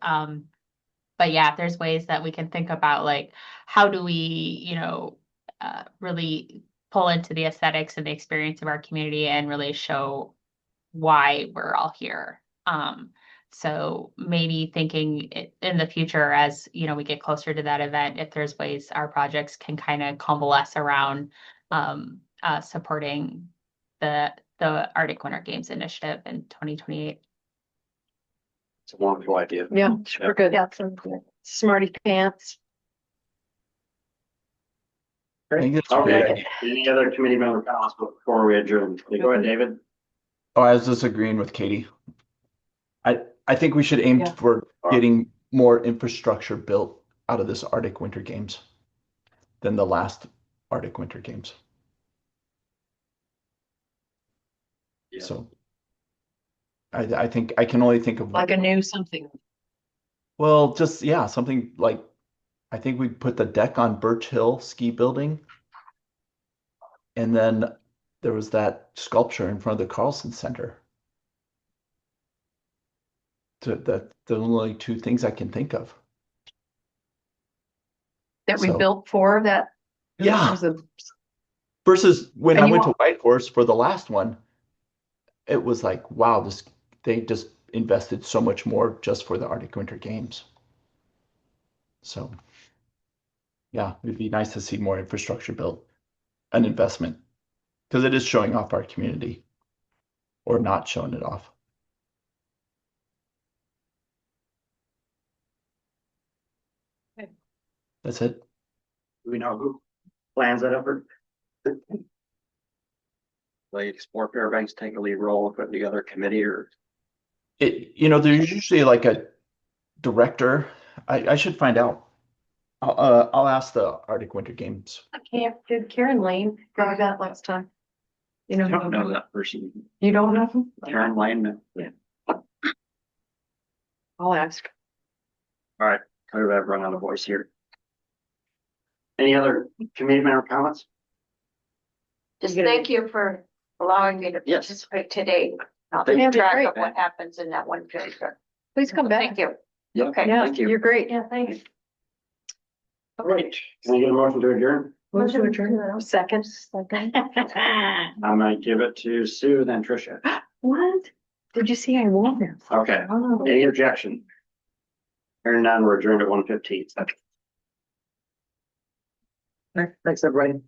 But yeah, if there's ways that we can think about like, how do we, you know, really pull into the aesthetics and the experience of our community and really show why we're all here. So maybe thinking in the future, as you know, we get closer to that event, if there's ways our projects can kind of coalesce around supporting the Arctic Winter Games initiative in 2028. It's a wonderful idea. Yeah, super good. Yeah, sounds good. Smarty pants. I think that's a great Okay, idea. any other committee member comments before we adjourn? Go ahead, David. Oh, I was just agreeing with Katie. I think we should aim Yeah. for getting more infrastructure built out of this Arctic Winter Games than the last Arctic Winter Games. Yeah. So I think I can only think of Like a new something. well, just yeah, something like I think we put the deck on Birch Hill Ski Building. And then there was that sculpture in front of the Carlson Center. That the only two things I can think of. That we So- built for that. Yeah. Was a- Versus when And I you went to want- Whitehorse for the last one, it was like, wow, they just invested so much more just for the Arctic Winter Games. So yeah, it'd be nice to see more infrastructure built, an investment, because it is showing off our community or not showing it off. Okay. That's it. Do we know who plans that effort? Like Explore Fairbanks take a lead role in putting together a committee or? There's usually like a director. I should find out. I'll ask the Arctic Winter Games. Did Karen Lane go that last time? You know, I don't know that person. you don't know him? Karen Lane. I'll ask. All right, clearly I've run out of voice here. Any other committee member comments? Just thank you for allowing me to Yes. participate today. I'll Thank keep you. track Great. of what happens in that one period. Please come back. Thank you. Yep. Okay. Yeah, Thank you. you're great. Yeah, thanks. Great. Can I get a motion to adjourn? Motion to adjourn. Second. I'm gonna give it to Sue, then Tricia. What? Did you see I won this? Okay, Oh. any objection? Hearing none, we're adjourned at 1:15. Okay. Thanks, everybody.